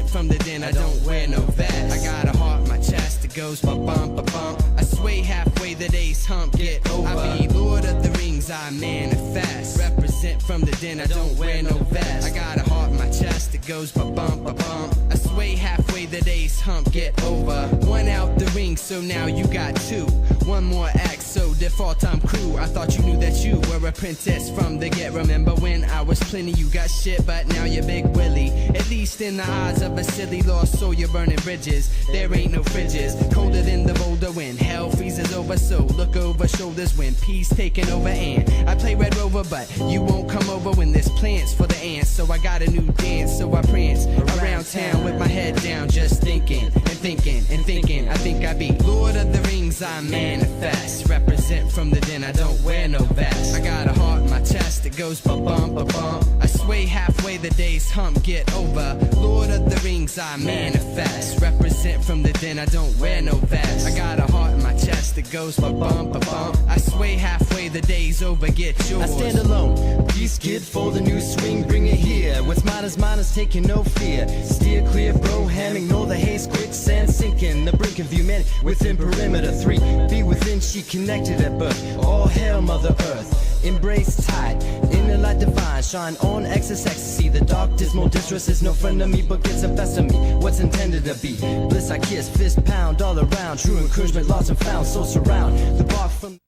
Represent from the den, I don't wear no vest. I got a heart, my chest, it goes ba-bump, ba-bump. I sway halfway, the day's hump, get over. I be Lord of the Rings, I manifest. Represent from the den, I don't wear no vest. I got a heart, my chest, it goes ba-bump, ba-bump. I sway halfway, the day's hump, get over. One out the ring, so now you got two. One more act, so default I'm crew. I thought you knew that you were a princess from the get. Remember when I was plenty, you got shit, but now you're Big Willie. At least in the eyes of a silly lost soul, you're burning bridges. There ain't no fridges, colder than the boulder when hell freezes over. So look over shoulders when peace taking over. And I play Red Rover, but you won't come over when there's plants for the ants. So I got a new dance, so I prance around town with my head down, just thinking and thinking and thinking. I think I be Lord of the Rings, I manifest. Represent from the den, I don't wear no vest. I got a heart in my chest, it goes ba-bump, ba-bump. I sway halfway, the day's hump, get over. Lord of the Rings, I manifest. Represent from the den, I don't wear no vest. I got a heart in my chest, it goes ba-bump, ba-bump. I sway halfway, the day's over, get yours. I stand alone, peace kid for the new swing, bring it here. What's mine is taking no fear. Steer clear, bro, ham, ignore the haze, quicksand sinking. The brink of humanity within perimeter 3. Be within, she connected at birth. All hail Mother Earth, embrace tight, inner light divine, shine on excess ecstasy. The dark dismal distress is no friend of me, but gets the best of me. What's intended to be bliss I kiss, fist pound all around. True encouragement lost and found, so surround the bark from.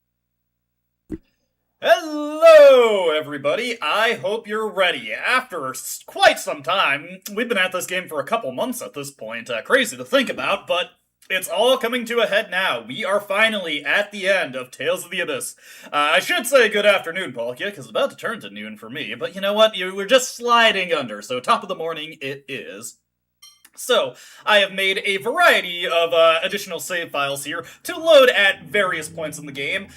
Hello, everybody. I hope you're ready. After quite some time, we've been at this game for a couple months at this point. Crazy to think about, but it's all coming to a head now. We are finally at the end of Tales of the Abyss. I should say good afternoon, Polkia, because it's about to turn to noon for me. But you know what? We're just sliding under, so top of the morning it is. So, I have made a variety of additional save files here to load at various points in the game.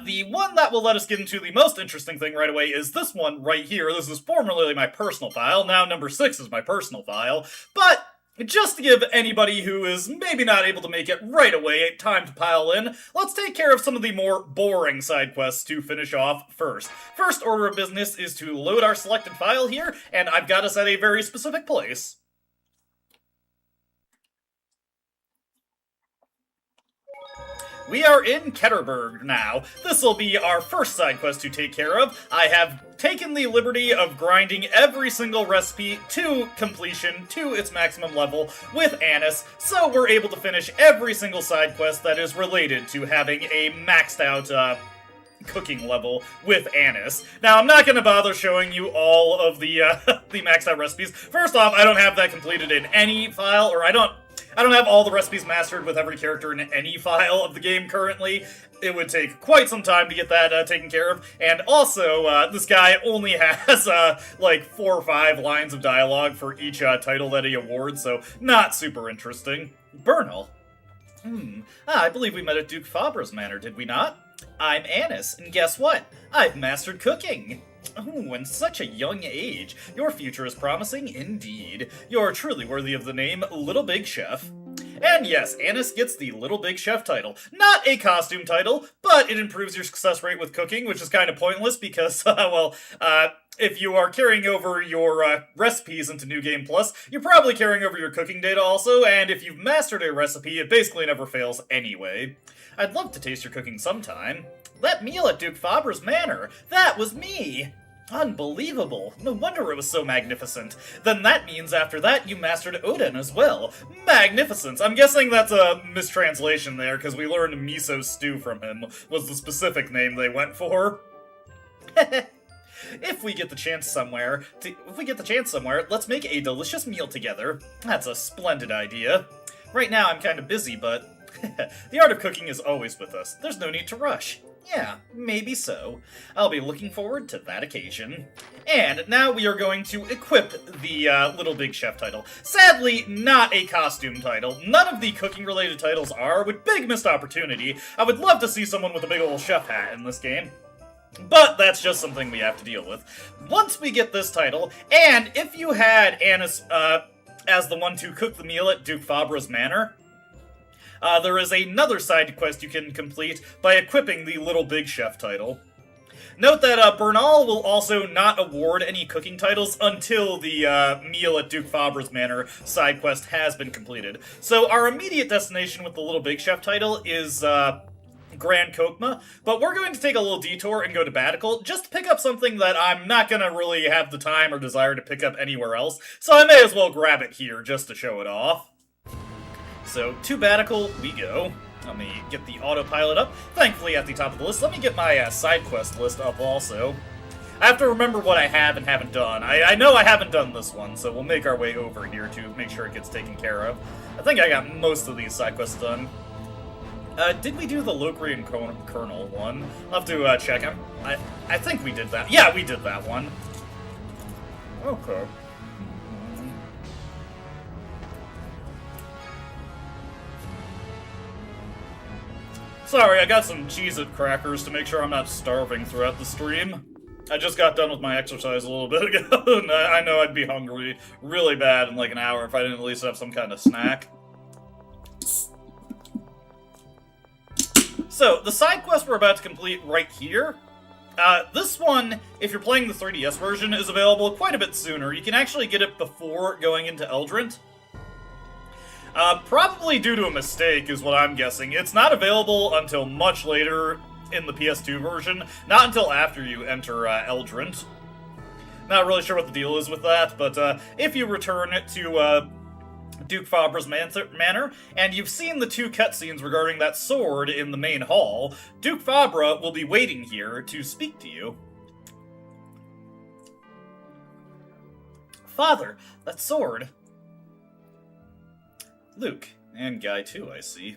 The one that will let us get into the most interesting thing right away is this one right here. This is formerly my personal file, now number 6 is my personal file, but just to give anybody who is maybe not able to make it right away time to pile in, let's take care of some of the more boring side quests to finish off first. First order of business is to load our selected file here, and I've got us at a very specific place. We are in Ketterberg now. This will be our first side quest to take care of. I have taken the liberty of grinding every single recipe to completion, to its maximum level, with Anise, so we're able to finish every single side quest that is related to having a maxed out, cooking level with Anise. Now, I'm not going to bother showing you all of the, the maxed out recipes. First off, I don't have that completed in any file, or I don't have all the recipes mastered with every character in any file of the game currently. It would take quite some time to get that taken care of. And also, this guy only has, like 4 or 5 lines of dialogue for each title that he awards, so not super interesting. Bernal. I believe we met at Duke Fabra's manor, did we not? I'm Anise, and guess what? I've mastered cooking. Oh, in such a young age. Your future is promising indeed. You're truly worthy of the name Little Big Chef. And yes, Anise gets the Little Big Chef title. Not a costume title, but it improves your success rate with cooking, which is kind of pointless because, if you are carrying over your recipes into New Game Plus, you're probably carrying over your cooking data also, and if you've mastered a recipe, it basically never fails anyway. I'd love to taste your cooking sometime. That meal at Duke Fabra's manor, that was me! Unbelievable. No wonder it was so magnificent. Then that means after that you mastered Odin as well. Magnificent. I'm guessing that's a mistranslation there, because we learned miso stew from him was the specific name they went for. If we get the chance somewhere, let's make a delicious meal together. That's a splendid idea. Right now I'm kind of busy, but the art of cooking is always with us. There's no need to rush. Yeah, maybe so. I'll be looking forward to that occasion. And now we are going to equip the Little Big Chef title. Sadly, not a costume title. None of the cooking-related titles are, with big missed opportunity. I would love to see someone with a big old chef hat in this game. But that's just something we have to deal with. Once we get this title, and if you had Anise as the one to cook the meal at Duke Fabra's manor, there is another side quest you can complete by equipping the Little Big Chef title. Note that Bernal will also not award any cooking titles until the meal at Duke Fabra's Manor side quest has been completed. So our immediate destination with the Little Big Chef title is Grand Kokma, but we're going to take a little detour and go to Batical just to pick up something that I'm not going to really have the time or desire to pick up anywhere else, so I may as well grab it here just to show it off. So, to Batical we go. Let me get the autopilot up. Thankfully, at the top of the list, let me get my side quest list up also. I have to remember what I have and haven't done. I know I haven't done this one, so we'll make our way over here to make sure it gets taken care of. I think I got most of these side quests done. Did we do the Locrian Colonel one? I'll have to check. I think we did that. Yeah, we did that one. Okay. Sorry, I got some Cheez-It crackers to make sure I'm not starving throughout the stream. I just got done with my exercise a little bit ago, and I know I'd be hungry really bad in like an hour if I didn't at least have some kind of snack. So, the side quest we're about to complete right here, this one, if you're playing the 3DS version, is available quite a bit sooner. You can actually get it before going into Auldrant. Probably due to a mistake, is what I'm guessing. It's not available until much later in the PS2 version, not until after you enter Auldrant. Not really sure what the deal is with that, but if you return to Duke Fabra's Manor, and you've seen the 2 cutscenes regarding that sword in the main hall, Duke Fabra will be waiting here to speak to you. Father, that sword... Luke, and Guy too, I see.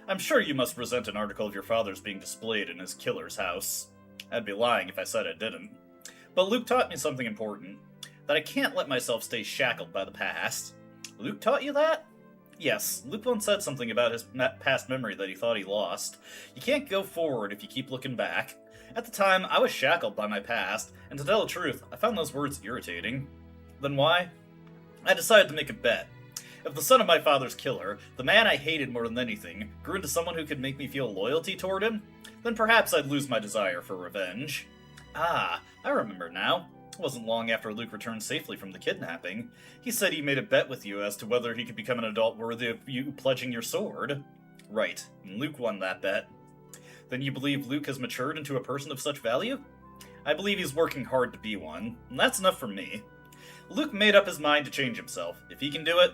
I'm sure you must resent an article of your father's being displayed in his killer's house. I'd be lying if I said I didn't. But Luke taught me something important, that I can't let myself stay shackled by the past. Luke taught you that? Yes, Luke once said something about his past memory that he thought he lost. You can't go forward if you keep looking back. At the time, I was shackled by my past, and to tell the truth, I found those words irritating. Then why? I decided to make a bet. If the son of my father's killer, the man I hated more than anything, grew into someone who could make me feel loyalty toward him, then perhaps I'd lose my desire for revenge. Ah, I remember now. It wasn't long after Luke returned safely from the kidnapping. He said he made a bet with you as to whether he could become an adult worthy of you pledging your sword. Right, and Luke won that bet. Then you believe Luke has matured into a person of such value? I believe he's working hard to be one, and that's enough for me. Luke made up his mind to change himself. If he can do it,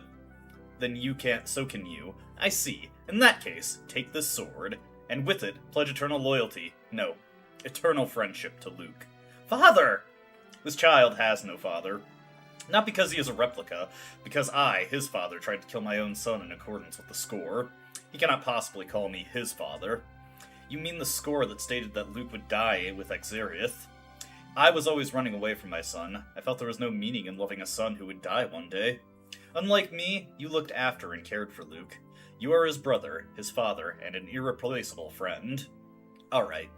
then you can't, so can you. I see. In that case, take this sword, and with it, pledge eternal loyalty. No, eternal friendship to Luke. Father! This child has no father. Not because he is a replica, because I, his father, tried to kill my own son in accordance with the score. He cannot possibly call me his father. You mean the score that stated that Luke would die with Exariath? I was always running away from my son. I felt there was no meaning in loving a son who would die one day. Unlike me, you looked after and cared for Luke. You are his brother, his father, and an irreplaceable friend. Alright.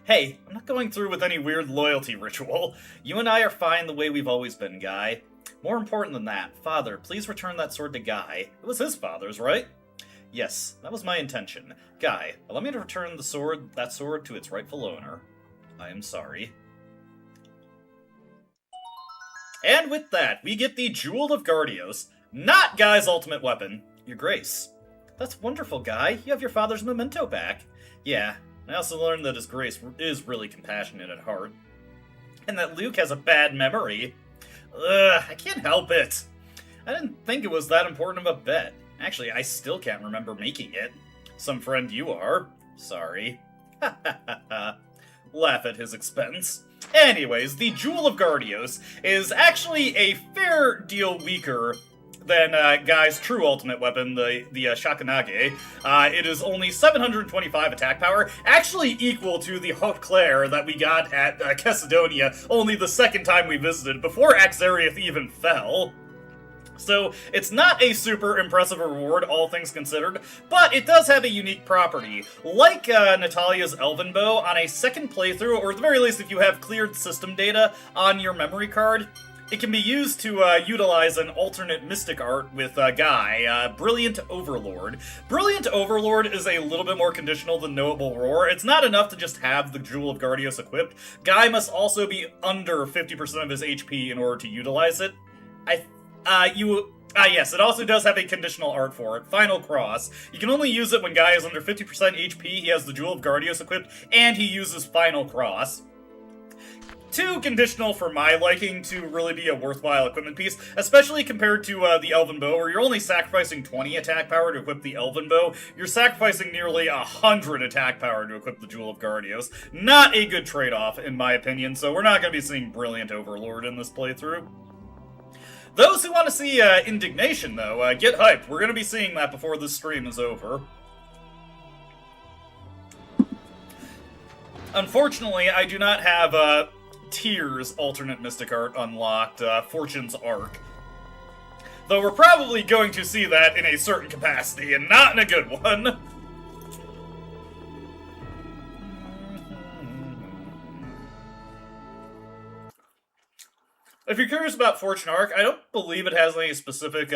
Hey, I'm not going through with any weird loyalty ritual. You and I are fine the way we've always been, Guy. More important than that, Father, please return that sword to Guy. It was his father's, right? Yes, that was my intention. Guy, allow me to return that sword to its rightful owner. I am sorry. And with that, we get the Jewel of Guardios, not Guy's ultimate weapon, Your Grace. That's wonderful, Guy. You have your father's memento back. Yeah, I also learned that his Grace is really compassionate at heart. And that Luke has a bad memory. Ugh, I can't help it. I didn't think it was that important of a bet. Actually, I still can't remember making it. Some friend you are. Sorry. Ha ha ha ha. Laugh at his expense. Anyways, the Jewel of Guardios is actually a fair deal weaker than Guy's true ultimate weapon, the Shakunage. It is only 725 attack power, actually equal to the Haute Claire that we got at Chesidonia only the second time we visited, before Exariath even fell. So, it's not a super impressive reward, all things considered, but it does have a unique property. Like Natalia's Elven Bow, on a second playthrough, or at the very least if you have cleared system data on your memory card, it can be used to utilize an alternate mystic art with Guy, Brilliant Overlord. Brilliant Overlord is a little bit more conditional than Knowable Roar. It's not enough to just have the Jewel of Guardios equipped. Guy must also be under 50% of his HP in order to utilize it. Yes, it also does have a conditional art for it. Final Cross. You can only use it when Guy is under 50% HP, he has the Jewel of Guardios equipped, and he uses Final Cross. Too conditional for my liking to really be a worthwhile equipment piece, especially compared to the Elven Bow, where you're only sacrificing 20 attack power to equip the Elven Bow. You're sacrificing nearly 100 attack power to equip the Jewel of Guardios. Not a good trade-off, in my opinion, so we're not going to be seeing Brilliant Overlord in this playthrough. Those who want to see Indignation, though, get hyped. We're going to be seeing that before this stream is over. Unfortunately, I do not have Tears alternate mystic art unlocked, Fortune's Arc. Though we're probably going to see that in a certain capacity, and not in a good one. If you're curious about Fortune Arc, I don't believe it has any specific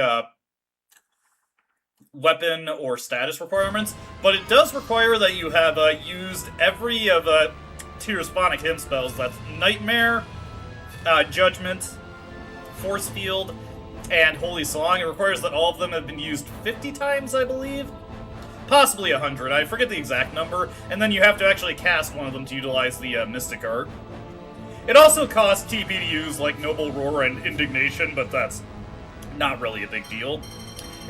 weapon or status requirements, but it does require that you have used every of Tyr's Phonic Hymn spells. That's Nightmare, Judgment, Force Field, and Holy Song. It requires that all of them have been used 50 times, I believe? Possibly 100, I forget the exact number, and then you have to actually cast one of them to utilize the Mystic Art. It also costs TP to use, like Noble Roar and Indignation, but that's not really a big deal.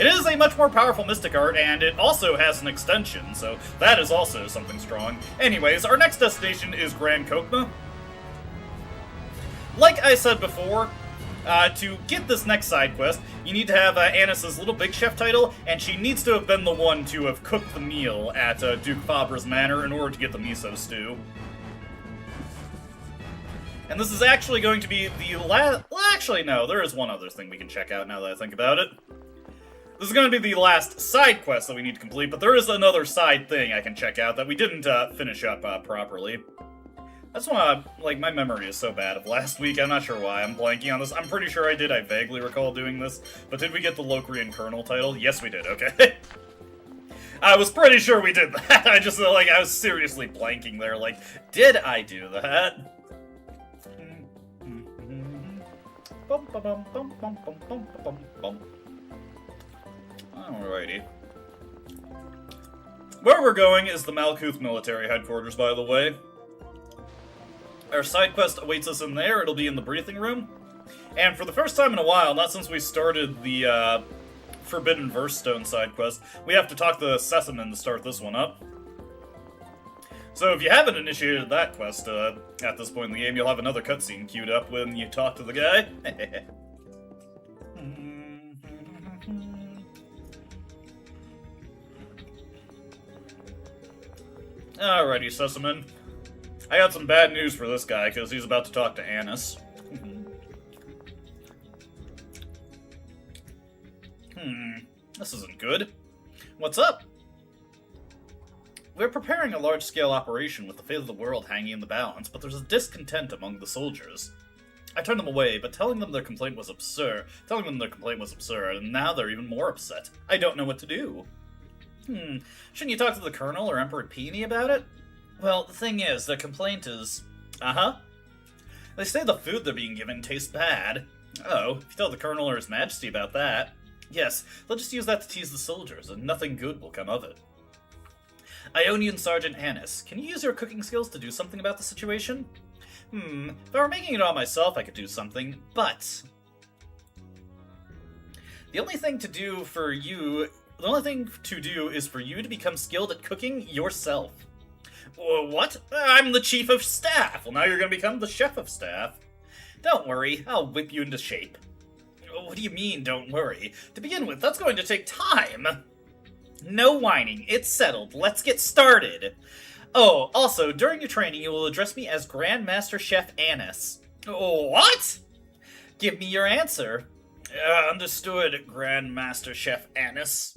It is a much more powerful Mystic Art, and it also has an extension, so that is also something strong. Anyways, our next destination is Grand Kokma. Like I said before, to get this next side quest, you need to have Annis's Little Big Chef title, and she needs to have been the one to have cooked the meal at Duke Fabra's manor in order to get the miso stew. And this is actually going to be the last... Well, actually, no, there is one other thing we can check out now that I think about it. This is going to be the last side quest that we need to complete, but there is another side thing I can check out that we didn't finish up properly. I just want to... Like, my memory is so bad of last week, I'm not sure why I'm blanking on this. I'm pretty sure I did, I vaguely recall doing this. But did we get the Locrian Colonel title? Yes, we did, okay. I was pretty sure we did that. I just, like, I was seriously blanking there. Like, did I do that? Alrighty. Where we're going is the Malkuth military headquarters, by the way. Our side quest awaits us in there. It'll be in the briefing room. And for the first time in a while, not since we started the Forbidden Verse Stone side quest, we have to talk to Sesamin to start this one up. So if you haven't initiated that quest at this point in the game, you'll have another cutscene queued up when you talk to the guy. Alrighty, Sesamin. I got some bad news for this guy, because he's about to talk to Annis. This isn't good. What's up? We're preparing a large-scale operation with the fate of the world hanging in the balance, but there's a discontent among the soldiers. I turned them away, but telling them their complaint was absurd, and now they're even more upset. I don't know what to do. Shouldn't you talk to the Colonel or Emperor Peony about it? Well, the thing is, their complaint is... They say the food they're being given tastes bad. Oh, if you tell the Colonel or His Majesty about that... Yes, they'll just use that to tease the soldiers, and nothing good will come of it. Ionian Sergeant Annis, can you use your cooking skills to do something about the situation? If I were making it all myself, I could do something, but... The only thing to do is for you to become skilled at cooking yourself. What? I'm the Chief of Staff! Well, now you're gonna become the Chef of Staff. Don't worry, I'll whip you into shape. What do you mean, don't worry? To begin with, that's going to take time! No whining, it's settled. Let's get started. Oh, also, during your training, you will address me as Grand Master Chef Annis. What? Give me your answer. Understood, Grand Master Chef Annis.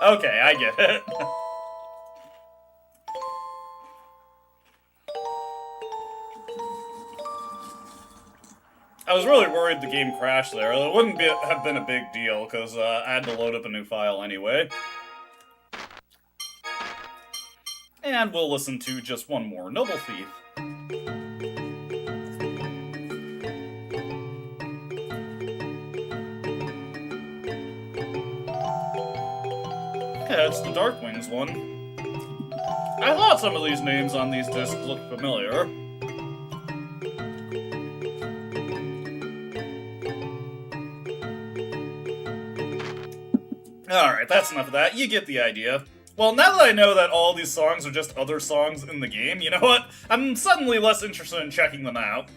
Okay, I get it. I was really worried the game crashed there. It wouldn't have been a big deal, because I had to load up a new file anyway. And we'll listen to just one more Noble Thief. Yeah, it's the Darkwings one. I thought some of these names on these discs looked familiar. Alright, that's enough of that. You get the idea. Well, now that I know that all these songs are just other songs in the game, you know what? I'm suddenly less interested in checking them out.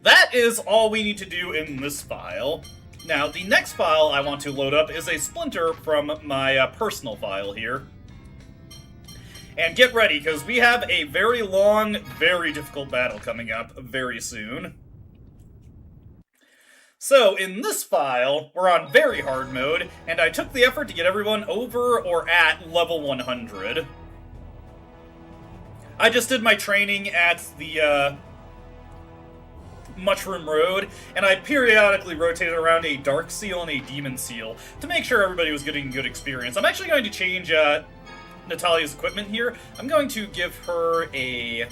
That is all we need to do in this file. Now, the next file I want to load up is a splinter from my personal file here. And get ready, because we have a very long, very difficult battle coming up very soon. So, in this file, we're on very hard mode, and I took the effort to get everyone over or at level 100. I just did my training at the, Mushroom Road, and I periodically rotated around a Dark Seal and a Demon Seal to make sure everybody was getting good experience. I'm actually going to change, Natalia's equipment here. I'm going to give her a...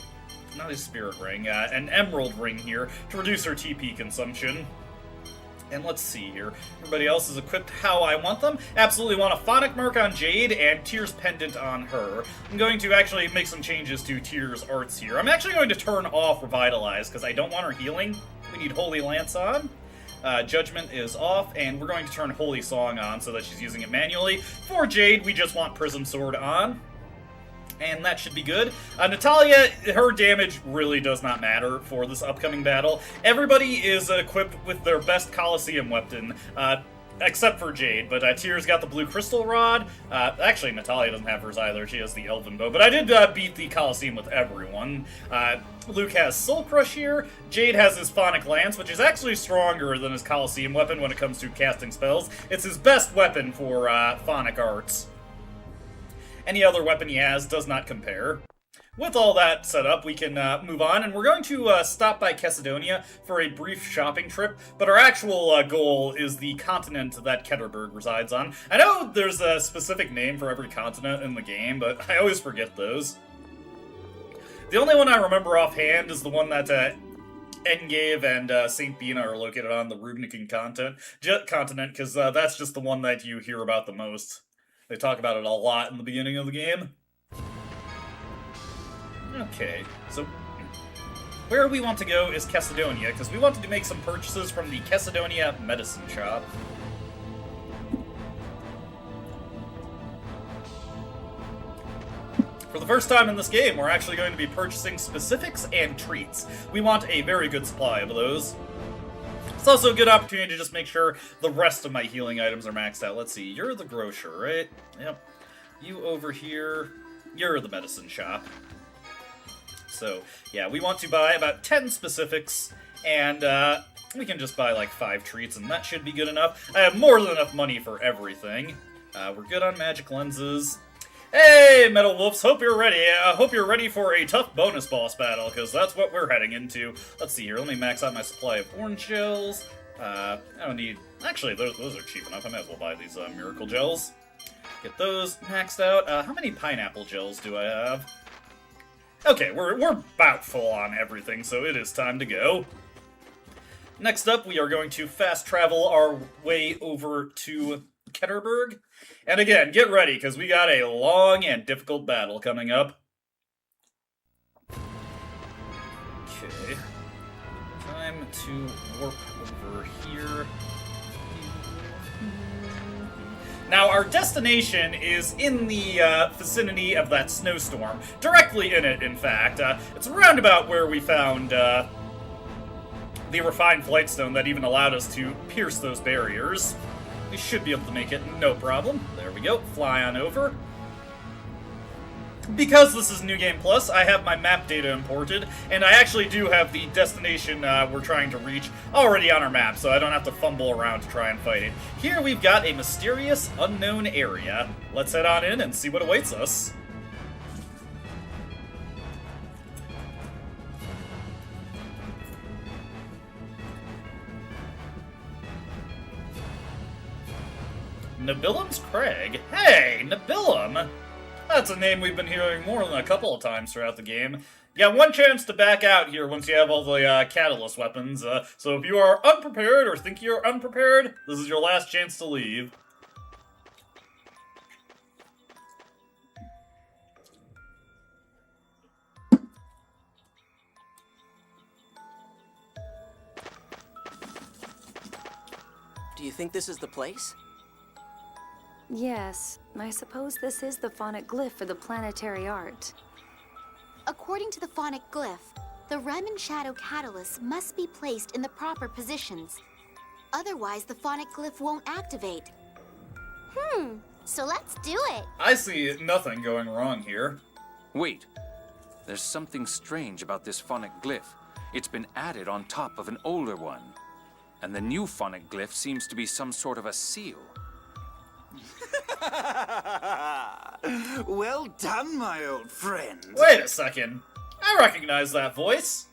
not a Spirit Ring, an Emerald Ring here to reduce her TP consumption. And let's see here. Everybody else is equipped how I want them. Absolutely want a Phonic Mark on Jade and Tears Pendant on her. I'm going to actually make some changes to Tears' arts here. I'm actually going to turn off Revitalize because I don't want her healing. We need Holy Lance on. Judgment is off, and we're going to turn Holy Song on so that she's using it manually. For Jade, we just want Prism Sword on. And that should be good. Natalia, her damage really does not matter for this upcoming battle. Everybody is equipped with their best Colosseum weapon, except for Jade, but Tears got the Blue Crystal Rod. Actually, Natalia doesn't have hers either. She has the Elven Bow, but I did beat the Colosseum with everyone. Luke has Soul Crush here. Jade has his Phonic Lance, which is actually stronger than his Colosseum weapon when it comes to casting spells. It's his best weapon for Phonic Arts. Any other weapon he has does not compare. With all that set up, we can move on, and we're going to stop by Kessadonia for a brief shopping trip, but our actual goal is the continent that Ketterberg resides on. I know there's a specific name for every continent in the game, but I always forget those. The only one I remember offhand is the one that Engave and St. Bina are located on, the Rubnican continent, because that's just the one that you hear about the most. They talk about it a lot in the beginning of the game. Okay, so where we want to go is Kessadonia, because we wanted to make some purchases from the Kessadonia Medicine Shop. For the first time in this game, we're actually going to be purchasing specifics and treats. We want a very good supply of those. It's also a good opportunity to just make sure the rest of my healing items are maxed out. Let's see, you're the grocer, right? Yep. You over here, you're the medicine shop. So, yeah, we want to buy about 10 specifics, and we can just buy like 5 treats, and that should be good enough. I have more than enough money for everything. We're good on magic lenses. Hey, Metal Wolves, hope you're ready. Hope you're ready for a tough bonus boss battle, because that's what we're heading into. Let's see here, let me max out my supply of orange gels. I don't need... Actually, those are cheap enough. I might as well buy these miracle gels. Get those maxed out. How many pineapple gels do I have? Okay, we're about full on everything, so it is time to go. Next up, we are going to fast travel our way over to Ketterberg. And again, get ready, because we got a long and difficult battle coming up. Okay. Time to warp over here. Now, our destination is in the vicinity of that snowstorm. Directly in it, in fact. It's around about where we found the refined flightstone that even allowed us to pierce those barriers. We should be able to make it, no problem. There we go, fly on over. because this is New Game Plus, I have my map data imported, and I actually do have the destination we're trying to reach already on our map, so I don't have to fumble around to try and fight it. Here we've got a mysterious, unknown area. Let's head on in and see what awaits us. Nabilum's Crag? Hey, Nabilum! That's a name we've been hearing more than a couple of times throughout the game. You got one chance to back out here once you have all the catalyst weapons, so if you are unprepared or think you're unprepared, this is your last chance to leave. Do you think this is the place? Yes, I suppose this is the phonic glyph for the planetary art. According to the phonic glyph, the Rem and Shadow catalysts must be placed in the proper positions. Otherwise, the phonic glyph won't activate. So let's do it. I see nothing going wrong here. Wait. There's something strange about this phonic glyph. It's been added on top of an older one. And the new phonic glyph seems to be some sort of a seal. Well done, my old friend. Wait a second. I recognize that voice.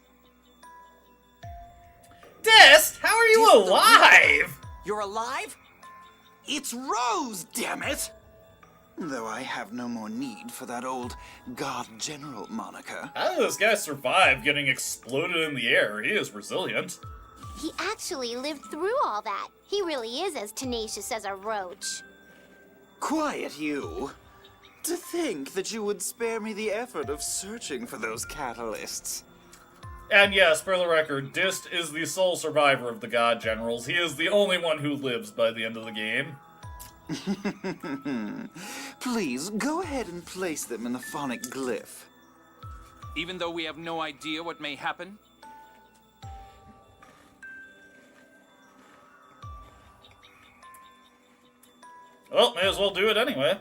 Dist, how are you Dist the alive? You're alive? It's Rose, damn it! Though I have no more need for that old God General moniker. How did this guy survive getting exploded in the air? He is resilient. He actually lived through all that. He really is as tenacious as a roach. Quiet, you. To think that you would spare me the effort of searching for those catalysts. And yes, for the record, Dist is the sole survivor of the God Generals. He is the only one who lives by the end of the game. Please, go ahead and place them in the phonic glyph. Even though we have no idea what may happen? Well, may as well do it anyway.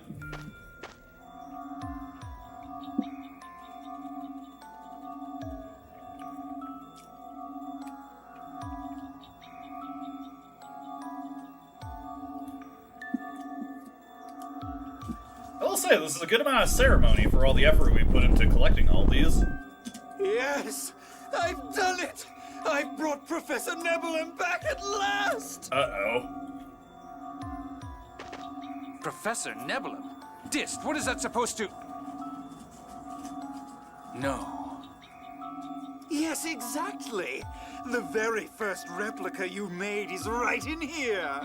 I will say, this is a good amount of ceremony for all the effort we put into collecting all these. Yes! I've done it! I've brought Professor Nebulum back at last! Uh-oh. Professor Nebulum? Dist, what is that supposed to... No. Yes, exactly! The very first replica you made is right in here!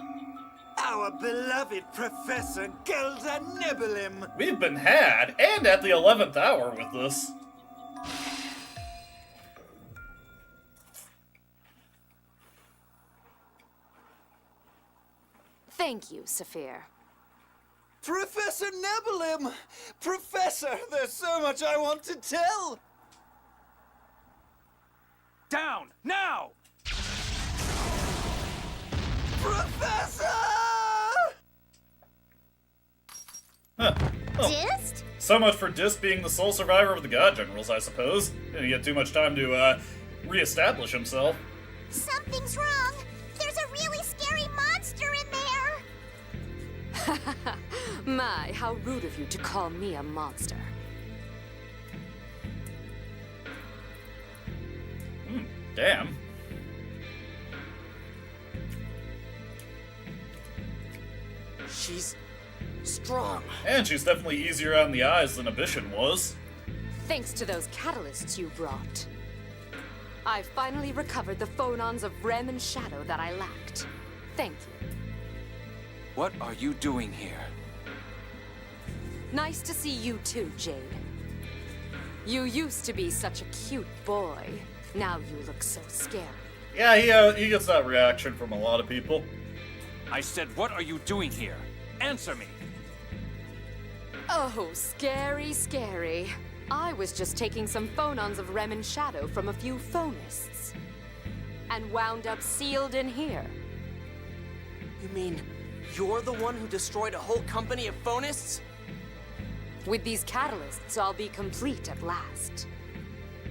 Our beloved Professor Gelda Nebulum! We've been had, and at the 11th hour with this. Thank you, Saphir. Professor Nebulum! Professor, there's so much I want to tell! Down! Now! Professor! Huh. Well, Dist? so much for Dist being the sole survivor of the God Generals, I suppose. Didn't get too much time to, re-establish himself. Something's wrong. There's a really scary monster in there. My, how rude of you to call me a monster. Damn. She's strong. And she's definitely easier on the eyes than Abyshin was. Thanks to those catalysts you brought. I finally recovered the phonons of Rem and Shadow that I lacked. Thank you. What are you doing here? Nice to see you too, Jade. You used to be such a cute boy. Now you look so scary. Yeah, he gets that reaction from a lot of people. I said, what are you doing here? Answer me! Oh, scary, scary. I was just taking some phonons of Rem and Shadow from a few phonists. And wound up sealed in here. You mean you're the one who destroyed a whole company of phonists? With these catalysts, I'll be complete at last.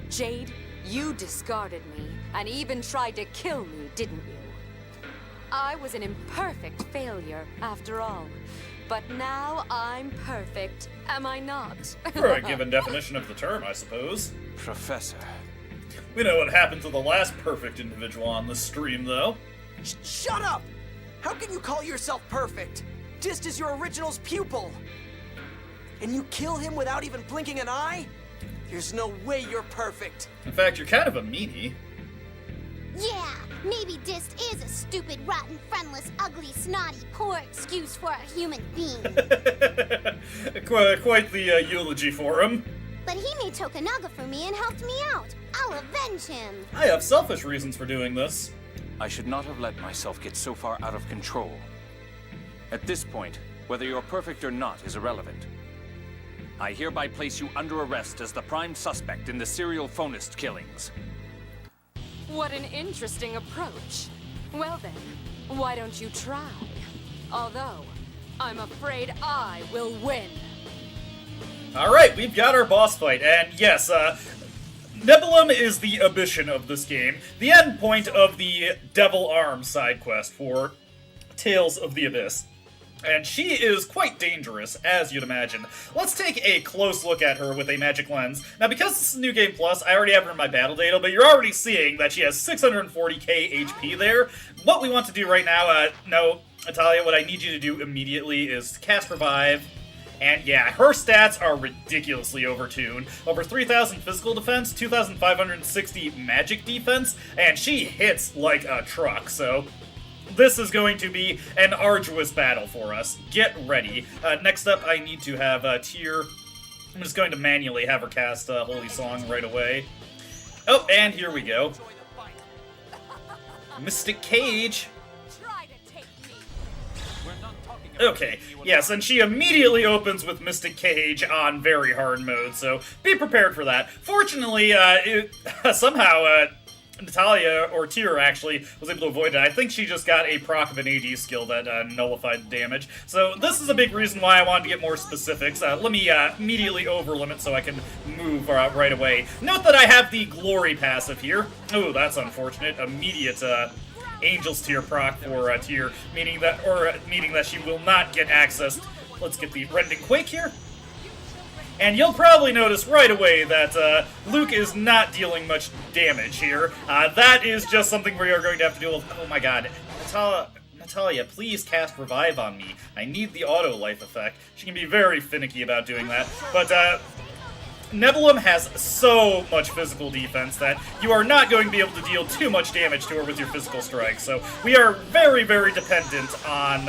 Jade, you discarded me, and even tried to kill me, didn't you? I was an imperfect failure, after all. But now I'm perfect, am I not? For a given definition of the term, I suppose. Professor. We know what happened to the last perfect individual on this stream, though. Shut up! How can you call yourself perfect? Just as your original's pupil. And you kill him without even blinking an eye? There's no way you're perfect. In fact, you're kind of a meanie. Yeah, maybe Dist is a stupid, rotten, friendless, ugly, snotty, poor excuse for a human being. Quite the eulogy for him. But he made Tokunaga for me and helped me out. I'll avenge him. I have selfish reasons for doing this. I should not have let myself get so far out of control. At this point, whether you're perfect or not is irrelevant. I hereby place you under arrest as the prime suspect in the serial phonist killings. What an interesting approach. Well then, why don't you try? Although, I'm afraid I will win. Alright, we've got our boss fight, and yes, Nebulum is the ambition of this game, the end point of the Devil Arm side quest for Tales of the Abyss. And she is quite dangerous, as you'd imagine. Let's take a close look at her with a magic lens. Now, because this is New Game Plus, I already have her in my battle data, but you're already seeing that she has 640k HP there. What we want to do right now, no, Natalia, what I need you to do immediately is cast Revive. And yeah, her stats are ridiculously overtuned. Over 3,000 physical defense, 2,560 magic defense, and she hits like a truck, so this is going to be an arduous battle for us. Get ready. Next up, I need to have Tyr. I'm just going to manually have her cast Holy Song right away. Oh, and here we go. Mystic Cage. Okay, yes, and she immediately opens with Mystic Cage on very hard mode, so be prepared for that. Fortunately, somehow, Natalia, or Tyr actually, was able to avoid it. I think she just got a proc of an AD skill that nullified the damage. So this is a big reason why I wanted to get more specifics. Let me immediately overlimit so I can move right away. Note that I have the Glory passive here. Oh, that's unfortunate. Immediate Angel's Tier proc for Tyr, meaning that she will not get access. Let's get the Rending Quake here. And you'll probably notice right away that Luke is not dealing much damage here. That is just something we are going to have to deal with. Oh my god. Natalia, please cast Revive on me. I need the auto life effect. She can be very finicky about doing that. But Nebulum has so much physical defense that you are not going to be able to deal too much damage to her with your physical strike. So we are very, very dependent on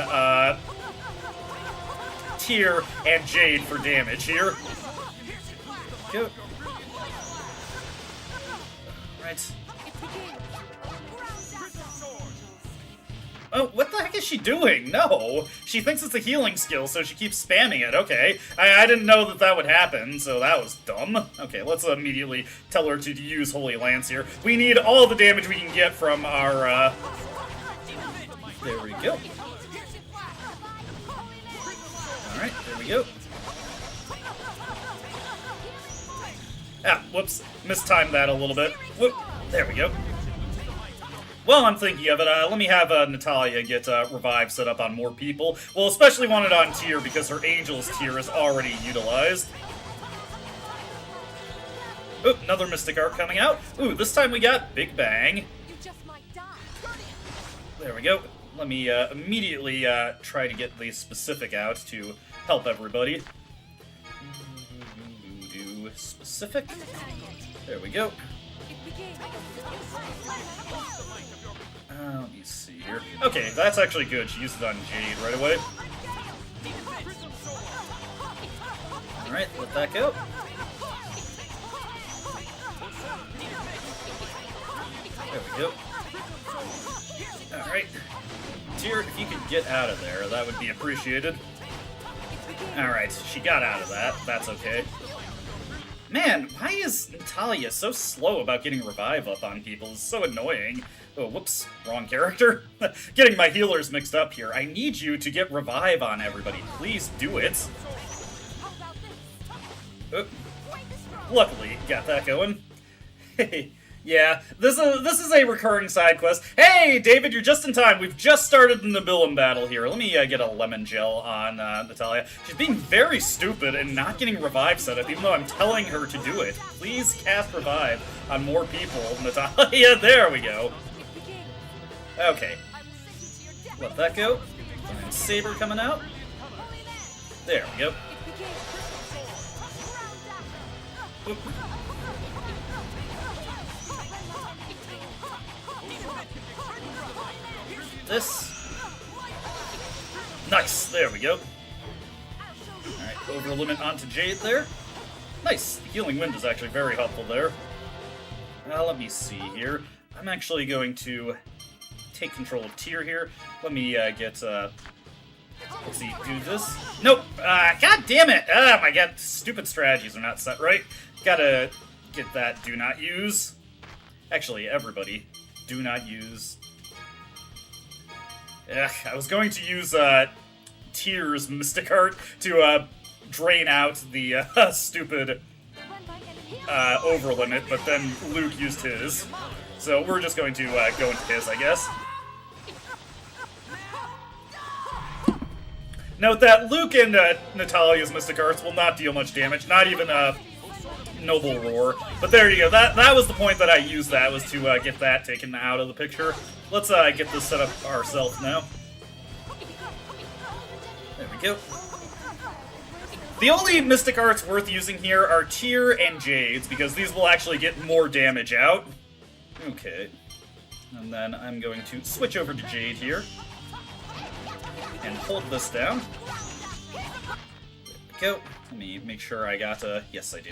Tyr and Jade for damage here. Go. Right. Oh, what the heck is she doing? No! She thinks it's a healing skill, so she keeps spamming it. Okay. I didn't know that that would happen, so that was dumb. Okay, let's immediately tell her to use Holy Lance here. We need all the damage we can get from our, There we go. Alright, there we go. Ah, whoops. Mistimed that a little bit. Whoop. There we go. While I'm thinking of it, let me have Natalia get Revive set up on more people. Well, especially want it on Tyr because her Angel's Tier is already utilized. Ooh, another Mystic Arc coming out. Ooh, this time we got Big Bang. There we go. Let me immediately try to get the specific out to help everybody. Do specific. There we go. Let me see here. Okay, that's actually good. She used it on Jade right away. Alright, let that go. There we go. Alright. Tyr, if you could get out of there, that would be appreciated. Alright, she got out of that. That's okay. Man, why is Natalia so slow about getting Revive up on people? It's so annoying. Oh, whoops. Wrong character. Getting my healers mixed up here. I need you to get Revive on everybody. Please do it. Oh. Luckily, got that going. Hey, yeah, this is a recurring side quest. Hey, David, you're just in time. We've just started the Nibelheim battle here. Let me get a lemon gel on Natalia. She's being very stupid and not getting revive set up, even though I'm telling her to do it. Please cast revive on more people, Natalia. There we go. Okay. Let that go. And Saber coming out. There we go. Oop. This. Nice, there we go. Alright, over limit onto Jade there. Nice, the healing wind is actually very helpful there. Let me see here. I'm actually going to take control of Tyr here. Let me get, let's see, do this. Nope, god damn it! Oh my god, stupid strategies are not set right. Gotta get that do not use. Actually, everybody, do not use. I was going to use Tyr's Mystic Art to drain out the stupid overlimit, but then Luke used his. So we're just going to go into his, I guess. Note that Luke and Natalia's Mystic Arts will not deal much damage, not even Noble Roar. But there you go, that was the point that I used that, was to get that taken out of the picture. Let's get this set up ourselves now. There we go. The only Mystic Arts worth using here are Tyr and Jade's, because these will actually get more damage out. Okay. And then I'm going to switch over to Jade here. And hold this down. There we go. Let me make sure I got a... Yes, I do.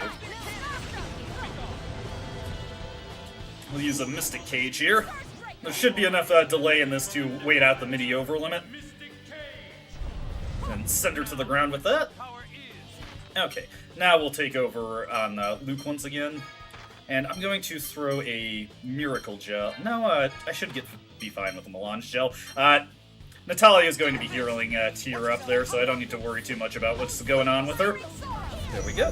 We'll use a Mystic Cage here. There should be enough delay in this to wait out the midi over limit. And send her to the ground with that. Okay, now we'll take over on Luke once again. And I'm going to throw a Miracle Gel. No, I should be fine with the Melange Gel. Natalia is going to be healing Tyr up there, so I don't need to worry too much about what's going on with her. There we go.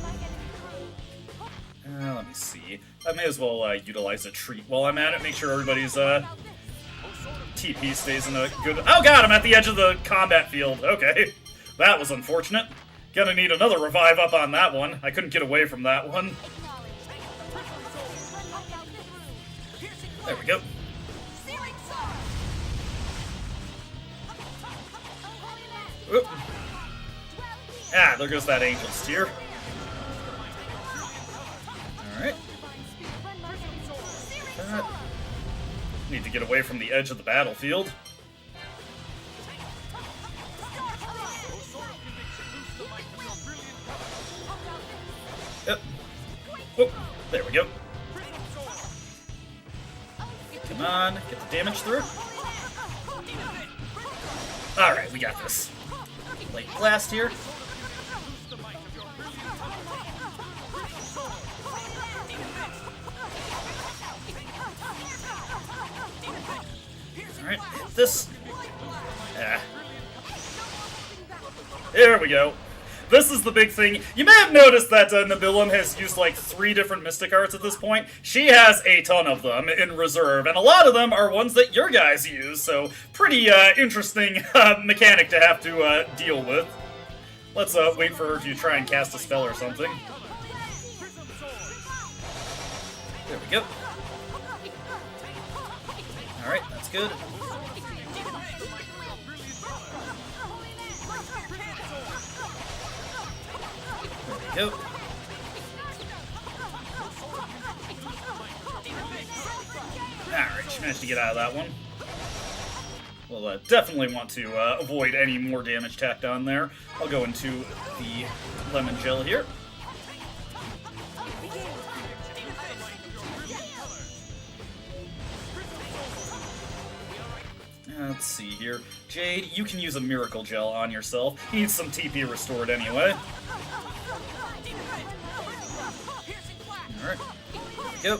Let me see. I may as well utilize a treat while I'm at it. Make sure everybody's TP stays in a good... Oh god, I'm at the edge of the combat field. Okay. That was unfortunate. Gonna need another revive up on that one. I couldn't get away from that one. There we go. Oop. Ah, there goes that Angel's Tear. Alright. Need to get away from the edge of the battlefield. Yep. Oh, there we go. Come on, get the damage through. Alright, we got this. Late blast here. Alright, hit this. Ah. There we go. This is the big thing. You may have noticed that Nibelheim has used like 3 different Mystic Arts at this point. She has a ton of them in reserve, and a lot of them are ones that your guys use, so pretty interesting mechanic to have to deal with. Let's wait for her to try and cast a spell or something. There we go. Alright, that's good. There we go. Alright, she managed to get out of that one. We'll definitely want to avoid any more damage tacked on there. I'll go into the lemon gel here. Let's see here. Jade, you can use a Miracle Gel on yourself. You need some TP restored anyway. Alright. There we go.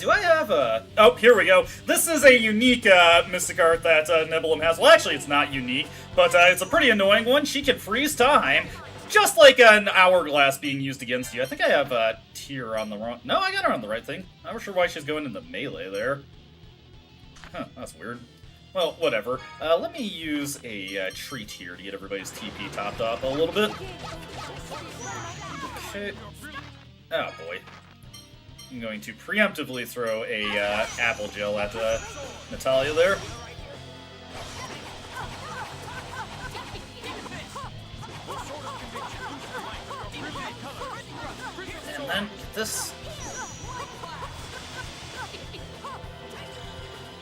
Do I have a... Oh, here we go. This is a unique Mystic Art that Nibelum has. Well, actually, it's not unique, but it's a pretty annoying one. She can freeze time, just like an hourglass being used against you. I think I have a Tyr on the wrong... No, I got her on the right thing. I'm not sure why she's going into melee there. Huh, that's weird. Well, whatever. Let me use a treat here to get everybody's TP topped up a little bit. Okay. Oh, boy. I'm going to preemptively throw a apple gel at Natalia there. And then get this.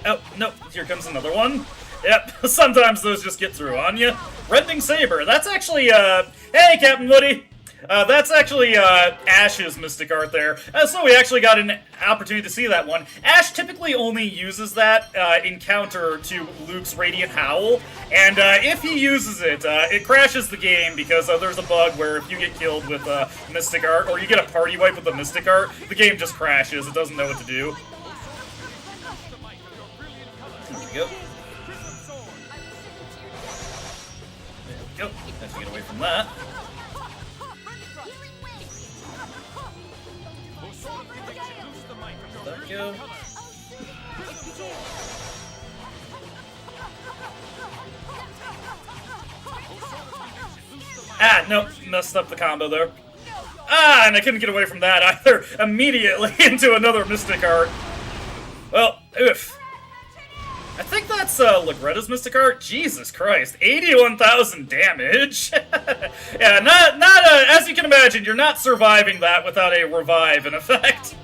Oh, no, here comes another one. Yep, sometimes those just get through on you. Rending Saber, that's actually, hey, Captain Woody! That's actually Ash's Mystic Art there. So we actually got an opportunity to see that one. Ash typically only uses that in counter to Luke's Radiant Howl, and if he uses it, it crashes the game because there's a bug where if you get killed with Mystic Art, or you get a party wipe with a Mystic Art, the game just crashes. It doesn't know what to do. There we go. There we go. Have to get away from that. There we go. Ah, no, messed up the combo there. Ah, and I couldn't get away from that either. Immediately into another Mystic Art. Well, oof. I think that's Legretta's Mystic Art. Jesus Christ, 81,000 damage. Yeah, not as you can imagine, you're not surviving that without a revive in effect.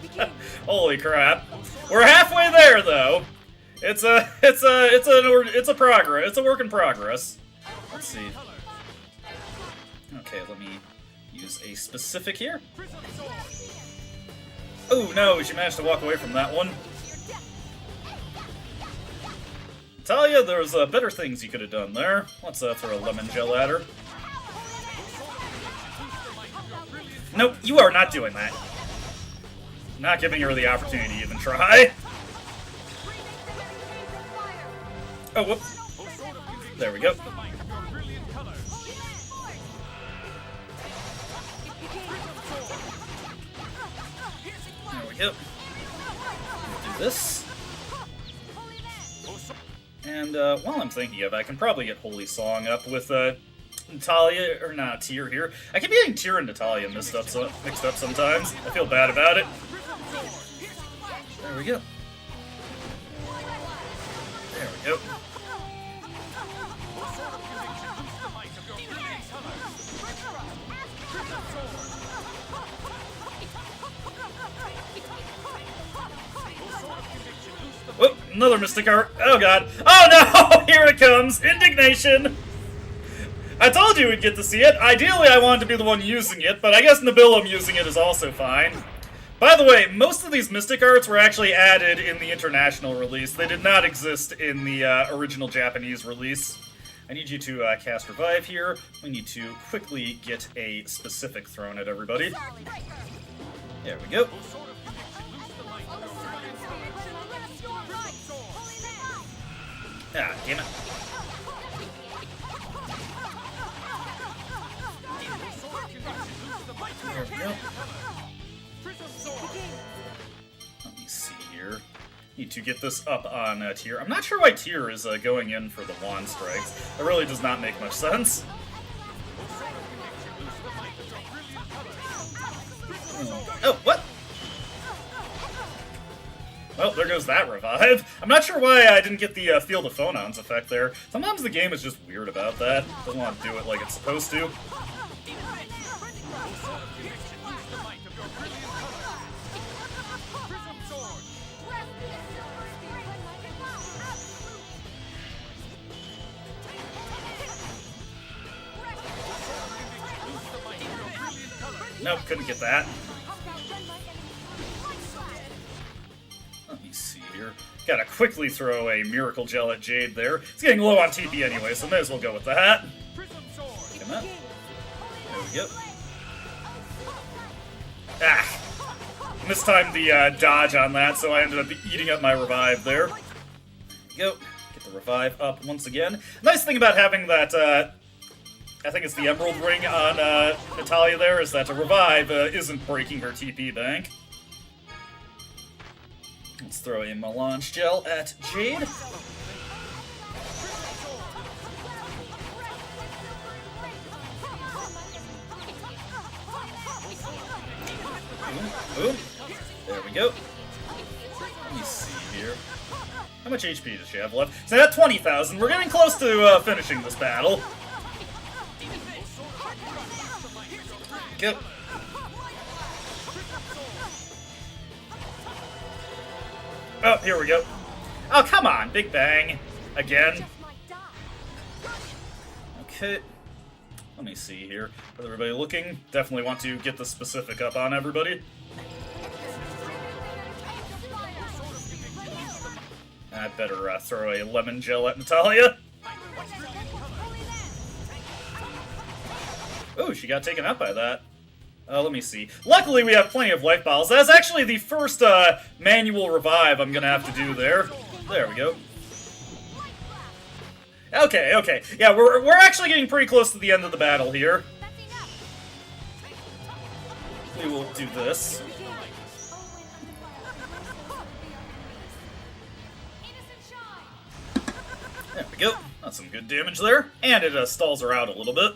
Holy crap. We're halfway there though. It's a progress. It's a work in progress. Let's see. Okay, let me use a specific here. Oh no, she managed to walk away from that one. Talia, there's better things you could have done there. Let's throw a lemon gel at her. Nope, you are not doing that. Not giving her the opportunity to even try. Oh, whoops. There we go. There we go. Do this. And while I'm thinking of it, I can probably get Holy Song up with Natalia, or not Tyr here. I keep getting Tyr and Natalia mixed up sometimes. I feel bad about it. There we go. There we go. Whoop, another Mystic Art. Oh god. Oh no! Here it comes! Indignation! I told you we'd get to see it. Ideally, I wanted to be the one using it, but I guess Nibelum using it is also fine. By the way, most of these Mystic Arts were actually added in the international release. They did not exist in the original Japanese release. I need you to cast Revive here. We need to quickly get a specific thrown at everybody. There we go. Ah, damn it. There we go. Let me see here. Need to get this up on Tyr. I'm not sure why Tyr is going in for the Wand Strikes. It really does not make much sense. Oh, what? Well, there goes that revive. I'm not sure why I didn't get the Field of Phonons effect there. Sometimes the game is just weird about that. Doesn't want to do it like it's supposed to. Nope, couldn't get that. Let me see here. Gotta quickly throw a Miracle Gel at Jade there. It's getting low on TP anyway, so may as well go with that. Come on. There we go. Ah! mistimed the dodge on that, so I ended up eating up my revive there. Go. Get the revive up once again. Nice thing about having that, I think it's the Emerald Ring on Natalia there, is that a revive isn't breaking her TP bank. Let's throw a Melange Gel at Jade. Boom. There we go. Let me see here. How much HP does she have left? So at 20,000. We're getting close to finishing this battle. Go. Oh, here we go. Oh, come on. Big Bang. Again. Okay. Let me see here. With everybody looking, definitely want to get the specific up on everybody. I better throw a lemon gel at Natalia. Oh, she got taken out by that. Let me see. Luckily, we have plenty of life bottles. That's actually the first manual revive I'm gonna have to do there. There we go. Okay, okay. Yeah, we're actually getting pretty close to the end of the battle here. We will do this. There we go. That's some good damage there. And it stalls her out a little bit.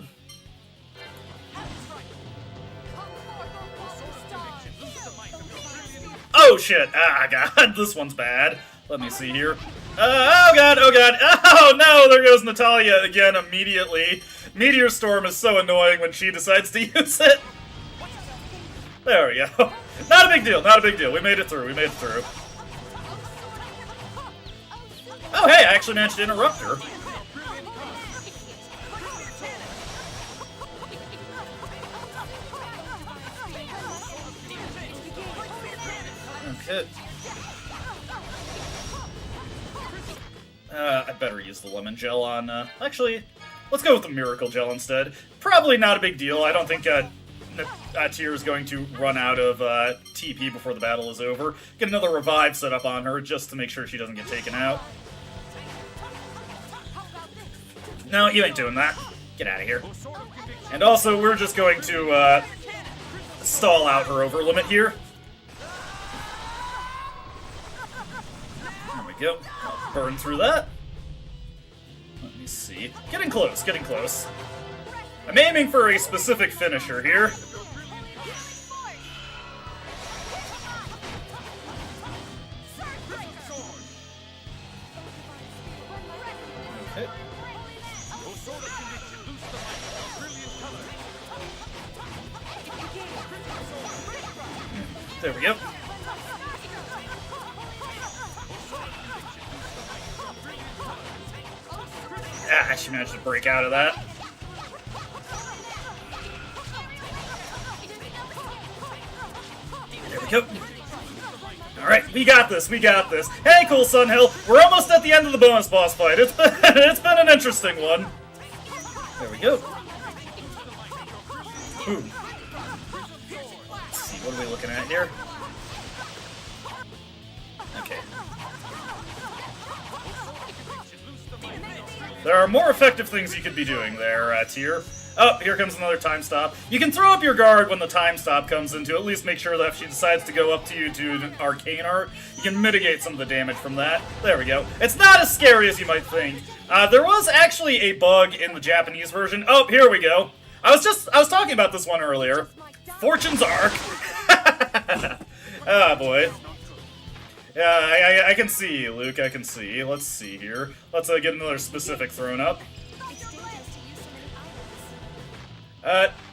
Oh shit! Ah, god, this one's bad. Let me see here. Oh god, oh god, oh no, there goes Natalia again immediately. Meteor Storm is so annoying when she decides to use it. There we go. Not a big deal, not a big deal. We made it through, we made it through. Oh hey, I actually managed to interrupt her. Okay. I better use the lemon gel on, actually, let's go with the miracle gel instead. Probably not a big deal. I don't think, Tyr is going to run out of, TP before the battle is over. Get another revive set up on her, just to make sure she doesn't get taken out. No, you ain't doing that. Get out of here. And also, we're just going to, stall out her over limit here. There we go. I'll burn through that. Let me see. Getting close, getting close. I'm aiming for a specific finisher here. Okay. There we go. Ah, she managed to break out of that. There we go. Alright, we got this, we got this. Hey, cool Sunhill, we're almost at the end of the bonus boss fight. It's been an interesting one. There we go. Boom. Let's see, what are we looking at here? Okay. There are more effective things you could be doing there, Tyr. Oh, here comes another time stop. You can throw up your guard when the time stop comes in to at least make sure that if she decides to go up to you to an arcane art, you can mitigate some of the damage from that. There we go. It's not as scary as you might think. There was actually a bug in the Japanese version. Oh, here we go. I was talking about this one earlier. Fortune's Arc. Ah, boy. Yeah, I can see, Luke, I can see. Let's see here. Let's get another specific thrown up.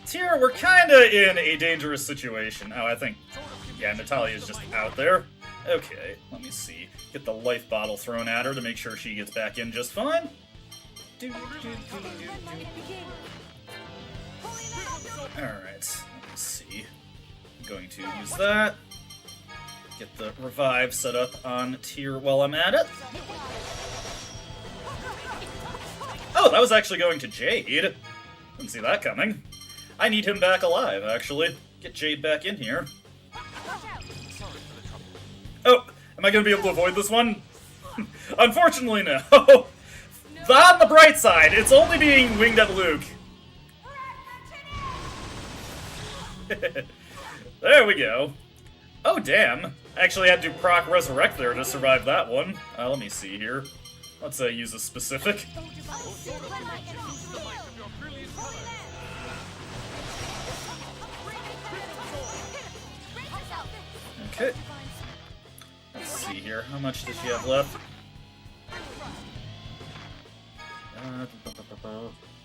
Tyr, we're kinda in a dangerous situation. Oh, I think, yeah, Natalia's just out there. Okay, let me see. Get the life bottle thrown at her to make sure she gets back in just fine. Alright, let me see. I'm going to use that. Get the revive set up on Tyr while I'm at it. Oh, that was actually going to Jade. Didn't see that coming. I need him back alive, actually. Get Jade back in here. Am I gonna be able to avoid this one? Unfortunately, no. On the bright side, it's only being winged at Luke. There we go. Oh, damn. Actually had to proc Resurrect there to survive that one. Let me see here. Let's use a specific. Okay. Let's see here. How much does she have left?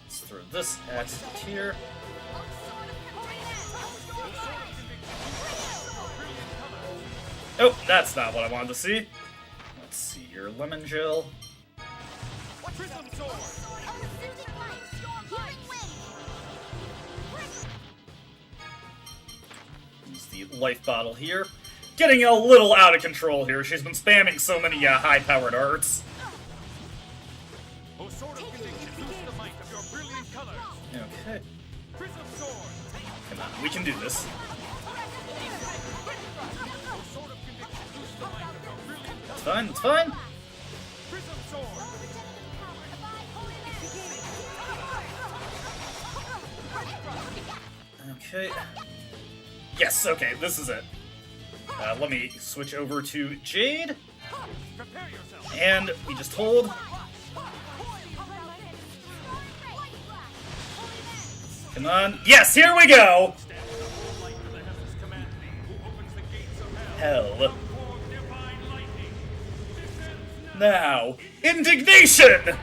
Let's throw this at here. Oh, that's not what I wanted to see. Let's see here. Lemon Gel. Use the life bottle here. Getting a little out of control here. She's been spamming so many high-powered arts. Okay. Come on, we can do this. It's fine, it's fine. Okay. Yes, okay, this is it. Let me switch over to Jade. And we just hold. Come on. Yes, here we go! Hell. Now, indignation!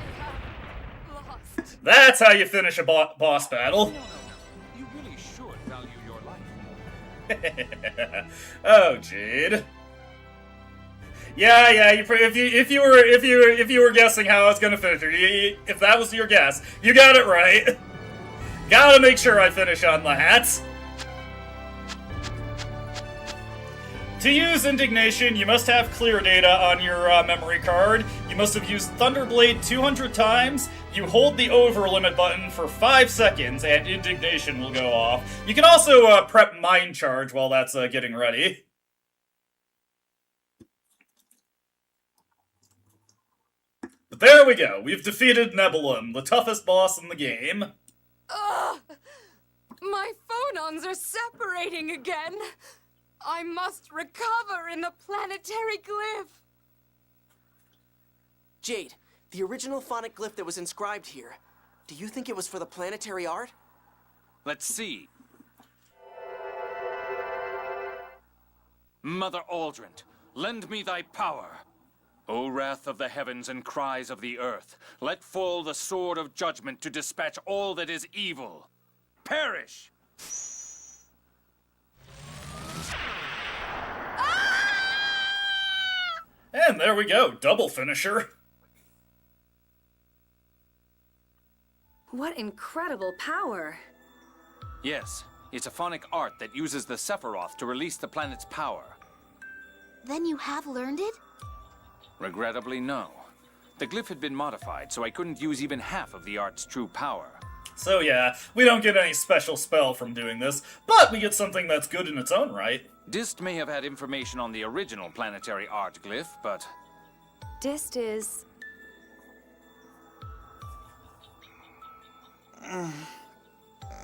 That's how you finish a boss battle. You really should value your life. Oh, Jade. Yeah. If you were guessing how I was gonna finish her, if that was your guess, you got it right. Gotta make sure I finish on the hats. To use Indignation, you must have clear data on your memory card. You must have used Thunderblade 200 times. You hold the over limit button for 5 seconds, and Indignation will go off. You can also prep Mind Charge while that's getting ready. But there we go. We've defeated Nebulum, the toughest boss in the game. Ugh! My phonons are separating again! I must recover in the planetary glyph! Jade, the original phonic glyph that was inscribed here, do you think it was for the planetary art? Let's see. Mother Auldrant, lend me thy power. O wrath of the heavens and cries of the earth, let fall the sword of judgment to dispatch all that is evil. Perish! And there we go, double finisher. What incredible power! Yes, it's a phonic art that uses the Sephiroth to release the planet's power. Then you have learned it? Regrettably, no. The glyph had been modified, so I couldn't use even half of the art's true power. So yeah, we don't get any special spell from doing this, but we get something that's good in its own right. Dist may have had information on the original planetary art glyph, but... Dist is...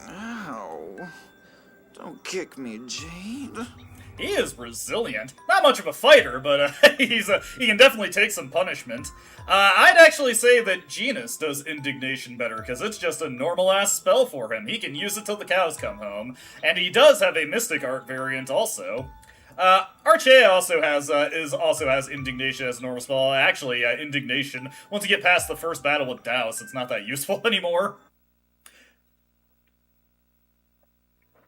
Ow. Don't kick me, Jade. He is resilient. Not much of a fighter, but he can definitely take some punishment. I'd actually say that Genus does Indignation better, because it's just a normal-ass spell for him. He can use it till the cows come home. And he does have a Mystic Art variant also. Archea also has Indignation as a normal spell. Actually, Indignation, once you get past the first battle with Douse, it's not that useful anymore.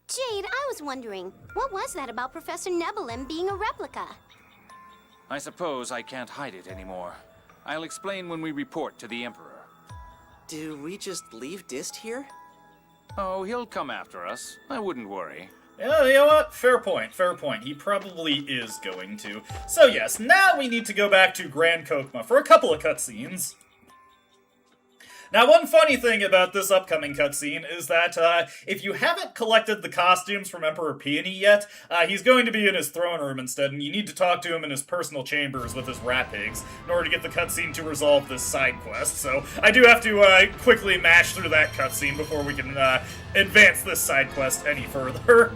Jade, I was wondering, what was that about Professor Nebulum being a replica? I suppose I can't hide it anymore. I'll explain when we report to the Emperor. Do we just leave Dist here? Oh, he'll come after us. I wouldn't worry. Yeah, you know what? Fair point, fair point. He probably is going to. So yes, now we need to go back to Grand Kokma for a couple of cutscenes. Now, one funny thing about this upcoming cutscene is that if you haven't collected the costumes from Emperor Peony yet, he's going to be in his throne room instead, and you need to talk to him in his personal chambers with his rat pigs in order to get the cutscene to resolve this side quest. So I do have to quickly mash through that cutscene before we can advance this side quest any further.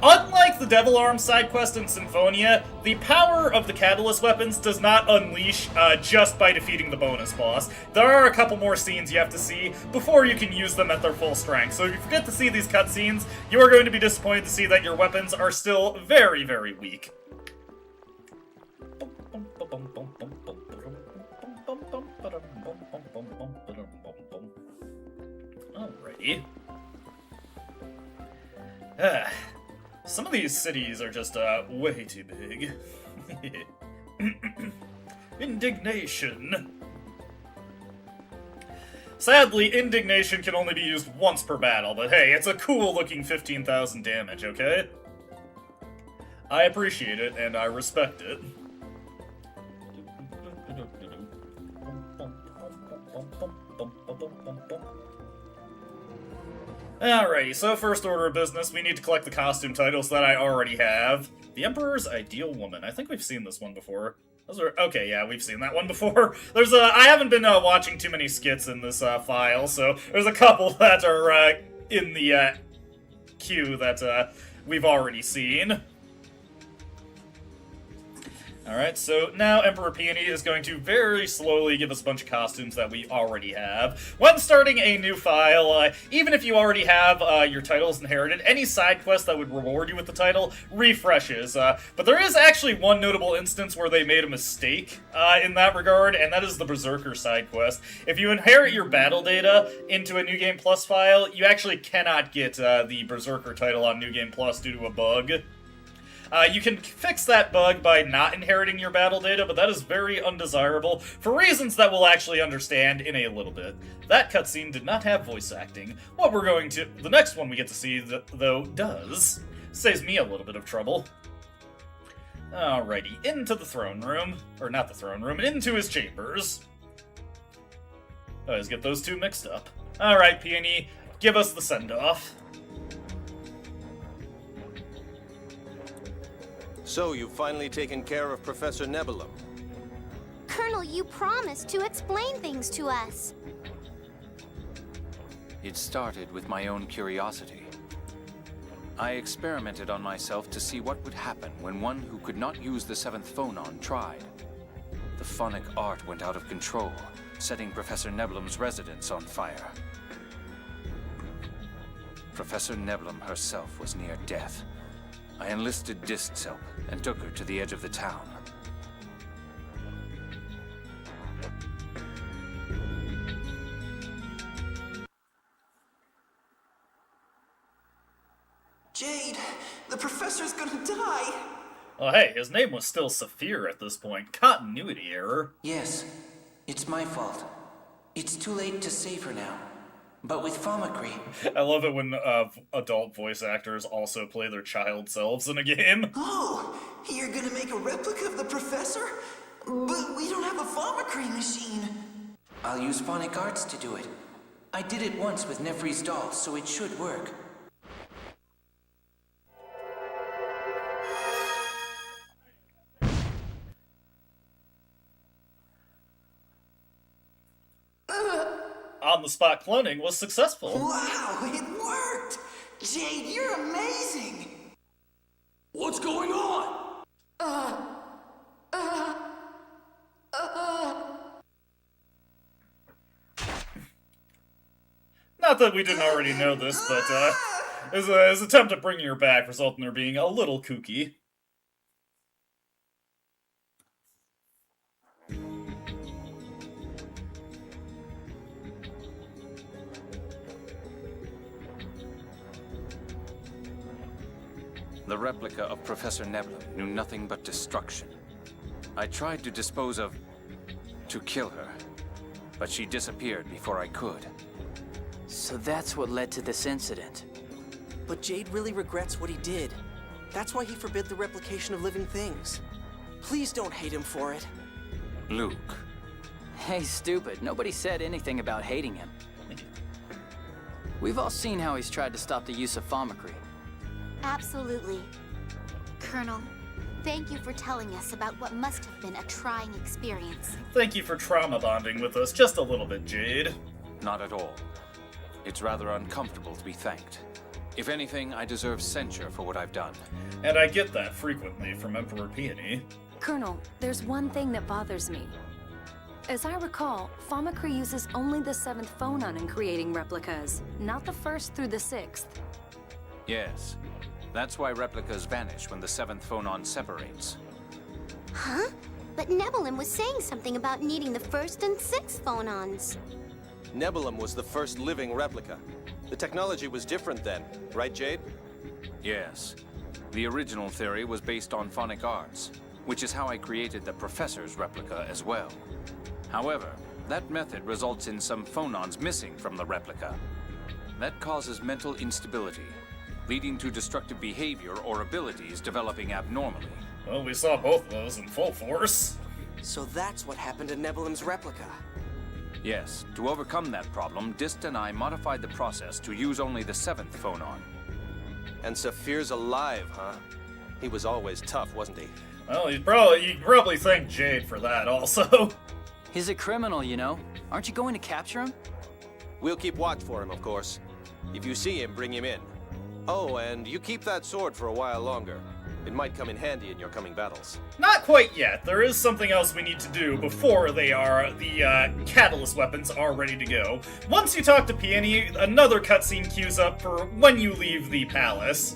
Unlike the Devil Arms side quest in Symphonia, the power of the Catalyst weapons does not unleash just by defeating the bonus boss. There are a couple more scenes you have to see before you can use them at their full strength. So if you forget to see these cutscenes, you are going to be disappointed to see that your weapons are still very, very weak. Alrighty. Some of these cities are just, way too big. Indignation. Sadly, Indignation can only be used once per battle, but hey, it's a cool-looking 15,000 damage, okay? I appreciate it, and I respect it. Alrighty, so first order of business, we need to collect the costume titles that I already have. The Emperor's Ideal Woman. I think we've seen this one before. Okay, yeah, we've seen that one before. I haven't been watching too many skits in this file, so there's a couple that are in the queue that we've already seen. Alright, so now Emperor Peony is going to very slowly give us a bunch of costumes that we already have. When starting a new file, even if you already have your titles inherited, any side quest that would reward you with the title refreshes. But there is actually one notable instance where they made a mistake in that regard, and that is the Berserker side quest. If you inherit your battle data into a New Game Plus file, you actually cannot get the Berserker title on New Game Plus due to a bug. You can fix that bug by not inheriting your battle data, but that is very undesirable for reasons that we'll actually understand in a little bit. That cutscene did not have voice acting. The next one we get to see, though, does. Saves me a little bit of trouble. Alrighty, into the throne room. Or not the throne room, into his chambers. I always get those two mixed up. Alright, Peony, give us the send-off. So, you've finally taken care of Professor Nebulum. Colonel, you promised to explain things to us. It started with my own curiosity. I experimented on myself to see what would happen when one who could not use the seventh phonon tried. The phonic art went out of control, setting Professor Nebulum's residence on fire. Professor Nebulum herself was near death. I enlisted Dist's help and took her to the edge of the town. Jade, the professor's gonna die! Oh hey, his name was still Saphir at this point. Continuity error. Yes, it's my fault. It's too late to save her now. But with Famicry... I love it when adult voice actors also play their child selves in a game. Oh, you're gonna make a replica of the professor? But we don't have a Famicry machine. I'll use phonic arts to do it. I did it once with Nefri's doll, so it should work. On-the-spot cloning was successful. Wow, it worked! Jade, you're amazing! What's going on? Not that we didn't already know this, but his attempt at bringing her back resulted in her being a little kooky. The replica of Professor Nebulum knew nothing but destruction. I tried to to kill her, but she disappeared before I could. So that's what led to this incident. But Jade really regrets what he did. That's why he forbid the replication of living things. Please don't hate him for it. Luke, Hey, stupid. Nobody said anything about hating him. We've all seen how he's tried to stop the use of Famicry. Absolutely. Colonel, thank you for telling us about what must have been a trying experience. Thank you for trauma bonding with us just a little bit, Jade. Not at all. It's rather uncomfortable to be thanked. If anything, I deserve censure for what I've done. And I get that frequently from Emperor Peony. Colonel, there's one thing that bothers me. As I recall, Famicry uses only the 7th phonon in creating replicas, not the 1st through the 6th. Yes. That's why replicas vanish when the 7th phonon separates. Huh? But Nebulum was saying something about needing the 1st and 6th phonons. Nebulum was the first living replica. The technology was different then, right, Jade? Yes. The original theory was based on phonic arts, which is how I created the Professor's replica as well. However, that method results in some phonons missing from the replica. That causes mental instability, leading to destructive behavior or abilities developing abnormally. Well, we saw both of those in full force. So that's what happened to Nebulum's replica. Yes, to overcome that problem, Dist and I modified the process to use only the 7th phonon. And Saphir's alive, huh? He was always tough, wasn't he? Well, you'd probably thank Jade for that also. He's a criminal, you know. Aren't you going to capture him? We'll keep watch for him, of course. If you see him, bring him in. Oh, and you keep that sword for a while longer. It might come in handy in your coming battles. Not quite yet. There is something else we need to do before the catalyst weapons are ready to go. Once you talk to Peony, another cutscene queues up for when you leave the palace.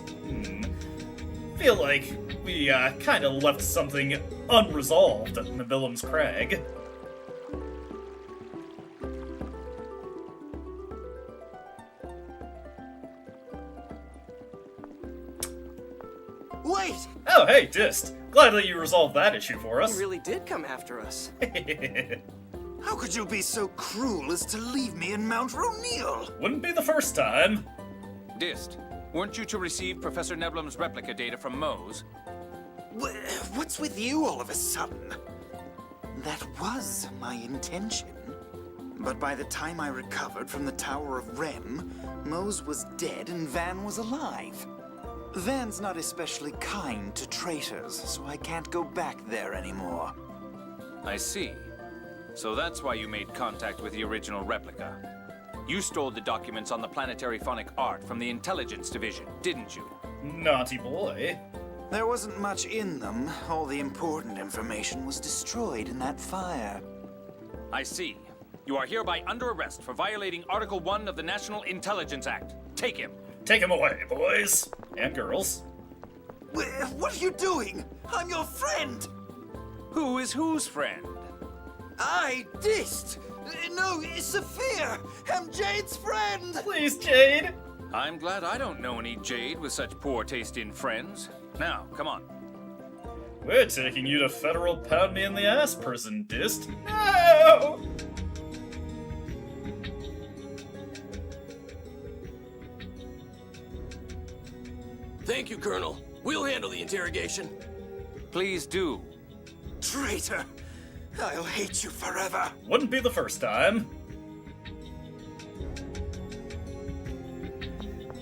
Feel like we kind of left something unresolved at Nebulum's Crag. Wait! Oh, hey, Dist. Glad that you resolved that issue for us. He really did come after us. How could you be so cruel as to leave me in Mount Roneal? Wouldn't be the first time. Dist, weren't you to receive Professor Nebulum's replica data from Mose? What's with you all of a sudden? That was my intention. But by the time I recovered from the Tower of Rem, Mose was dead and Van was alive. Van's not especially kind to traitors, so I can't go back there anymore. I see. So that's why you made contact with the original replica. You stole the documents on the planetary phonic art from the Intelligence Division, didn't you? Naughty boy. There wasn't much in them. All the important information was destroyed in that fire. I see. You are hereby under arrest for violating Article 1 of the National Intelligence Act. Take him. Take him away, boys. And girls. What are you doing? I'm your friend! Who is whose friend? I, Dist! No, Saphir! I'm Jade's friend! Please, Jade! I'm glad I don't know any Jade with such poor taste in friends. Now, come on. We're taking you to federal pound-me-in-the-ass prison, Dist. No! Thank you, Colonel. We'll handle the interrogation. Please do. Traitor! I'll hate you forever! Wouldn't be the first time.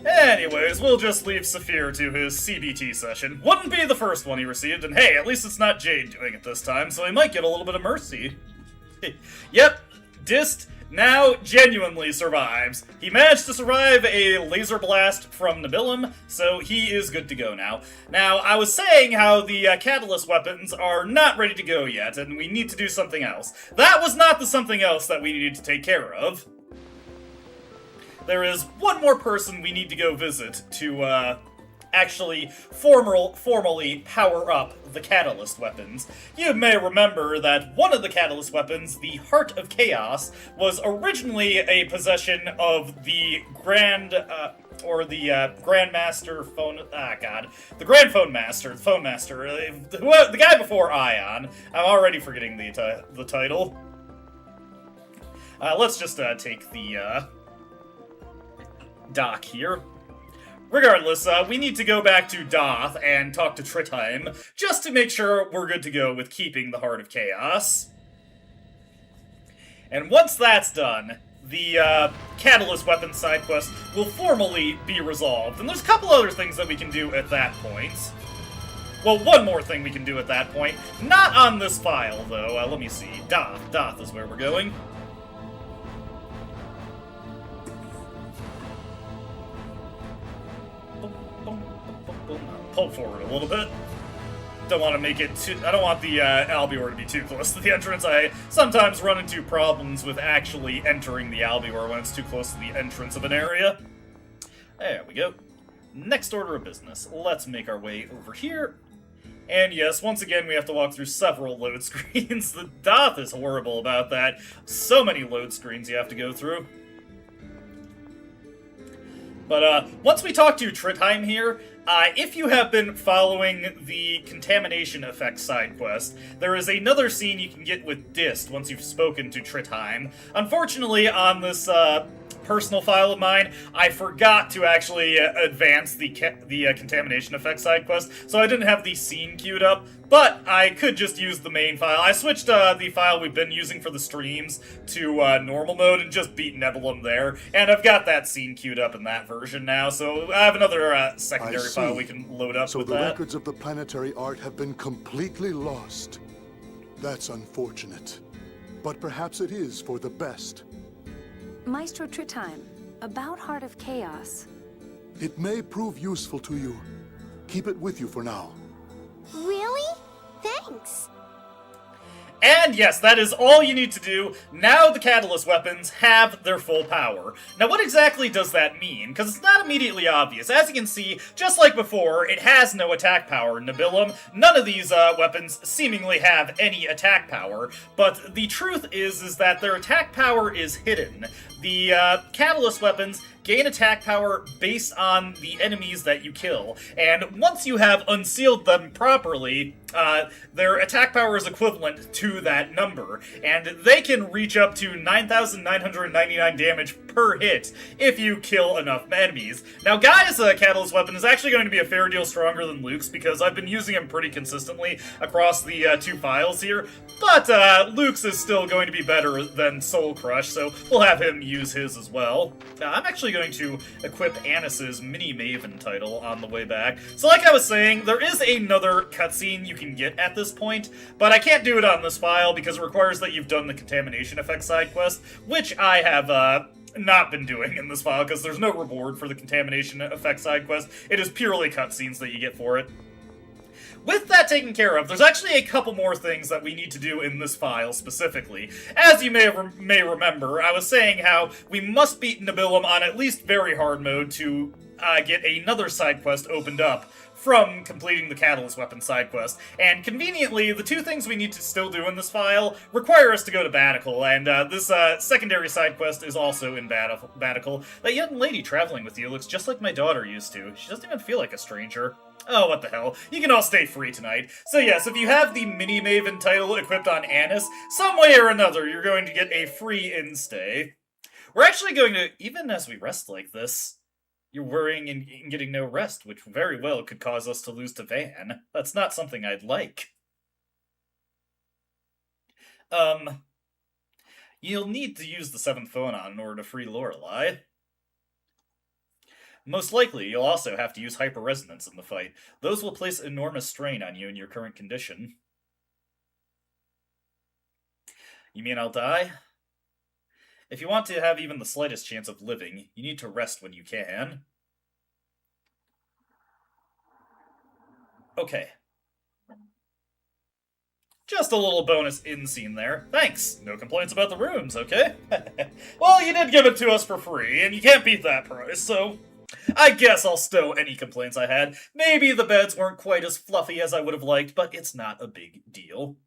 Anyways, we'll just leave Saphir to his CBT session. Wouldn't be the first one he received, and hey, at least it's not Jade doing it this time, so he might get a little bit of mercy. Yep, Dist now genuinely survives. He managed to survive a laser blast from Nebulum, so he is good to go now. Now, I was saying how the catalyst weapons are not ready to go yet, and we need to do something else. That was not the something else that we needed to take care of. There is one more person we need to go visit to, actually formally power up the catalyst weapons. You may remember that one of the catalyst weapons, the Heart of Chaos, was originally a possession of the Grandmaster Phone... the Grand Phone Master, the guy before Ion. I'm already forgetting the title. Let's just, take the, dock here. Regardless, we need to go back to Doth and talk to Tritheim, just to make sure we're good to go with keeping the Heart of Chaos. And once that's done, the Catalyst Weapons side quest will formally be resolved. And there's a couple other things that we can do at that point. Well, one more thing we can do at that point. Not on this file, though. Let me see. Doth is where we're going. Pull forward a little bit. Don't want to make it too... I don't want the Albior to be too close to the entrance. I sometimes run into problems with actually entering the Albior when it's too close to the entrance of an area. There we go. Next order of business. Let's make our way over here. And yes, once again, we have to walk through several load screens. The Doth is horrible about that. So many load screens you have to go through. But once we talk to Trithheim here, if you have been following the Contamination Effect side quest, there is another scene you can get with Dist once you've spoken to Trithheim. Unfortunately, on this personal file of mine, I forgot to actually advance the Contamination Effect side quest, so I didn't have the scene queued up, but I could just use the main file. I switched the file we've been using for the streams to normal mode and just beat Nebulum there, and I've got that scene queued up in that version now, so I have another secondary file we can load up with that. So the records of the planetary art have been completely lost. That's unfortunate, but perhaps it is for the best. Maestro Trithheim, about Heart of Chaos. It may prove useful to you. Keep it with you for now. Really? Thanks. And yes, that is all you need to do. Now the Catalyst weapons have their full power. Now what exactly does that mean? Because it's not immediately obvious. As you can see, just like before, it has no attack power in Nebulum. None of these weapons seemingly have any attack power, but the truth is that their attack power is hidden. The Catalyst weapons gain attack power based on the enemies that you kill, and once you have unsealed them properly, their attack power is equivalent to that number, and they can reach up to 9,999 damage per hit if you kill enough enemies. Now, Gaia's Catalyst weapon is actually going to be a fair deal stronger than Luke's, because I've been using him pretty consistently across the two files here, but Luke's is still going to be better than Soul Crush, so we'll have him use his as well. I'm actually going to equip Anis's Mini Maven title on the way back. So like I was saying, there is another cutscene you can get at this point, but I can't do it on this file because it requires that you've done the Contamination Effect side quest, which I have not been doing in this file because there's no reward for the Contamination Effect side quest. It is purely cutscenes that you get for it. With that taken care of, there's actually a couple more things that we need to do in this file specifically. As you may remember, I was saying how we must beat Nebulum on at least very hard mode to get another side quest opened up from completing the Catalyst Weapon side quest. And conveniently, the two things we need to still do in this file require us to go to Batical, and this secondary side quest is also in Batical. That young lady traveling with you looks just like my daughter used to. She doesn't even feel like a stranger. Oh, what the hell. You can all stay free tonight. So yes, if you have the Mini Maven title equipped on Anis, some way or another, you're going to get a free in-stay. We're actually going to, even as we rest like this, you're worrying and getting no rest, which very well could cause us to lose to Van. That's not something I'd like. You'll need to use the 7th phonon in order to free Lorelei. Most likely, you'll also have to use hyper-resonance in the fight. Those will place enormous strain on you in your current condition. You mean I'll die? If you want to have even the slightest chance of living, you need to rest when you can. Okay. Just a little bonus in-scene there. Thanks. No complaints about the rooms, okay? Well, you did give it to us for free, and you can't beat that price, so I guess I'll stow any complaints I had. Maybe the beds weren't quite as fluffy as I would have liked, but it's not a big deal.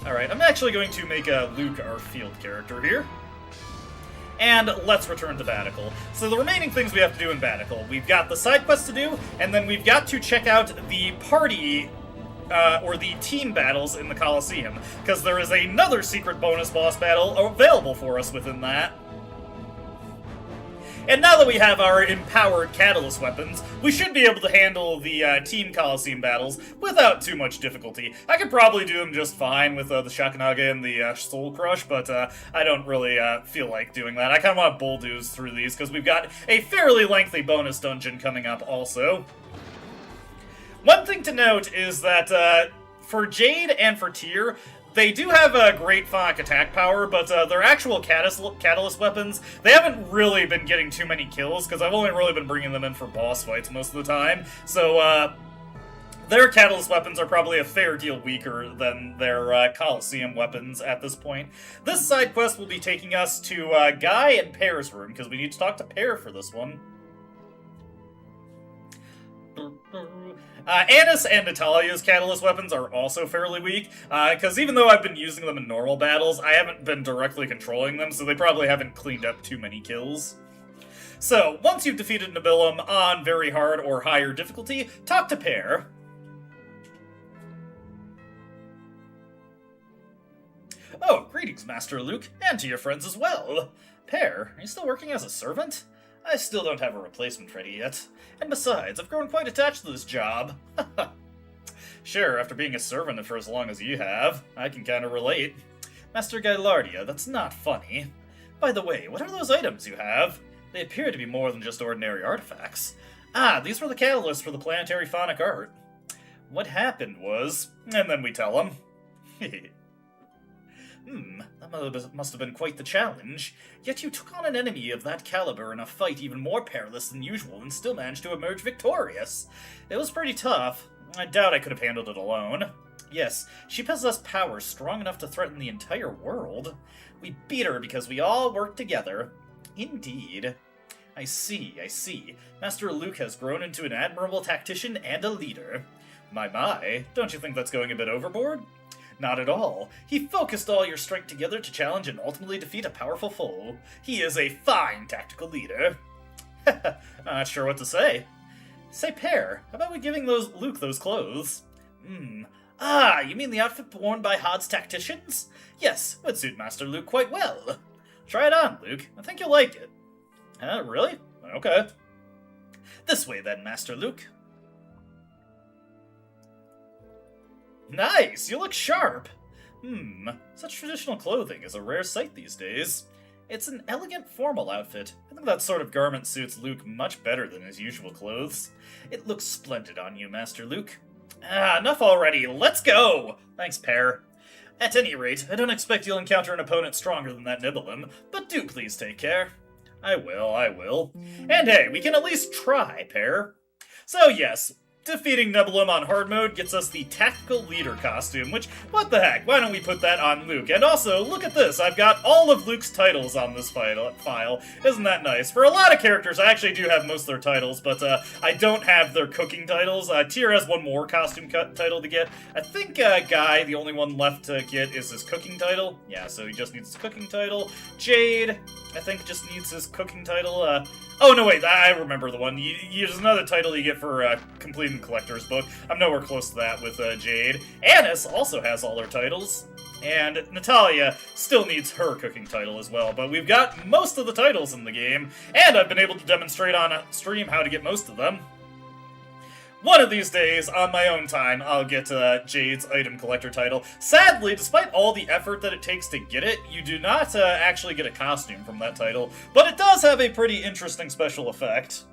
Alright, I'm actually going to make Luke our field character here. And let's return to Batical. So the remaining things we have to do in Batical, we've got the side quest to do, and then we've got to check out the party, or the team battles in the Colosseum, because there is another secret bonus boss battle available for us within that. And now that we have our empowered Catalyst weapons, we should be able to handle the Team Coliseum battles without too much difficulty. I could probably do them just fine with the Shakunaga and the Soul Crush, but I don't really feel like doing that. I kind of want to bulldoze through these, because we've got a fairly lengthy bonus dungeon coming up also. One thing to note is that for Jade and for Tyr, they do have a great Phonic attack power, but their actual Catalyst weapons, they haven't really been getting too many kills, because I've only really been bringing them in for boss fights most of the time. So, their Catalyst weapons are probably a fair deal weaker than their Coliseum weapons at this point. This side quest will be taking us to Guy and Pear's room, because we need to talk to Pear for this one. Annis and Natalia's Catalyst weapons are also fairly weak, because even though I've been using them in normal battles, I haven't been directly controlling them, so they probably haven't cleaned up too many kills. So, once you've defeated Nibelum on very hard or higher difficulty, talk to Pear. Oh, greetings, Master Luke, and to your friends as well. Pear, are you still working as a servant? I still don't have a replacement ready yet. And besides, I've grown quite attached to this job. Sure, after being a servant for as long as you have, I can kind of relate. Master Gailardia, that's not funny. By the way, what are those items you have? They appear to be more than just ordinary artifacts. Ah, these were the catalysts for the planetary phonic art. What happened was... And then we tell him. That must have been quite the challenge. Yet you took on an enemy of that caliber in a fight even more perilous than usual and still managed to emerge victorious. It was pretty tough. I doubt I could have handled it alone. Yes, she possessed powers strong enough to threaten the entire world. We beat her because we all worked together. Indeed. I see. Master Luke has grown into an admirable tactician and a leader. My, don't you think that's going a bit overboard? Not at all. He focused all your strength together to challenge and ultimately defeat a powerful foe. He is a fine tactical leader. Not sure what to say. Say, Pear, how about we giving Luke those clothes? Ah, you mean the outfit worn by Hod's tacticians? Yes, would suit Master Luke quite well. Try it on, Luke. I think you'll like it. Really? Okay. This way then, Master Luke. Nice! You look sharp! Such traditional clothing is a rare sight these days. It's an elegant formal outfit. I think that sort of garment suits Luke much better than his usual clothes. It looks splendid on you, Master Luke. Enough already. Let's go! Thanks, Pear. At any rate, I don't expect you'll encounter an opponent stronger than that Nibelum, but do please take care. I will. And hey, we can at least try, Pear. So yes, defeating Nibelum on hard mode gets us the Tactical Leader costume, which, what the heck, why don't we put that on Luke? And also, look at this, I've got all of Luke's titles on this file. Isn't that nice? For a lot of characters, I actually do have most of their titles, but I don't have their cooking titles. Tyr has one more costume title to get. I think Guy, the only one left to get, is his cooking title. Yeah, so he just needs his cooking title. Jade, I think, just needs his cooking title. Oh, no, wait, I remember the one. There's another title you get for completing the Collector's Book. I'm nowhere close to that with Jade. Annis also has all her titles. And Natalia still needs her cooking title as well. But we've got most of the titles in the game, and I've been able to demonstrate on stream how to get most of them. One of these days, on my own time, I'll get Jade's item collector title. Sadly, despite all the effort that it takes to get it, you do not actually get a costume from that title, but it does have a pretty interesting special effect.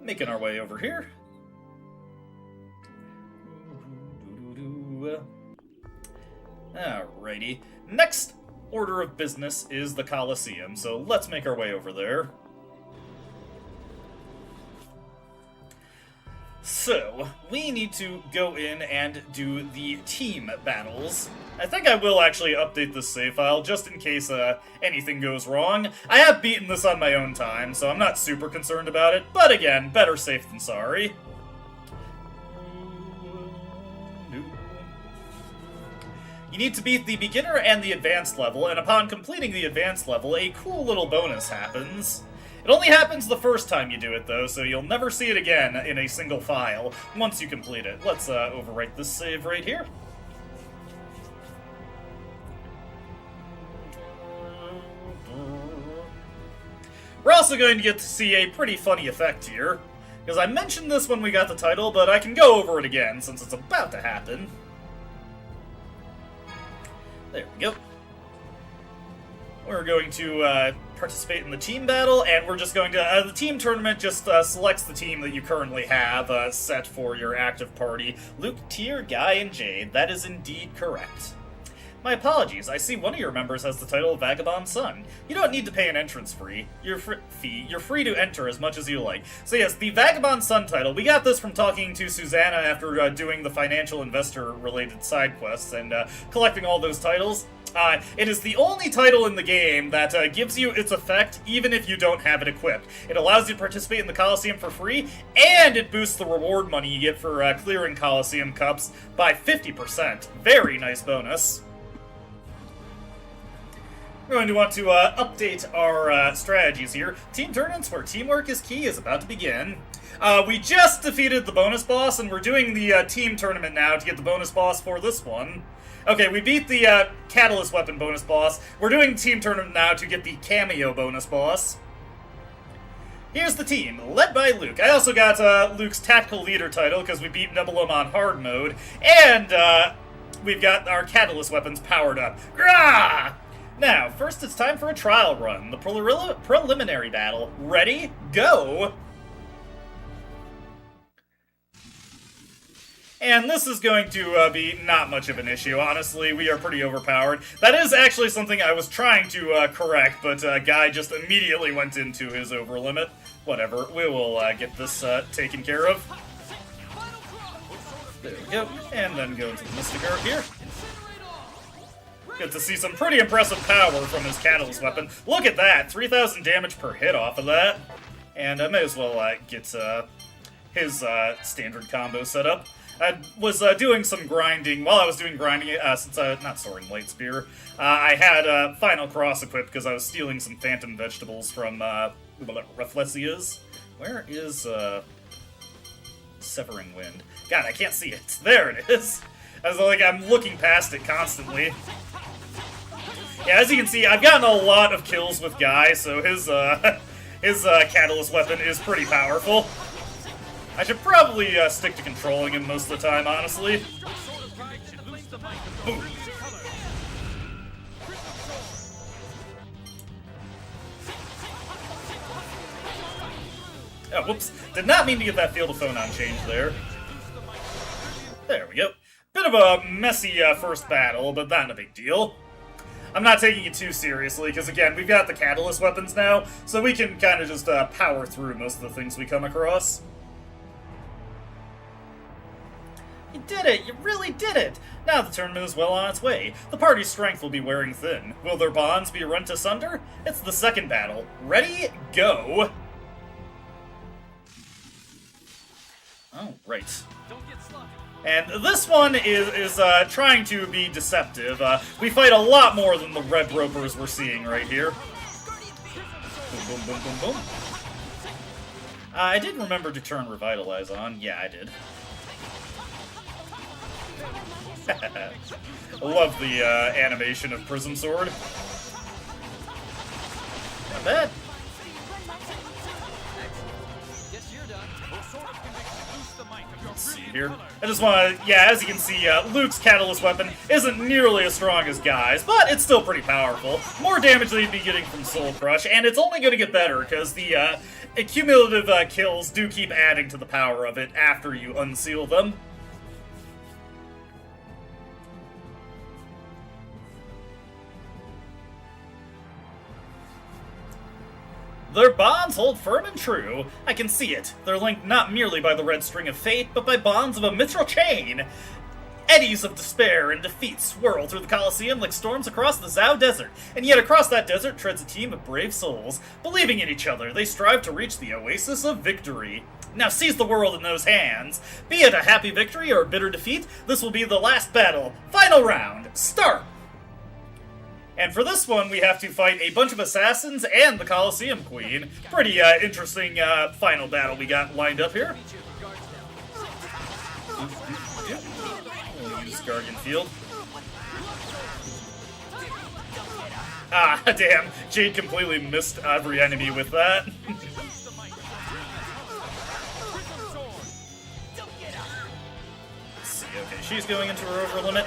Making our way over here. Alrighty. Next order of business is the Colosseum, so let's make our way over there. So, we need to go in and do the team battles. I think I will actually update this save file, just in case anything goes wrong. I have beaten this on my own time, so I'm not super concerned about it, but again, better safe than sorry. You need to beat the beginner and the advanced level, and upon completing the advanced level, a cool little bonus happens. It only happens the first time you do it, though, so you'll never see it again in a single file once you complete it. Let's overwrite this save right here. We're also going to get to see a pretty funny effect here, because I mentioned this when we got the title, but I can go over it again since it's about to happen. There we go. We're going to participate in the team battle, and we're just going to... the team tournament just selects the team that you currently have set for your active party. Luke, Tyr, Guy, and Jade. That is indeed correct. My apologies, I see one of your members has the title of Vagabond Son. You don't need to pay an entrance fee. You're free to enter as much as you like. So yes, the Vagabond Son title, we got this from talking to Susanna after doing the financial investor-related side quests and collecting all those titles. It is the only title in the game that gives you its effect even if you don't have it equipped. It allows you to participate in the Coliseum for free, and it boosts the reward money you get for clearing Coliseum Cups by 50%. Very nice bonus. We're going to want to update our strategies here. Team tournaments where teamwork is key is about to begin. We just defeated the bonus boss, and we're doing the team tournament now to get the bonus boss for this one. Okay, we beat the Catalyst Weapon bonus boss. We're doing the team tournament now to get the Cameo bonus boss. Here's the team, led by Luke. I also got Luke's Tactical Leader title because we beat Nebulum on hard mode. And we've got our Catalyst Weapons powered up. Grah! Now, first it's time for a trial run. The preliminary battle. Ready? Go! And this is going to be not much of an issue, honestly. We are pretty overpowered. That is actually something I was trying to correct, but Guy just immediately went into his overlimit. Whatever, we will get this taken care of. There we go. And then go into the Mystic Art here. Get to see some pretty impressive power from his Catalyst Weapon. Look at that! 3,000 damage per hit off of that. And I may as well get his standard combo set up. I was doing some grinding. While I was doing grinding, since not Sword and Light Spear, I had Final Cross equipped because I was stealing some Phantom Vegetables from Rafflesia's. Where is Severing Wind? God, I can't see it. There it is. I was like, I'm looking past it constantly. Yeah, as you can see, I've gotten a lot of kills with Guy, so his Catalyst Weapon is pretty powerful. I should probably stick to controlling him most of the time, honestly. Boom. Oh, whoops. Did not mean to get that Field of Phonon change there. There we go. Bit of a messy first battle, but not a big deal. I'm not taking it too seriously, because again, we've got the Catalyst Weapons now, so we can kind of just power through most of the things we come across. You did it! You really did it! Now the tournament is well on its way. The party's strength will be wearing thin. Will their bonds be rent asunder? It's the second battle. Ready? Go! Oh, right. And this one is trying to be deceptive. We fight a lot more than the red ropers we're seeing right here. Boom, boom, boom, boom, boom. I did remember to turn Revitalize on. Yeah, I did. I love the animation of Prism Sword. Not bad. Let's see here. I just want to, yeah, as you can see, Luke's Catalyst Weapon isn't nearly as strong as Guy's, but it's still pretty powerful. More damage than you'd be getting from Soul Crush, and it's only going to get better, because the cumulative kills do keep adding to the power of it after you unseal them. Their bonds hold firm and true. I can see it. They're linked not merely by the red string of fate, but by bonds of a mithril chain. Eddies of despair and defeat swirl through the Colosseum like storms across the Zhao Desert, and yet across that desert treads a team of brave souls. Believing in each other, they strive to reach the oasis of victory. Now seize the world in those hands. Be it a happy victory or a bitter defeat, this will be the last battle. Final round, start! And for this one, we have to fight a bunch of assassins and the Colosseum Queen. Pretty interesting final battle we got lined up here. We'll use Guardian Field. Ah, damn. Jade completely missed every enemy with that. Let's see, okay, she's going into her overlimit.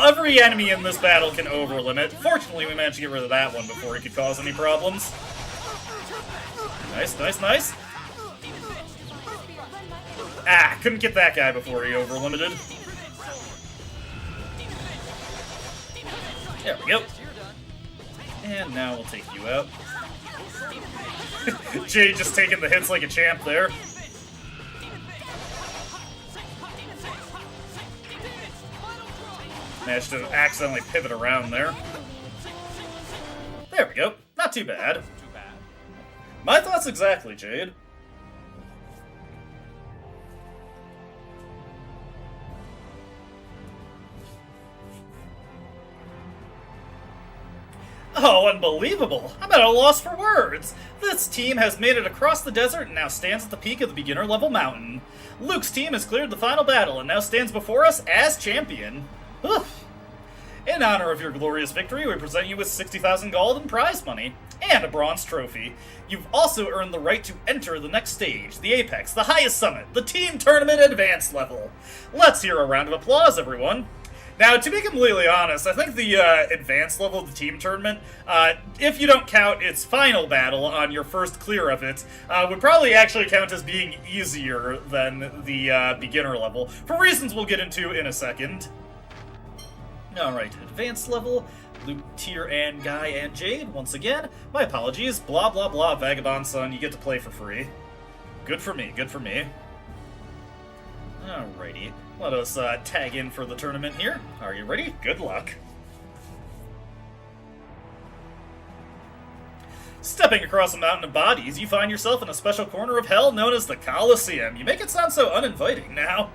Every enemy in this battle can overlimit. Fortunately, we managed to get rid of that one before he could cause any problems. Nice, nice, nice. Ah, couldn't get that guy before he overlimited. There we go. And now we'll take you out. Jade just taking the hits like a champ there. Managed to accidentally pivot around there. There we go. Not too bad. My thoughts exactly, Jade. Oh, unbelievable! I'm at a loss for words! This team has made it across the desert and now stands at the peak of the beginner-level mountain. Luke's team has cleared the final battle and now stands before us as champion. Oof. In honor of your glorious victory, we present you with 60,000 gold in prize money, and a bronze trophy. You've also earned the right to enter the next stage, the Apex, the highest summit, the Team Tournament Advanced level. Let's hear a round of applause, everyone. Now, to be completely honest, I think the advanced level of the team tournament, if you don't count its final battle on your first clear of it, would probably actually count as being easier than the beginner level, for reasons we'll get into in a second. Alright, advanced level, Luke, Tyr, and Guy, and Jade, once again, my apologies, blah blah blah, Vagabond Son, you get to play for free. Good for me, good for me. Alrighty. Let us tag in for the tournament here. Are you ready? Good luck. Stepping across a mountain of bodies, you find yourself in a special corner of hell known as the Colosseum. You make it sound so uninviting now.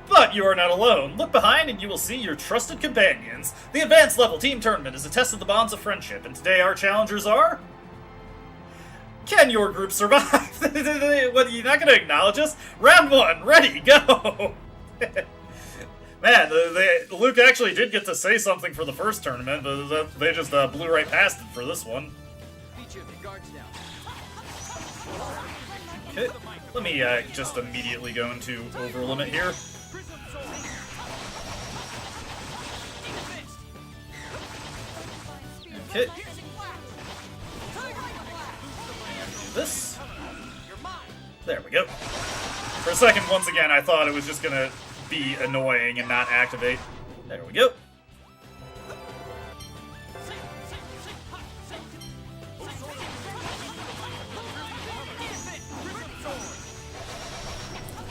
But you are not alone. Look behind and you will see your trusted companions. The advanced level team tournament is a test of the bonds of friendship, and today our challengers are... Can your group survive? What, you're not going to acknowledge us? Round one, ready, go! Man, Luke actually did get to say something for the first tournament, but they just blew right past it for this one. Okay, let me just immediately go into overlimit here. Okay. And do this. There we go. For a second, once again, I thought it was just gonna be annoying and not activate. There we go.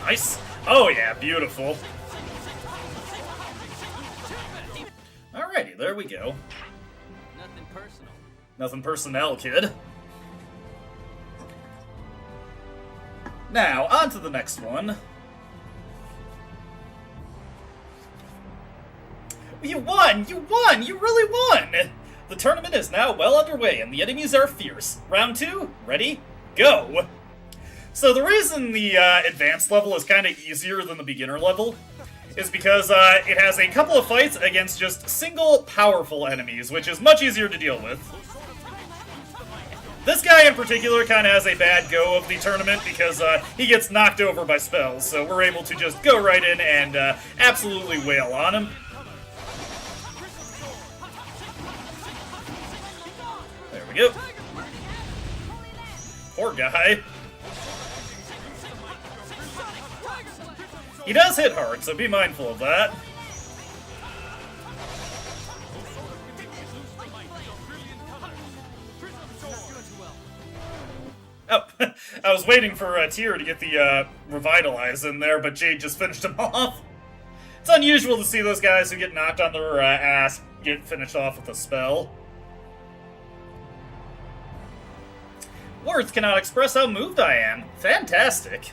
Nice. Oh yeah, beautiful. Alrighty, there we go. Nothing personal. Nothing personnel, kid. Now, on to the next one. You won! You won! You really won! The tournament is now well underway and the enemies are fierce. Round two, ready, go! So the reason the advanced level is kind of easier than the beginner level is because it has a couple of fights against just single powerful enemies, which is much easier to deal with. This guy in particular kind of has a bad go of the tournament because he gets knocked over by spells, so we're able to just go right in and absolutely wail on him. There we go. Poor guy. He does hit hard, so be mindful of that. Oh, I was waiting for Tyr to get the Revitalize in there, but Jade just finished him off. It's unusual to see those guys who get knocked on their ass get finished off with a spell. Words cannot express how moved I am. Fantastic.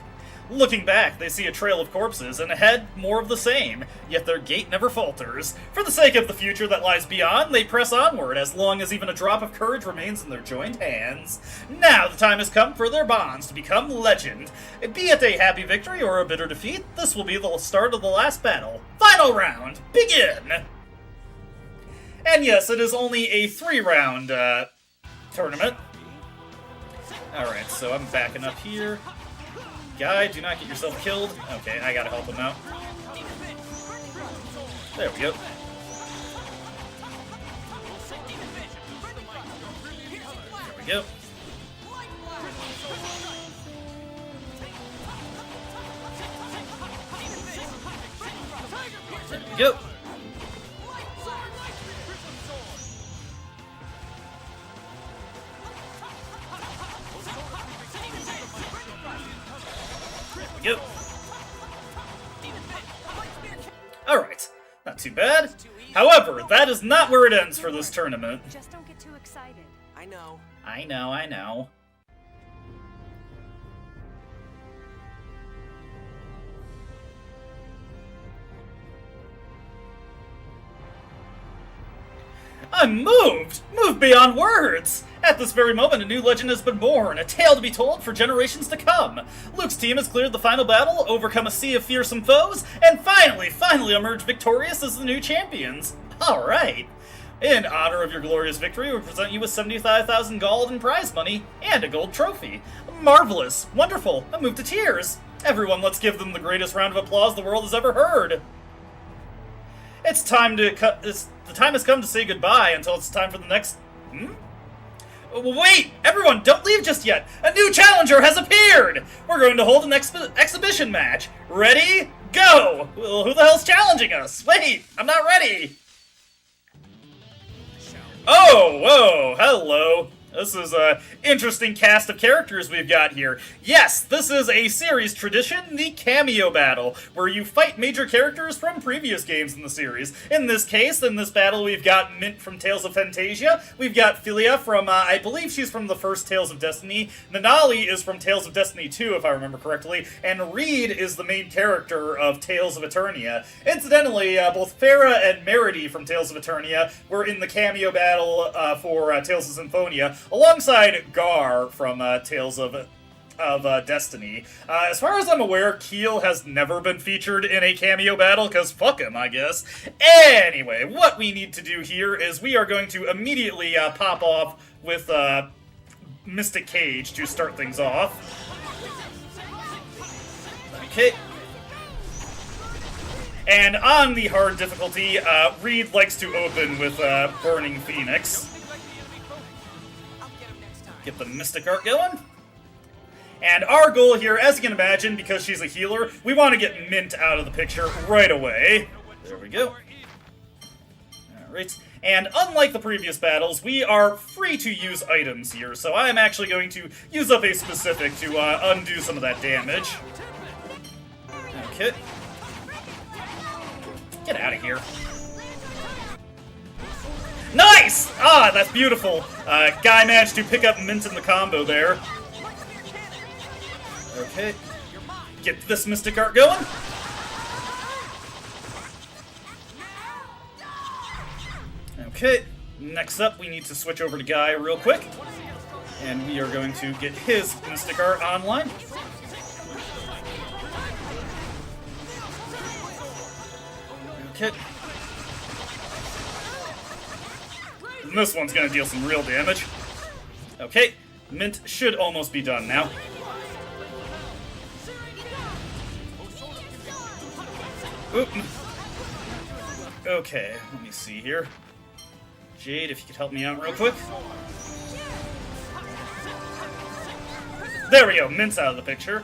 Looking back, they see a trail of corpses, and ahead, more of the same, yet their gait never falters. For the sake of the future that lies beyond, they press onward, as long as even a drop of courage remains in their joined hands. Now the time has come for their bonds to become legend. Be it a happy victory or a bitter defeat, this will be the start of the last battle. Final round, begin! And yes, it is only a 3-round tournament. Alright, so I'm backing up here. Guy, do not get yourself killed. Okay, I gotta help him out. There we go. There we go. There we go. There we go. Alright, not too bad. However, that is not where it ends for this tournament. Just don't get too excited. I know. I know, I know. I'm moved! Moved beyond words! At this very moment, a new legend has been born, a tale to be told for generations to come. Luke's team has cleared the final battle, overcome a sea of fearsome foes, and finally emerged victorious as the new champions. Alright. In honor of your glorious victory, we present you with 75,000 gold in prize money, and a gold trophy. Marvelous! Wonderful! I'm moved to tears! Everyone, let's give them the greatest round of applause the world has ever heard! It's time to the time has come to say goodbye until it's time for the next... Wait! Everyone, don't leave just yet! A new challenger has appeared! We're going to hold an exhibition match. Ready? Go! Well, who the hell's challenging us? Wait! I'm not ready! Oh, whoa, hello. This is an interesting cast of characters we've got here. Yes, this is a series tradition, the Cameo Battle, where you fight major characters from previous games in the series. In this case, in this battle, we've got Mint from Tales of Fantasia, we've got Philia from, I believe she's from the first Tales of Destiny, Nanali is from Tales of Destiny 2, if I remember correctly, and Reed is the main character of Tales of Eternia. Incidentally, both Farah and Meredy from Tales of Eternia were in the Cameo Battle for Tales of Symphonia, alongside Gar from Tales of Destiny. As far as I'm aware, Keel has never been featured in a cameo battle, because fuck him, I guess. Anyway, what we need to do here is we are going to immediately pop off with Mystic Cage to start things off. Okay. And on the hard difficulty, Reed likes to open with Burning Phoenix. Get the Mystic Art going. And our goal here, as you can imagine, because she's a healer, we want to get Mint out of the picture right away. There we go. Alright. And unlike the previous battles, we are free to use items here, so I am actually going to use up a specific to undo some of that damage. Okay. Get out of here. Nice! Ah, that's beautiful. Guy managed to pick up Mint in the combo there. Okay. Get this Mystic Art going. Okay. Next up, we need to switch over to Guy real quick. And we are going to get his Mystic Art online. Okay. And this one's gonna deal some real damage. Okay, Mint should almost be done now. Oop. Okay, let me see here. Jade, if you could help me out real quick. There we go, Mint's out of the picture.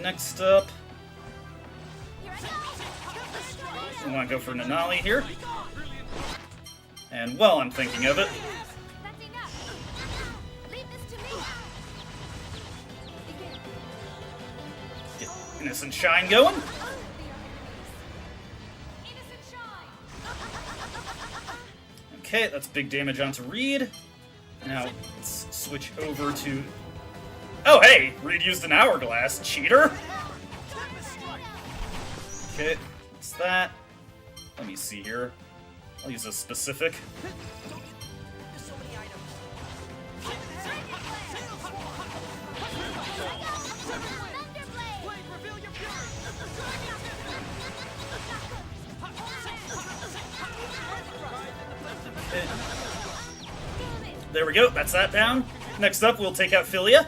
Next up, we want to go for Nanali here. And while I'm thinking of it, get Innocent Shine going. Okay, that's big damage onto Reed. Now, let's switch over to... Oh, hey! Reed used an hourglass. Cheater! Okay, what's that? Let me see here. I'll use a specific. There we go, that's that down. Next up, we'll take out Philia.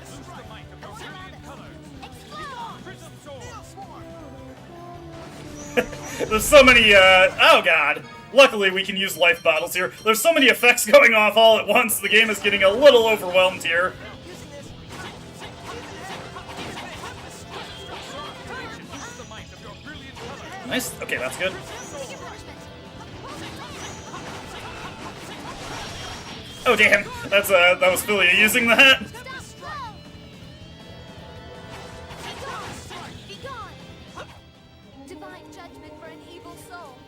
There's so many, oh god. Luckily, we can use life bottles here. There's so many effects going off all at once, the game is getting a little overwhelmed here. Nice. Okay, that's good. Oh damn, that was Philia using that. Divine judgment for an evil soul.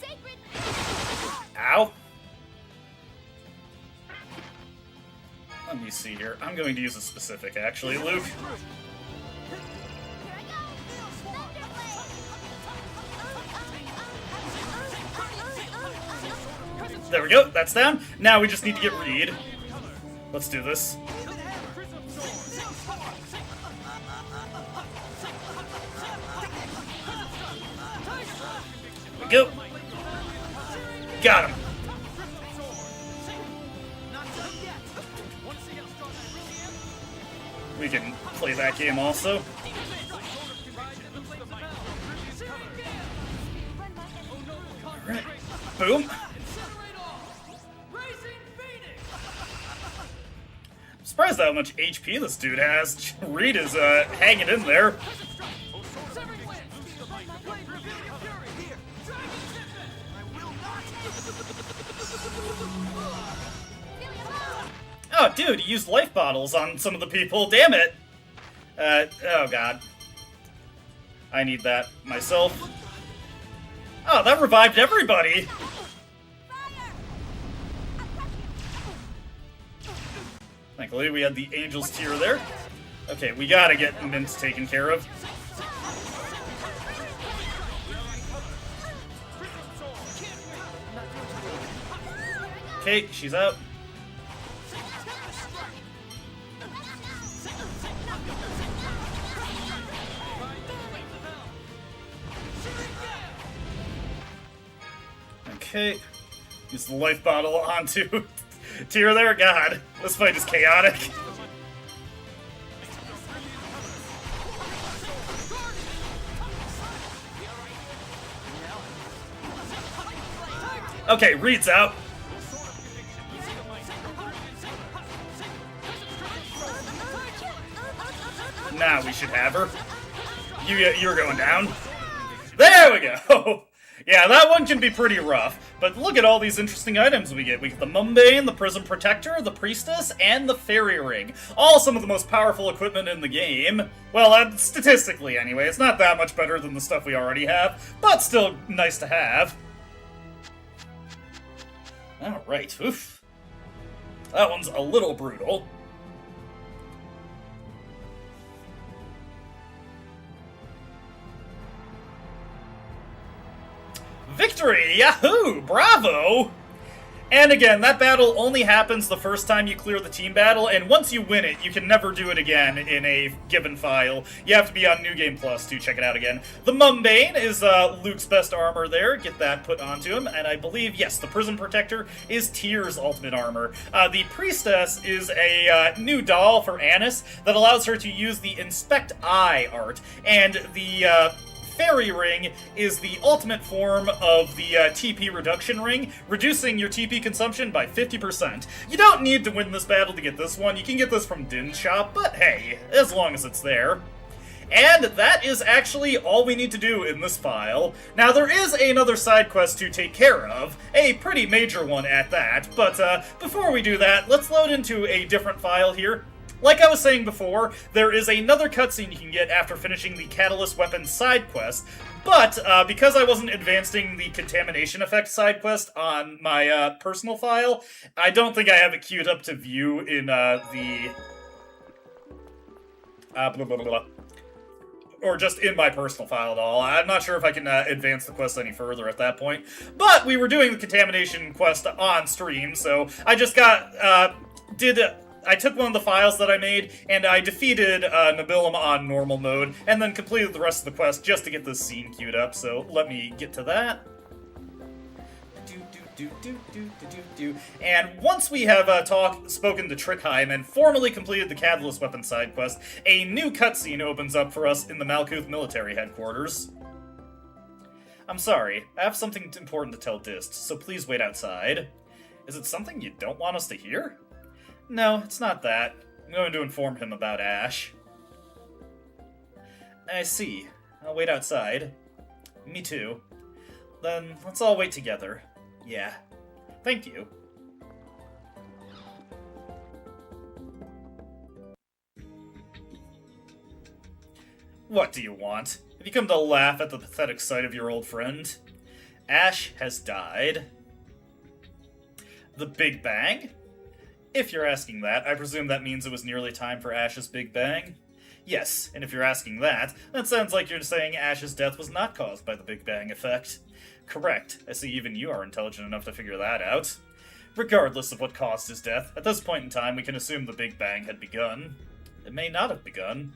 Sacred. Ow. Let me see here. I'm going to use a specific, actually, Luke. There we go, that's down. Now we just need to get Reed. Let's do this. There we go. Got him. We can play that game also. Alright. Boom. I'm surprised how much HP this dude has. Reed is hanging in there. Oh, dude, he used life bottles on some of the people. Damn it. Oh, God. I need that myself. Oh, that revived everybody. Thankfully, we had the Angel's Tear there. Okay, we gotta get Mint taken care of. Okay, she's out. Okay, use the life bottle onto Tear there. God, this fight is chaotic. Okay, Reed's out. Now we should have her. You're going down. There we go. Yeah, that one can be pretty rough, but look at all these interesting items we get. We get the Mundane, the Prism Protector, the Priestess, and the Fairy Ring. All some of the most powerful equipment in the game. Well, statistically anyway, it's not that much better than the stuff we already have, but still nice to have. Alright, oof. That one's a little brutal. Victory! Yahoo! Bravo! And again, that battle only happens the first time you clear the team battle, and once you win it, you can never do it again in a given file. You have to be on New Game Plus to check it out again. The Mundane is Luke's best armor there. Get that put onto him. And I believe, yes, the Prism Protector is Tyr's ultimate armor. The Priestess is a new doll for Annis that allows her to use the Inspect Eye art. And the Fairy Ring is the ultimate form of the TP reduction ring, reducing your TP consumption by 50%. You don't need to win this battle to get this one. You can get this from Din's shop, but hey, as long as it's there. And that is actually all we need to do in this file. Now, there is another side quest to take care of, a pretty major one at that, but before we do that, let's load into a different file here. Like I was saying before, there is another cutscene you can get after finishing the Catalyst Weapons side quest, but because I wasn't advancing the Contamination Effect side quest on my personal file, I don't think I have it queued up to view in or just in my personal file at all. I'm not sure if I can advance the quest any further at that point, but we were doing the Contamination quest on stream, so I just got, I took one of the files that I made, and I defeated Nabilum on normal mode, and then completed the rest of the quest just to get this scene queued up, so let me get to that. And once we have spoken to Trithheim and formally completed the Catalyst Weapon side quest, a new cutscene opens up for us in the Malkuth military headquarters. I'm sorry, I have something important to tell Dist, so please wait outside. Is it something you don't want us to hear? No, it's not that. I'm going to inform him about Ash. I see. I'll wait outside. Me too. Then let's all wait together. Yeah. Thank you. What do you want? Have you come to laugh at the pathetic sight of your old friend? Ash has died. The Big Bang? If you're asking that, I presume that means it was nearly time for Ash's Big Bang? Yes, and if you're asking that, that sounds like you're saying Ash's death was not caused by the Big Bang effect. Correct. I see even you are intelligent enough to figure that out. Regardless of what caused his death, at this point in time we can assume the Big Bang had begun. It may not have begun.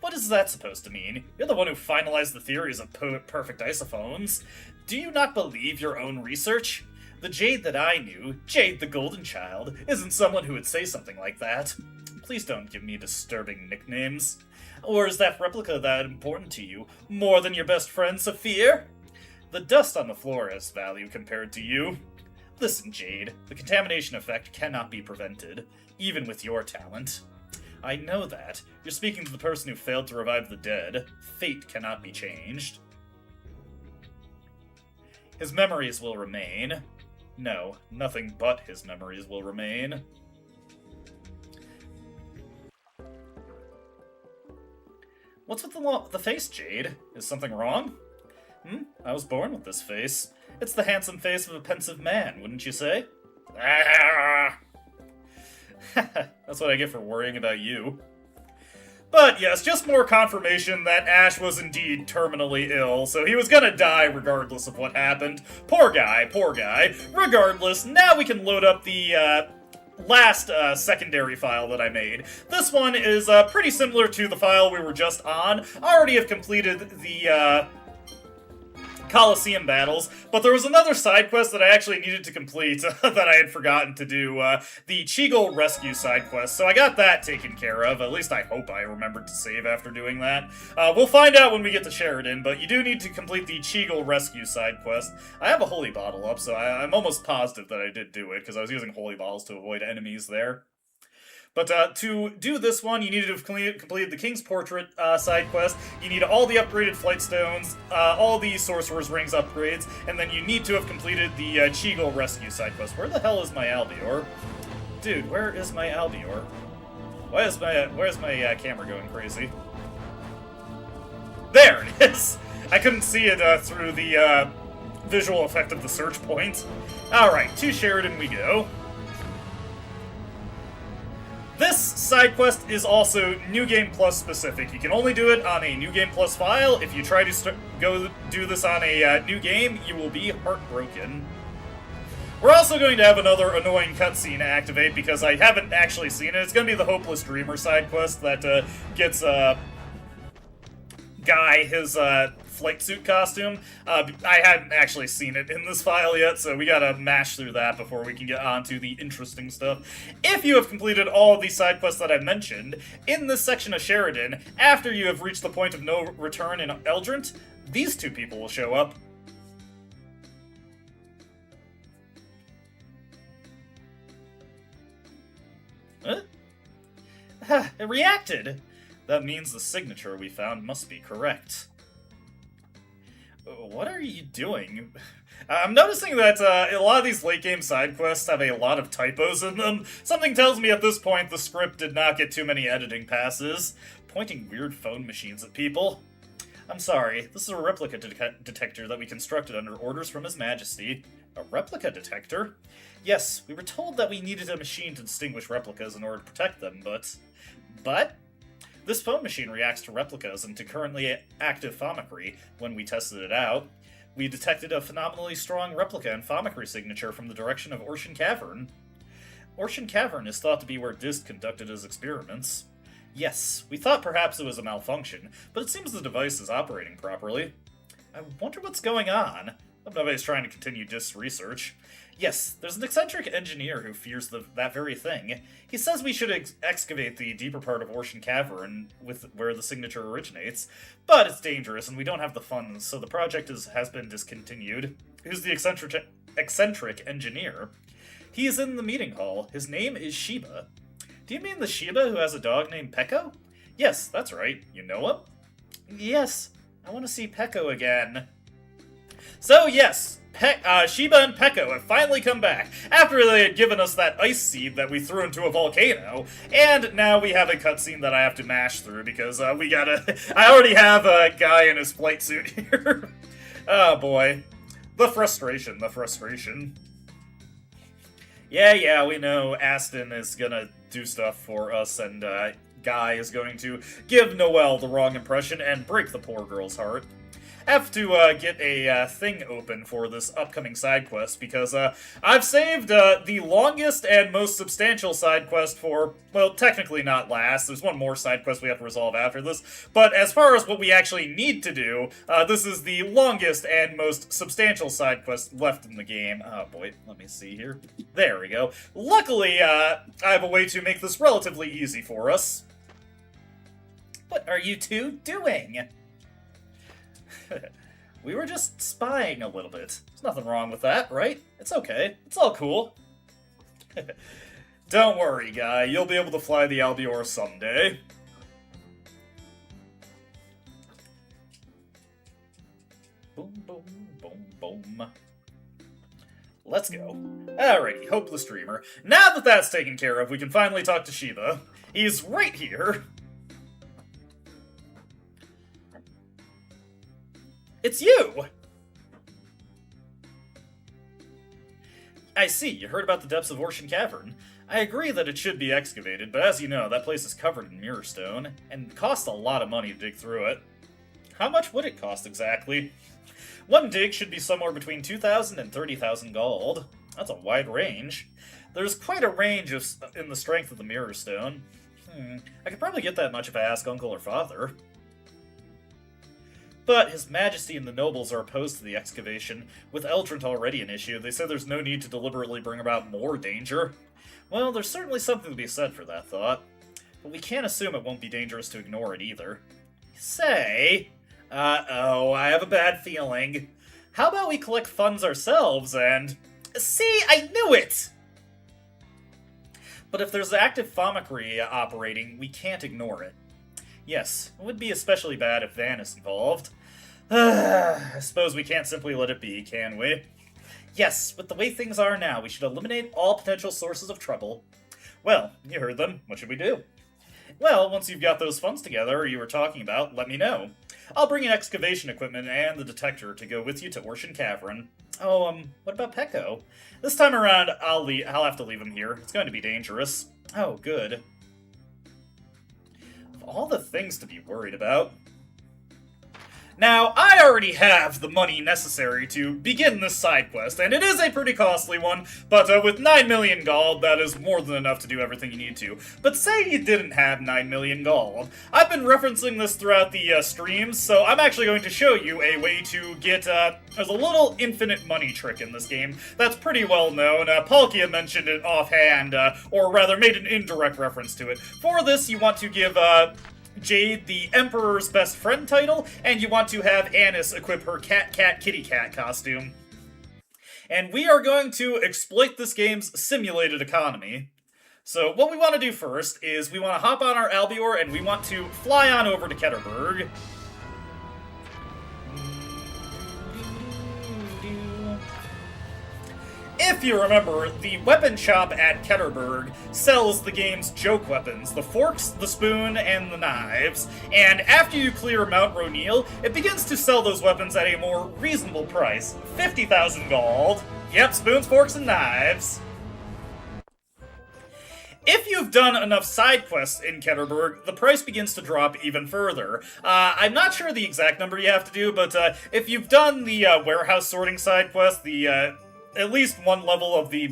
What is that supposed to mean? You're the one who finalized the theories of perfect isophones. Do you not believe your own research? The Jade that I knew, Jade the Golden Child, isn't someone who would say something like that. Please don't give me disturbing nicknames. Or is that replica that important to you, more than your best friend, Saphir? The dust on the floor has value compared to you. Listen, Jade, the contamination effect cannot be prevented, even with your talent. I know that. You're speaking to the person who failed to revive the dead. Fate cannot be changed. His memories will remain. No, nothing but his memories will remain. What's with the face, Jade? Is something wrong? I was born with this face. It's the handsome face of a pensive man, wouldn't you say? That's what I get for worrying about you. But yes, just more confirmation that Ash was indeed terminally ill, so he was gonna die regardless of what happened. Poor guy, poor guy. Regardless, now we can load up the last secondary file that I made. This one is pretty similar to the file we were just on. I already have completed the Coliseum battles, but there was another side quest that I actually needed to complete that I had forgotten to do, the Cheagle rescue side quest, so I got that taken care of. At least I hope I remembered to save after doing that. We'll find out when we get to Sheridan, but you do need to complete the Cheagle rescue side quest. I have a holy bottle up, so I'm almost positive that I did do it, because I was using holy bottles to avoid enemies there. But to do this one, you needed to have completed the King's Portrait side quest, you need all the upgraded Flight Stones, all the Sorcerer's Rings upgrades, and then you need to have completed the Cheagle Rescue side quest. Where the hell is my Albior? Dude, where is my Albior? Where's my camera going crazy? There it is! I couldn't see it through the visual effect of the search point. Alright, to Sheridan we go. This side quest is also New Game Plus specific. You can only do it on a New Game Plus file. If you try to go do this on a new game, you will be heartbroken. We're also going to have another annoying cutscene to activate because I haven't actually seen it. It's going to be the Hopeless Dreamer side quest that gets Guy his flight suit costume. I hadn't actually seen it in this file yet, so we gotta mash through that before we can get on to the interesting stuff. If you have completed all of these side quests that I mentioned, in this section of Sheridan, after you have reached the point of no return in Auldrant, these two people will show up. Huh? It reacted! That means the signature we found must be correct. What are you doing? I'm noticing that a lot of these late-game side quests have a lot of typos in them. Something tells me at this point the script did not get too many editing passes. Pointing weird phone machines at people. I'm sorry, this is a replica detector that we constructed under orders from His Majesty. A replica detector? Yes, we were told that we needed a machine to distinguish replicas in order to protect them, but... This phone machine reacts to replicas and to currently active Thaumacrie. When we tested it out, we detected a phenomenally strong replica and Thaumacrie signature from the direction of Orshan Cavern. Orshan Cavern is thought to be where Dist conducted his experiments. Yes, we thought perhaps it was a malfunction, but it seems the device is operating properly. I wonder what's going on. Nobody's trying to continue Dis's research. Yes, there's an eccentric engineer who fears that very thing. He says we should excavate the deeper part of Orshan Cavern where the signature originates, but it's dangerous and we don't have the funds, so the project has been discontinued. Who's the eccentric engineer? He is in the meeting hall. His name is Shiba. Do you mean the Shiba who has a dog named Peko? Yes, that's right. You know him? Yes, I want to see Peko again. So yes, Shiba and Peko have finally come back, after they had given us that ice seed that we threw into a volcano, and now we have a cutscene that I have to mash through, because I already have a guy in his flight suit here. Oh boy. The frustration. Yeah, we know Aston is gonna do stuff for us, and Guy is going to give Noelle the wrong impression and break the poor girl's heart. I have to get a thing open for this upcoming side quest, because I've saved the longest and most substantial side quest for, well, technically not last. There's one more side quest we have to resolve after this, but as far as what we actually need to do, this is the longest and most substantial side quest left in the game. Oh boy, let me see here. There we go. Luckily, I have a way to make this relatively easy for us. What are you two doing? We were just spying a little bit. There's nothing wrong with that, right? It's okay. It's all cool. Don't worry, Guy. You'll be able to fly the Albior someday. Boom, boom, boom, boom. Let's go. Alrighty, hopeless dreamer. Now that that's taken care of, we can finally talk to Shiba. He's right here. It's you! I see, you heard about the depths of Orshan Cavern. I agree that it should be excavated, but as you know, that place is covered in mirror stone, and costs a lot of money to dig through it. How much would it cost exactly? One dig should be somewhere between 2,000 and 30,000 gold. That's a wide range. There's quite a range in the strength of the mirror stone. I could probably get that much if I ask Uncle or Father. But His Majesty and the nobles are opposed to the excavation. With Auldrant already an issue, they say there's no need to deliberately bring about more danger. Well, there's certainly something to be said for that thought. But we can't assume it won't be dangerous to ignore it either. Say... Uh-oh, I have a bad feeling. How about we collect funds ourselves and... See, I knew it! But if there's active Famicry operating, we can't ignore it. Yes, it would be especially bad if Van is involved. I suppose we can't simply let it be, can we? Yes, with the way things are now, we should eliminate all potential sources of trouble. Well, you heard them. What should we do? Well, once you've got those funds together you were talking about, let me know. I'll bring in excavation equipment and the detector to go with you to Orshan Cavern. Oh, what about Peko? This time around, I'll have to leave him here. It's going to be dangerous. Oh, good. Of all the things to be worried about. Now, I already have the money necessary to begin this side quest, and it is a pretty costly one, but with 9 million gold, that is more than enough to do everything you need to. But say you didn't have 9 million gold. I've been referencing this throughout the streams, so I'm actually going to show you a way to get, there's a little infinite money trick in this game that's pretty well known. Palkia mentioned it offhand, or rather made an indirect reference to it. For this, you want to give, Jade the Emperor's Best Friend title, and you want to have Annis equip her kitty cat costume. And we are going to exploit this game's simulated economy. So what we want to do first is we want to hop on our Albior and we want to fly on over to Ketterberg. If you remember, the weapon shop at Ketterberg sells the game's joke weapons, the forks, the spoon, and the knives, and after you clear Mount Ronil, it begins to sell those weapons at a more reasonable price, 50,000 gold. Yep, spoons, forks, and knives. If you've done enough side quests in Ketterberg, the price begins to drop even further. I'm not sure the exact number you have to do, but if you've done the warehouse sorting side quest, the at least one level of the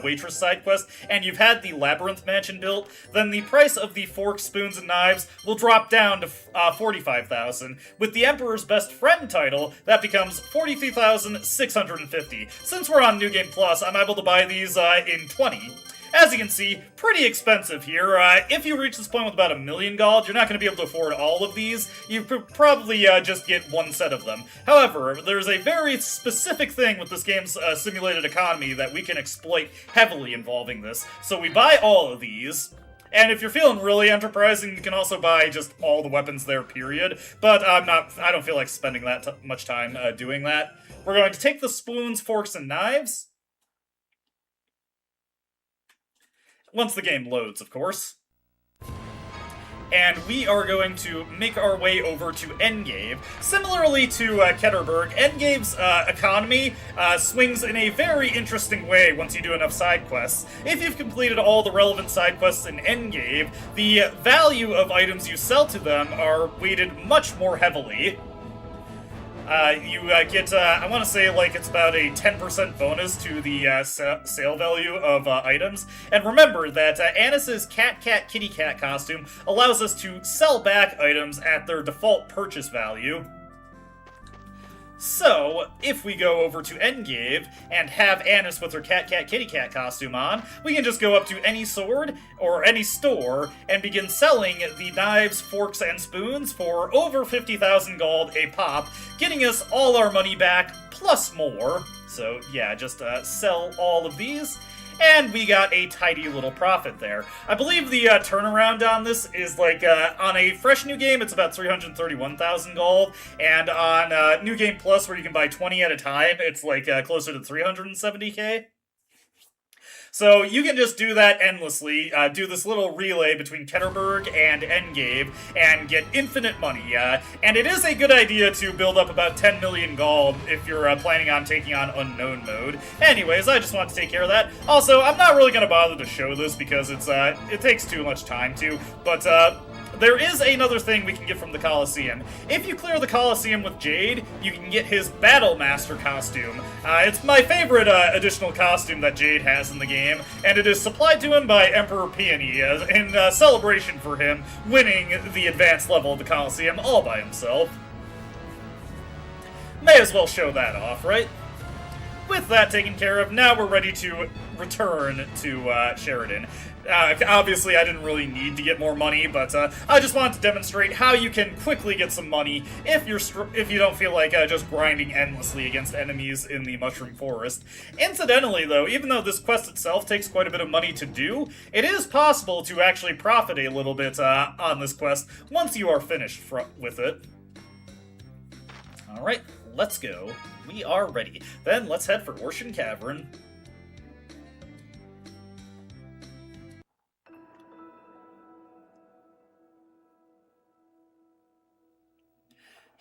waitress side quest, and you've had the labyrinth mansion built, then the price of the forks, spoons, and knives will drop down to 45,000. With the Emperor's Best Friend title, that becomes 43,650. Since we're on New Game Plus, I'm able to buy these in 20. As you can see, pretty expensive here. If you reach this point with about 1 million gold, you're not going to be able to afford all of these. You could probably just get one set of them. However, there's a very specific thing with this game's simulated economy that we can exploit heavily involving this. So we buy all of these. And if you're feeling really enterprising, you can also buy just all the weapons there, period. But I don't feel like spending that much time doing that. We're going to take the spoons, forks, and knives. Once the game loads, of course. And we are going to make our way over to Endgame. Similarly to Ketterberg, Endgame's economy swings in a very interesting way once you do enough side quests. If you've completed all the relevant side quests in Endgame, the value of items you sell to them are weighted much more heavily. You get, I want to say, like, it's about a 10% bonus to the sale value of items. And remember that Anis's Cat-Cat-Kitty-Cat costume allows us to sell back items at their default purchase value. So, if we go over to Endgame and have Anis with her Cat-Cat-Kitty-Cat costume on, we can just go up to any sword or any store and begin selling the knives, forks, and spoons for over 50,000 gold a pop, getting us all our money back plus more. So, yeah, just sell all of these. And we got a tidy little profit there. I believe the turnaround on this is like, on a fresh new game, it's about 331,000 gold. And on New Game Plus, where you can buy 20 at a time, it's like closer to 370k. So you can just do that endlessly, do this little relay between Ketterberg and Endgame, and get infinite money. And it is a good idea to build up about 10 million gold if you're planning on taking on Unknown Mode. Anyways, I just want to take care of that. Also, I'm not really going to bother to show this because it takes too much time to, but there is another thing we can get from the Colosseum. If you clear the Colosseum with Jade, you can get his Battle Master costume. It's my favorite additional costume that Jade has in the game, and it is supplied to him by Emperor Peony in celebration for him winning the advanced level of the Colosseum all by himself. May as well show that off, right? With that taken care of, now we're ready to return to Sheridan. Obviously, I didn't really need to get more money, but I just wanted to demonstrate how you can quickly get some money if you don't feel like just grinding endlessly against enemies in the Mushroom Forest. Incidentally, though, even though this quest itself takes quite a bit of money to do, it is possible to actually profit a little bit on this quest once you are finished with it. Alright, let's go. We are ready. Then let's head for Orshan Cavern.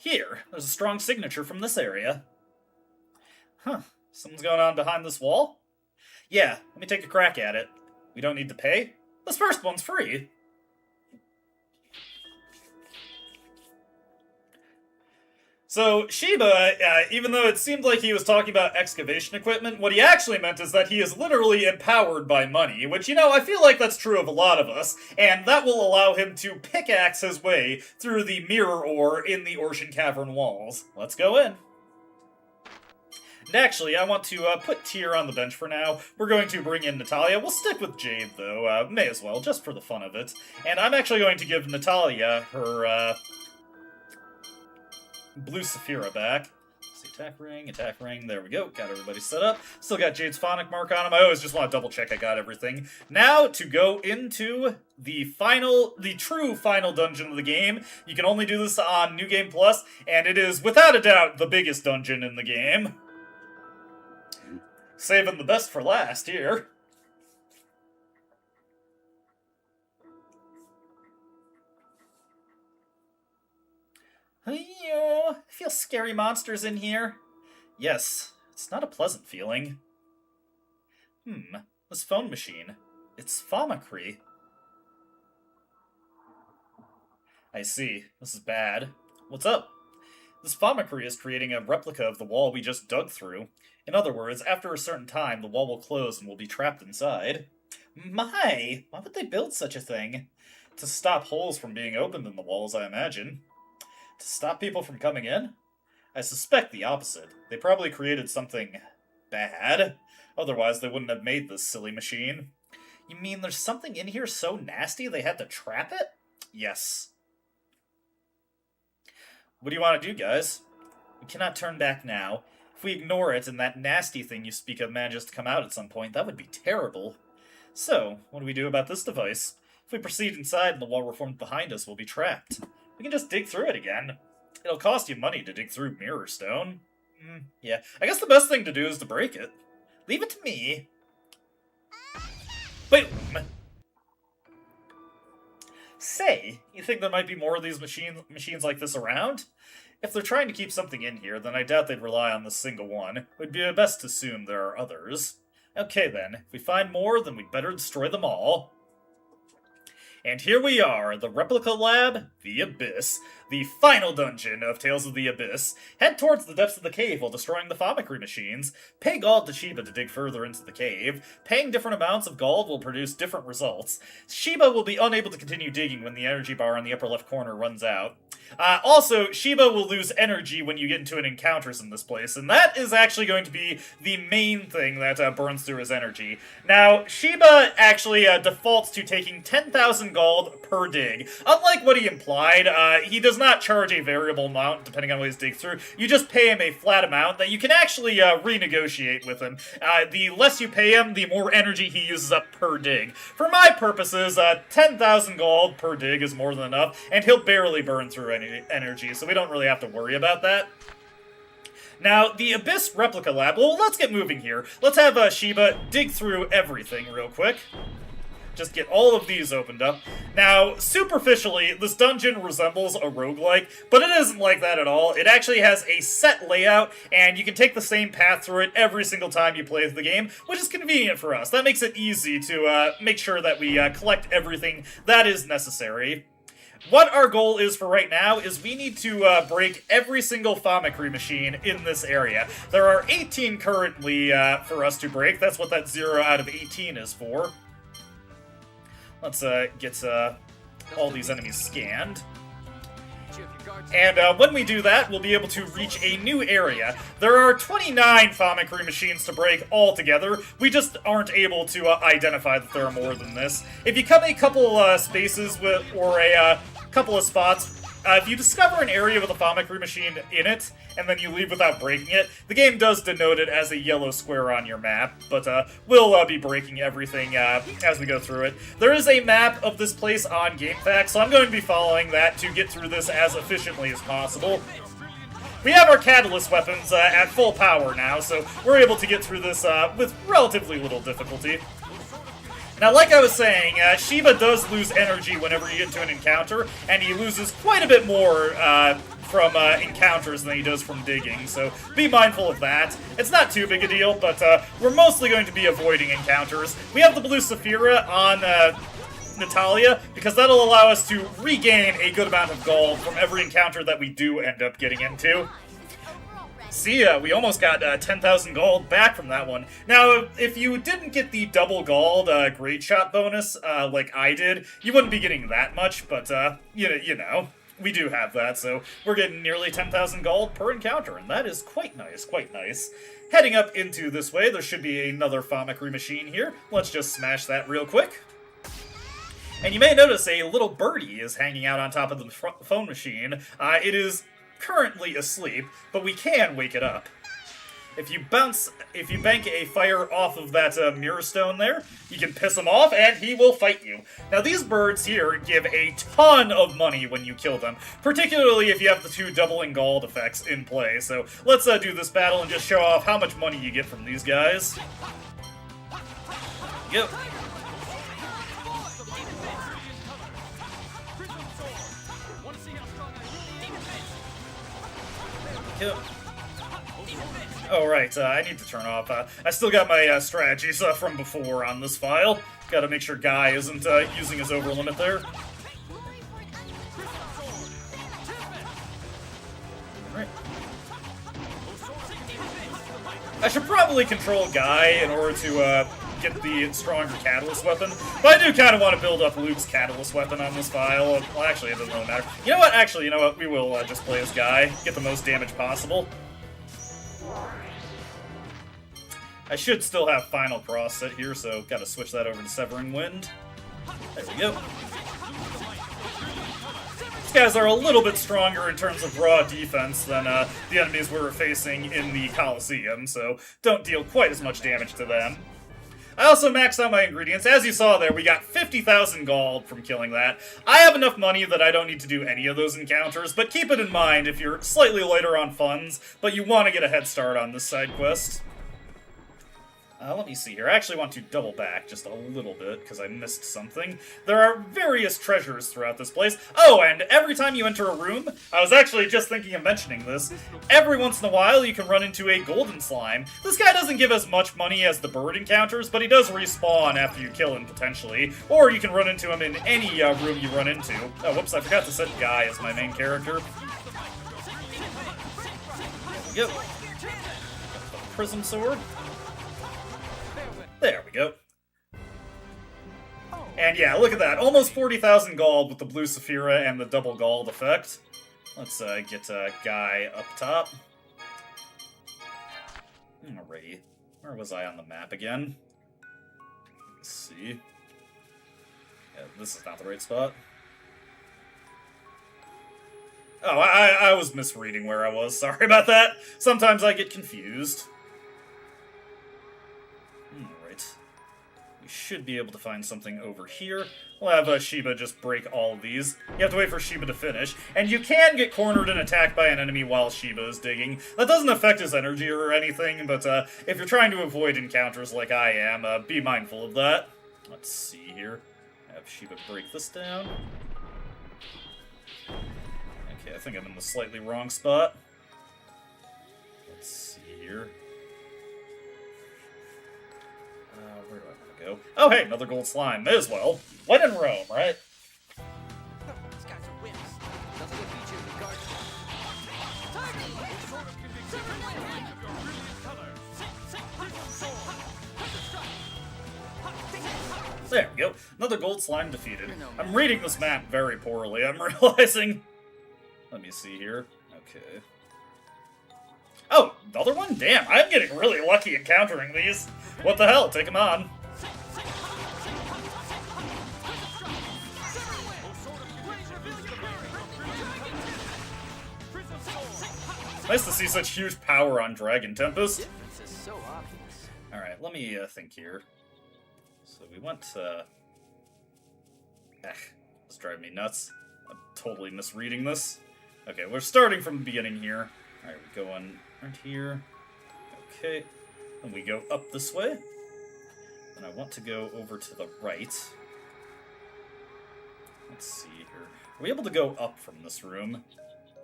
Here, there's a strong signature from this area. Huh, something's going on behind this wall? Yeah, let me take a crack at it. We don't need to pay? This first one's free. So, Sheba, even though it seemed like he was talking about excavation equipment, what he actually meant is that he is literally empowered by money, which, you know, I feel like that's true of a lot of us, and that will allow him to pickaxe his way through the mirror ore in the Orshan Cavern walls. Let's go in. And actually, I want to put Tyr on the bench for now. We're going to bring in Natalia. We'll stick with Jade, though. May as well, just for the fun of it. And I'm actually going to give Natalia her, Blue Saphira back. Let's see, attack ring, there we go. Got everybody set up. Still got Jade's phonic mark on him. I always just want to double check I got everything. Now, to go into the true final dungeon of the game. You can only do this on New Game Plus, and it is, without a doubt, the biggest dungeon in the game. Saving the best for last here. I feel scary monsters in here. Yes, it's not a pleasant feeling. This phone machine. It's Famacree. I see. This is bad. What's up? This Famicry is creating a replica of the wall we just dug through. In other words, after a certain time, the wall will close and we'll be trapped inside. My! Why would they build such a thing? To stop holes from being opened in the walls, I imagine. To stop people from coming in? I suspect the opposite. They probably created something bad. Otherwise, they wouldn't have made this silly machine. You mean there's something in here so nasty they had to trap it? Yes. What do you want to do, guys? We cannot turn back now. If we ignore it and that nasty thing you speak of manages to come out at some point, that would be terrible. So, what do we do about this device? If we proceed inside and the wall reformed behind us, we'll be trapped. We can just dig through it again. It'll cost you money to dig through mirror stone. Yeah, I guess the best thing to do is to break it. Leave it to me. Boom! Say, you think there might be more of these machines like this around? If they're trying to keep something in here, then I doubt they'd rely on this single one. It would be best to assume there are others. Okay then, if we find more, then we'd better destroy them all. And here we are, the replica lab, the Abyss, the final dungeon of Tales of the Abyss. Head towards the depths of the cave while destroying the Famicry machines. Pay gold to Sheba to dig further into the cave. Paying different amounts of gold will produce different results. Sheba will be unable to continue digging when the energy bar in the upper left corner runs out. Also, Sheba will lose energy when you get into an encounters in this place, and that is actually going to be the main thing that burns through his energy. Now, Sheba actually defaults to taking 10,000 gold per dig. Unlike what he implied, he does not charge a variable amount depending on what he's digged through. You just pay him a flat amount that you can actually renegotiate with him. The less you pay him, the more energy he uses up per dig. For my purposes, 10,000 gold per dig is more than enough, and he'll barely burn through energy, so we don't really have to worry about that. Now, the Abyss Replica Lab, well, let's get moving here. Let's have Sheba dig through everything real quick. Just get all of these opened up. Now, superficially, this dungeon resembles a roguelike, but it isn't like that at all. It actually has a set layout, and you can take the same path through it every single time you play the game, which is convenient for us. That makes it easy to make sure that we collect everything that is necessary. What our goal is for right now is we need to break every single Famicry machine in this area. There are 18 currently for us to break. That's what that 0 out of 18 is for. Let's get all these enemies scanned. And when we do that, we'll be able to reach a new area. There are 29 Famicry machines to break altogether. We just aren't able to identify that there are more than this. If you come a couple spaces or a couple of spots, if you discover an area with a Famicry machine in it, and then you leave without breaking it, the game does denote it as a yellow square on your map, but we'll be breaking everything as we go through it. There is a map of this place on GameFAQs, so I'm going to be following that to get through this as efficiently as possible. We have our catalyst weapons at full power now, so we're able to get through this with relatively little difficulty. Now, like I was saying, Sheba does lose energy whenever you get into an encounter, and he loses quite a bit more from encounters than he does from digging, so be mindful of that. It's not too big a deal, but we're mostly going to be avoiding encounters. We have the blue Saphira on Natalia, because that'll allow us to regain a good amount of gold from every encounter that we do end up getting into. See, we almost got 10,000 gold back from that one. Now, if you didn't get the double gold grade shot bonus like I did, you wouldn't be getting that much, but, you know, we do have that, so we're getting nearly 10,000 gold per encounter, and that is quite nice, quite nice. Heading up into this way, there should be another Famicry machine here. Let's just smash that real quick. And you may notice a little birdie is hanging out on top of the phone machine. It is currently asleep, but we can wake it up. If you bank a fire off of that mirror stone there, you can piss him off and he will fight you. Now these birds here give a ton of money when you kill them, particularly if you have the 2 doubling gold effects in play. So let's do this battle and just show off how much money you get from these guys. Yep. Yep. Oh, right, I need to turn off. I still got my strategies from before on this file. Gotta make sure Guy isn't using his overlimit there. Alright. I should probably control Guy in order to get the stronger catalyst weapon, but I do kind of want to build up Luke's catalyst weapon on this file. Well, actually, it doesn't really matter. You know what? Actually, you know what? We will just play as Guy, get the most damage possible. I should still have Final Cross set here, so gotta switch that over to Severing Wind. There we go. These guys are a little bit stronger in terms of raw defense than the enemies we were facing in the Colosseum, so don't deal quite as much damage to them. I also maxed out my ingredients. As you saw there, we got 50,000 gold from killing that. I have enough money that I don't need to do any of those encounters, but keep it in mind if you're slightly lighter on funds, but you want to get a head start on this side quest. Let me see here. I actually want to double back just a little bit, because I missed something. There are various treasures throughout this place. Oh, and every time you enter a room, I was actually just thinking of mentioning this, every once in a while you can run into a golden slime. This guy doesn't give as much money as the bird encounters, but he does respawn after you kill him, potentially. Or you can run into him in any room you run into. Oh, whoops, I forgot to set Guy as my main character. There we go. Prism sword. There we go. And yeah, look at that. Almost 40,000 gold with the blue Saphira and the double gold effect. Let's get Guy up top. Alrighty. Where was I on the map again? Let's see. Yeah, this is not the right spot. Oh, I was misreading where I was. Sorry about that. Sometimes I get confused. Should be able to find something over here. We'll have Sheba just break all of these. You have to wait for Sheba to finish. And you can get cornered and attacked by an enemy while Sheba is digging. That doesn't affect his energy or anything, but if you're trying to avoid encounters like I am, be mindful of that. Let's see here. Have Sheba break this down. Okay, I think I'm in the slightly wrong spot. Let's see here. Where do I want to go? Oh, hey, another gold slime. May as well. When in Rome, right? These guys are wimps. Nothing will beat you in the garden. There we go. Another gold slime defeated. I'm reading this map very poorly, I'm realizing. Let me see here. Okay. Oh, another one? Damn, I'm getting really lucky encountering these. What the hell? Take them on. Nice to see such huge power on Dragon Tempest. Alright, let me think here. So we went to... It's driving me nuts. I'm totally misreading this. Okay, we're starting from the beginning here. Alright, we go on right here. Okay. And we go up this way. And I want to go over to the right. Let's see here. Are we able to go up from this room?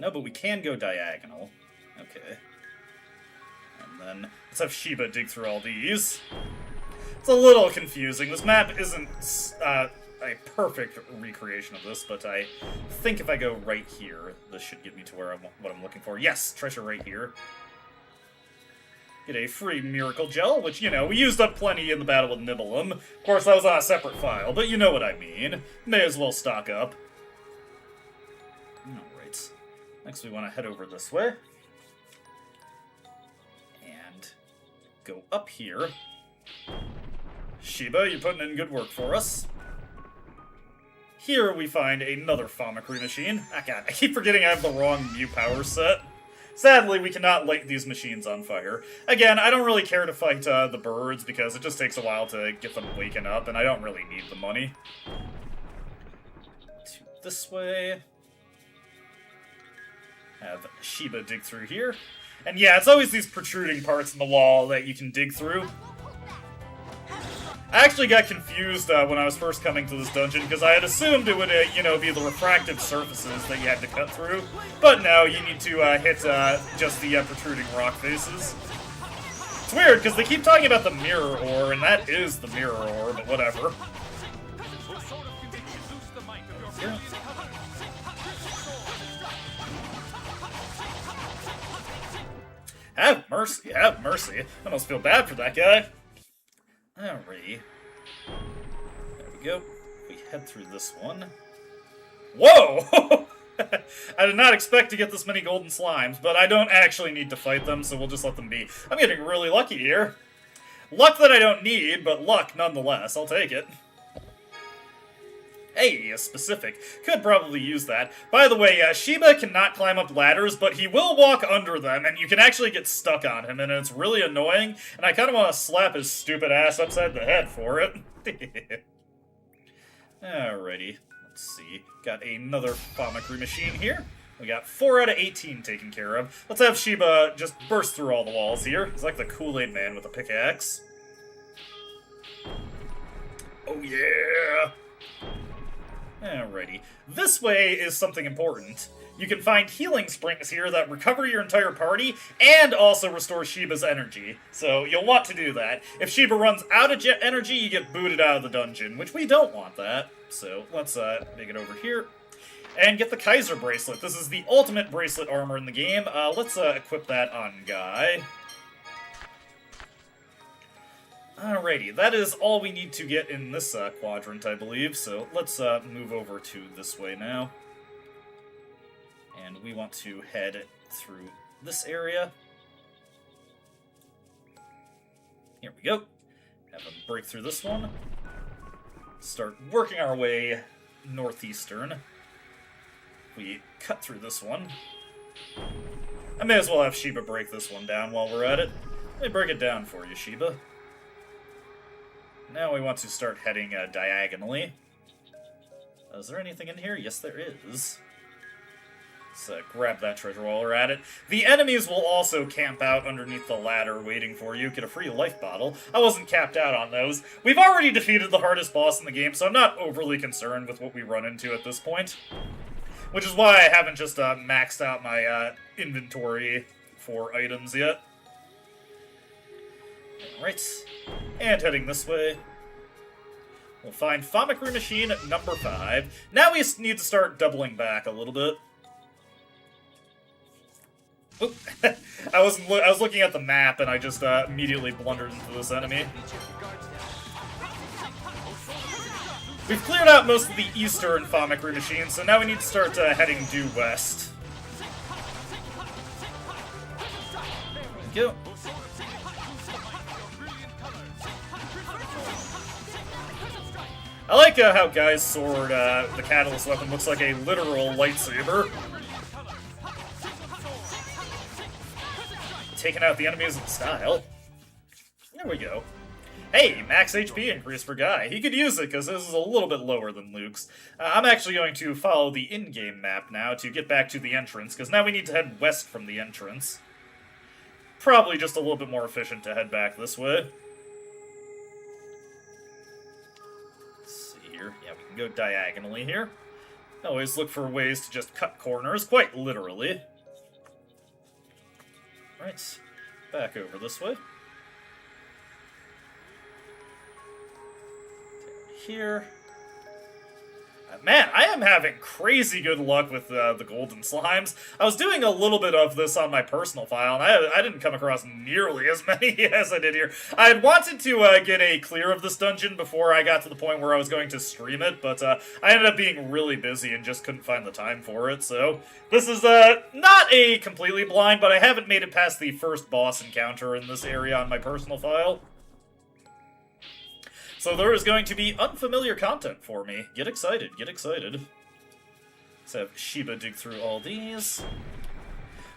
No, but we can go diagonal. Okay. And then let's have Sheba dig through all these. It's a little confusing. This map isn't a perfect recreation of this, but I think if I go right here, this should get me to where what I'm looking for. Yes, treasure right here. Get a free miracle gel, which, you know, we used up plenty in the battle with Nibelheim. Of course, that was on a separate file, but you know what I mean. May as well stock up. Alright. Next we want to head over this way. And go up here. Sheba, you're putting in good work for us. Here we find another Famicry machine. Ah, God, I keep forgetting I have the wrong Mew power set. Sadly, we cannot light these machines on fire. Again, I don't really care to fight the birds because it just takes a while to get them waken up, and I don't really need the money. To this way. Have Sheba dig through here. And yeah, it's always these protruding parts in the wall that you can dig through. I actually got confused when I was first coming to this dungeon, because I had assumed it would, you know, be the refractive surfaces that you had to cut through. But no, you need to hit just the protruding rock faces. It's weird, because they keep talking about the mirror ore, and that is the mirror ore, but whatever. Yeah. Have mercy, have mercy. I almost feel bad for that guy. Alrighty. There we go. We head through this one. Whoa! I did not expect to get this many golden slimes, but I don't actually need to fight them, so we'll just let them be. I'm getting really lucky here. Luck that I don't need, but luck nonetheless. I'll take it. Hey, a specific. Could probably use that. By the way, Shiba cannot climb up ladders, but he will walk under them, and you can actually get stuck on him, and it's really annoying, and I kind of want to slap his stupid ass upside the head for it. Alrighty. Let's see. Got another Famicry machine here. We got 4 out of 18 taken care of. Let's have Shiba just burst through all the walls here. He's like the Kool-Aid man with a pickaxe. Oh yeah! Alrighty. This way is something important. You can find healing springs here that recover your entire party and also restore Shiba's energy. So you'll want to do that. If Shiba runs out of energy, you get booted out of the dungeon, which we don't want that. So let's make it over here. And get the Kaiser bracelet. This is the ultimate bracelet armor in the game. Let's equip that on Guy. Alrighty, that is all we need to get in this quadrant, I believe. So let's move over to this way now. And we want to head through this area. Here we go. Have a break through this one. Start working our way northeastern. We cut through this one. I may as well have Shiba break this one down while we're at it. Let me break it down for you, Shiba. Now we want to start heading diagonally. Is there anything in here? Yes, there is. Let's grab that treasure while we're at it. The enemies will also camp out underneath the ladder waiting for you. Get a free life bottle. I wasn't capped out on those. We've already defeated the hardest boss in the game, so I'm not overly concerned with what we run into at this point. Which is why I haven't just maxed out my inventory for items yet. Alright. And heading this way. We'll find Famicry machine number 5. Now we need to start doubling back a little bit. Oop. I was looking at the map and I just immediately blundered into this enemy. We've cleared out most of the eastern Famicry machines, so now we need to start heading due west. Thank you. I like how Guy's sword, the catalyst weapon, looks like a literal lightsaber. Taking out the enemies in style. There we go. Hey, max HP increase for Guy. He could use it because this is a little bit lower than Luke's. I'm actually going to follow the in-game map now to get back to the entrance, because now we need to head west from the entrance. Probably just a little bit more efficient to head back this way. Yeah, we can go diagonally here. Always look for ways to just cut corners, quite literally. Right, back over this way. Here. Man, I am having crazy good luck with the golden slimes. I was doing a little bit of this on my personal file, and I didn't come across nearly as many as I did here. I had wanted to get a clear of this dungeon before I got to the point where I was going to stream it, but I ended up being really busy and just couldn't find the time for it, so this is not a completely blind, but I haven't made it past the first boss encounter in this area on my personal file. So there is going to be unfamiliar content for me. Get excited, get excited. Let's have Shiba dig through all these.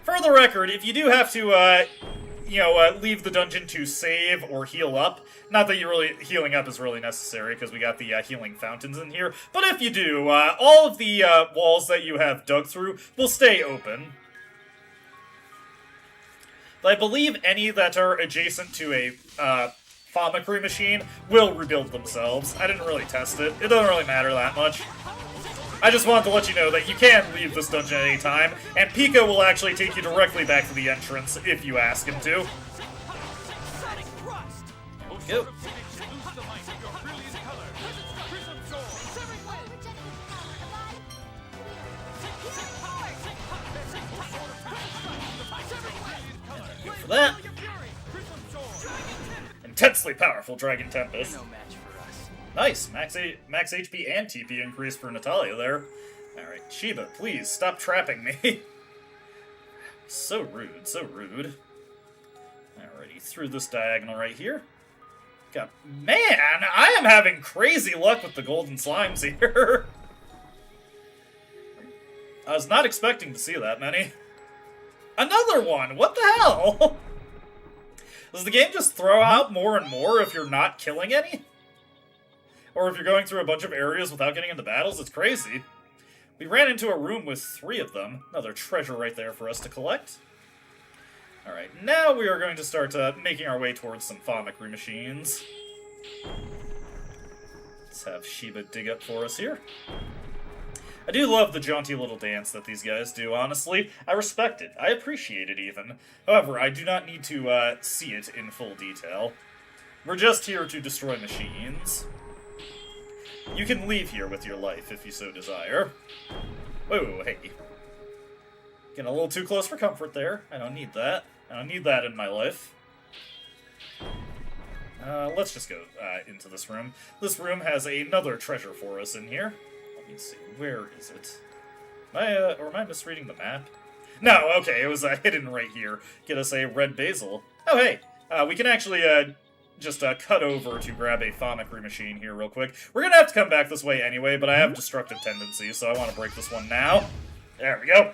For the record, if you do have to, leave the dungeon to save or heal up, not that healing up is really necessary because we got the healing fountains in here, but if you do, all of the walls that you have dug through will stay open. I believe any that are adjacent to a Famicry machine will rebuild themselves. I didn't really test it. It doesn't really matter that much. I just wanted to let you know that you can leave this dungeon at any time, and Pika will actually take you directly back to the entrance if you ask him to. Yep. for that. Intensely powerful Dragon Tempest. No match for us. Nice, max HP and TP increase for Natalia there. Alright, Shiba, please stop trapping me. So rude, so rude. Alrighty, through this diagonal right here. God, man, I am having crazy luck with the golden slimes here. I was not expecting to see that many. Another one! What the hell? Does the game just throw out more and more if you're not killing any? Or if you're going through a bunch of areas without getting into battles? It's crazy. We ran into a room with 3 of them. Another treasure right there for us to collect. Alright, now we are going to start making our way towards some Famicry machines. Let's have Shiba dig up for us here. I do love the jaunty little dance that these guys do, honestly. I respect it. I appreciate it, even. However, I do not need to see it in full detail. We're just here to destroy machines. You can leave here with your life if you so desire. Whoa, hey. Getting a little too close for comfort there. I don't need that. I don't need that in my life. Let's just go into this room. This room has another treasure for us in here. Let me see. Where is it? Or am I misreading the map? No, okay, it was hidden right here. Get us a red basil. Oh, hey. We can actually just cut over to grab a Famicry machine here real quick. We're gonna have to come back this way anyway, but I have destructive tendencies, so I want to break this one now. There we go.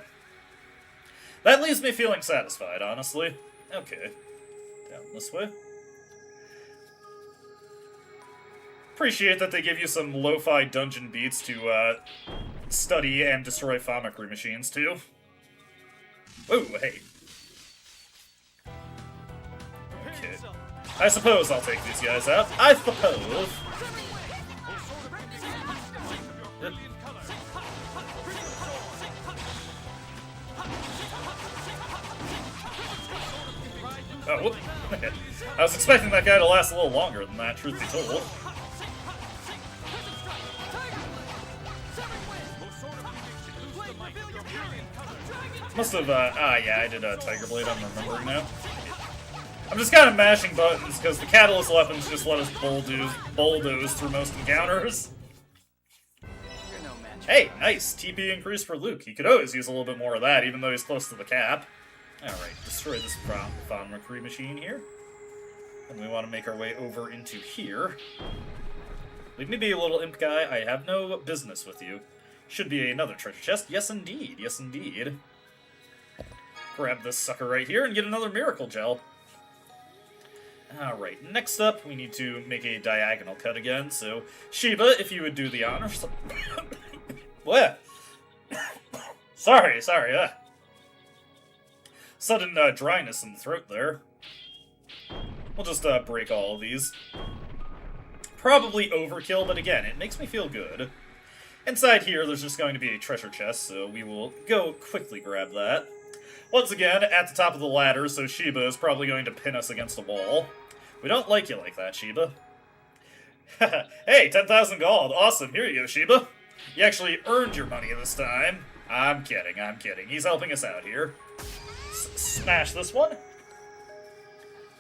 That leaves me feeling satisfied, honestly. Okay. Down this way. Appreciate that they give you some lo-fi dungeon beats to study and destroy Famicry machines, too. Whoa, hey. Okay. I suppose I'll take these guys out. I suppose. Oh, whoop. I was expecting that guy to last a little longer than that, truth be told. Must have, yeah, I did Tiger Blade, I'm remembering now. I'm just kind of mashing buttons, because the Catalyst weapons just let us bulldoze through most encounters. Hey, nice! TP increase for Luke. He could always use a little bit more of that, even though he's close to the cap. Alright, destroy this Famicry machine here. And we want to make our way over into here. Leave me be, a little imp guy. I have no business with you. Should be another treasure chest. Yes, indeed. Yes, indeed. Grab this sucker right here and get another miracle gel. Alright, next up, we need to make a diagonal cut again, so Shiba, if you would do the honors. What? Sorry. Sudden dryness in the throat there. We'll just break all of these. Probably overkill, but again, it makes me feel good. Inside here, there's just going to be a treasure chest, so we will go quickly grab that. Once again, at the top of the ladder, so Shiba is probably going to pin us against a wall. We don't like you like that, Shiba. Hey, 10,000 gold. Awesome. Here you go, Shiba. You actually earned your money this time. I'm kidding. He's helping us out here. Smash this one.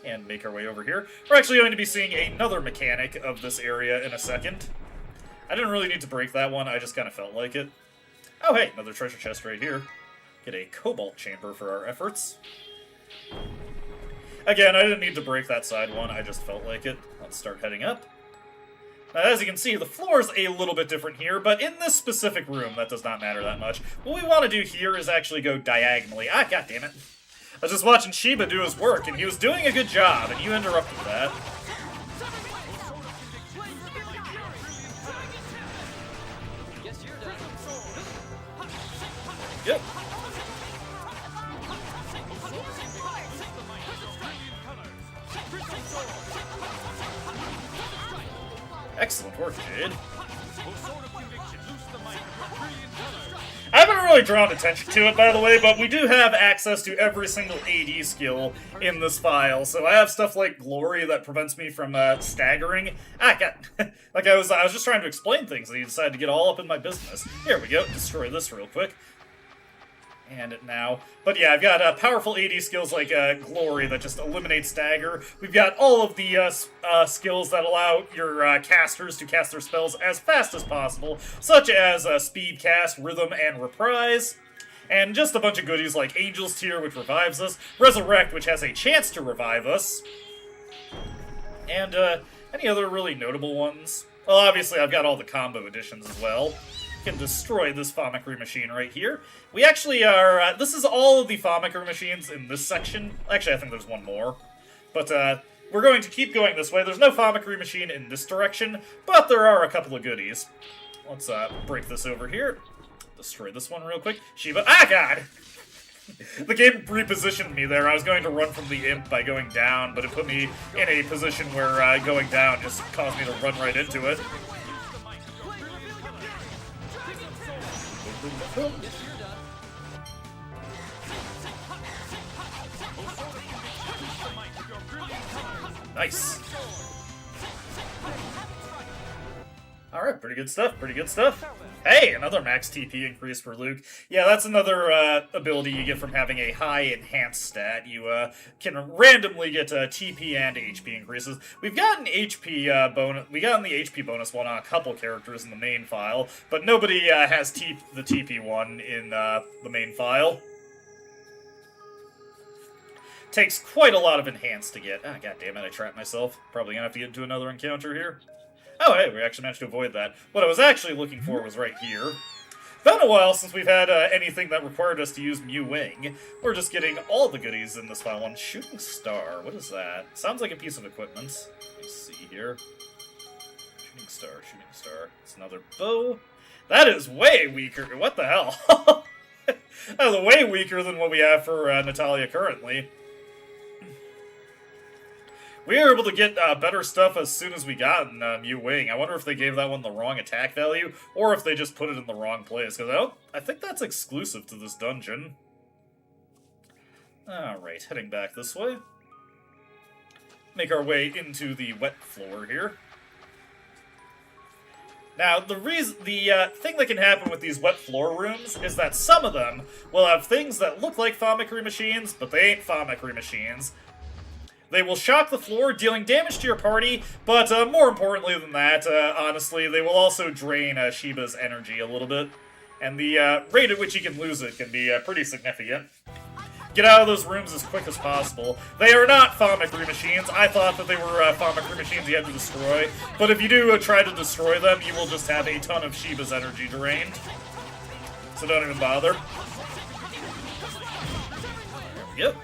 And make our way over here. We're actually going to be seeing another mechanic of this area in a second. I didn't really need to break that one, I just kind of felt like it. Oh hey, another treasure chest right here. Get a cobalt chamber for our efforts. Again, I didn't need to break that side one, I just felt like it. Let's start heading up. Now, as you can see, the floor is a little bit different here, but in this specific room, that does not matter that much. What we want to do here is actually go diagonally. Ah, goddammit. I was just watching Shiba do his work, and he was doing a good job, and you interrupted that. Yep. Excellent work, Jade. I haven't really drawn attention to it, by the way, but we do have access to every single AD skill in this file. So I have stuff like Glory that prevents me from staggering. Ah, God. Like I was just trying to explain things, and you decided to get all up in my business. Here we go. Destroy this real quick. And now. But yeah, I've got powerful AD skills like Glory that just eliminates Stagger. We've got all of the skills that allow your casters to cast their spells as fast as possible, such as Speed Cast, Rhythm, and Reprise. And just a bunch of goodies like Angel's Tear, which revives us, Resurrect, which has a chance to revive us, and any other really notable ones. Well, obviously I've got all the combo editions as well. Can destroy this Famicry machine right here. We actually are, this is all of the Famicry machines in this section. Actually, I think there's one more. But we're going to keep going this way. There's no Famicry machine in this direction, but there are a couple of goodies. Let's break this over here. Destroy this one real quick. Shiva, ah, God! The game repositioned me there. I was going to run from the imp by going down, but it put me in a position where going down just caused me to run right into it. Nice. Alright, pretty good stuff, pretty good stuff. Hey, another max TP increase for Luke. Yeah, that's another ability you get from having a high enhanced stat. You can randomly get TP and HP increases. We've gotten HP bonus. We got the HP bonus one on a couple characters in the main file, but nobody has the TP one in the main file. Takes quite a lot of enhance to get. Ah, god damn it! I trapped myself. Probably gonna have to get into another encounter here. Oh, hey, we actually managed to avoid that. What I was actually looking for was right here. Been a while since we've had anything that required us to use Mew Wing. We're just getting all the goodies in this file. One Shooting Star. What is that? Sounds like a piece of equipment. Let me see here. Shooting Star, Shooting Star. It's another bow. That is way weaker. What the hell? That is way weaker than what we have for Natalia currently. We were able to get better stuff as soon as we got in Mew Wing. I wonder if they gave that one the wrong attack value, or if they just put it in the wrong place, because I think that's exclusive to this dungeon. Alright, heading back this way. Make our way into the wet floor here. Now, the thing that can happen with these wet floor rooms is that some of them will have things that look like Famicry machines, but they ain't Famicry machines. They will shock the floor, dealing damage to your party, but more importantly than that, honestly, they will also drain Shiba's energy a little bit. And the rate at which you can lose it can be pretty significant. Get out of those rooms as quick as possible. They are not Famicry machines. I thought that they were Famicry machines you had to destroy. But if you do try to destroy them, you will just have a ton of Shiba's energy drained. So don't even bother. Yep.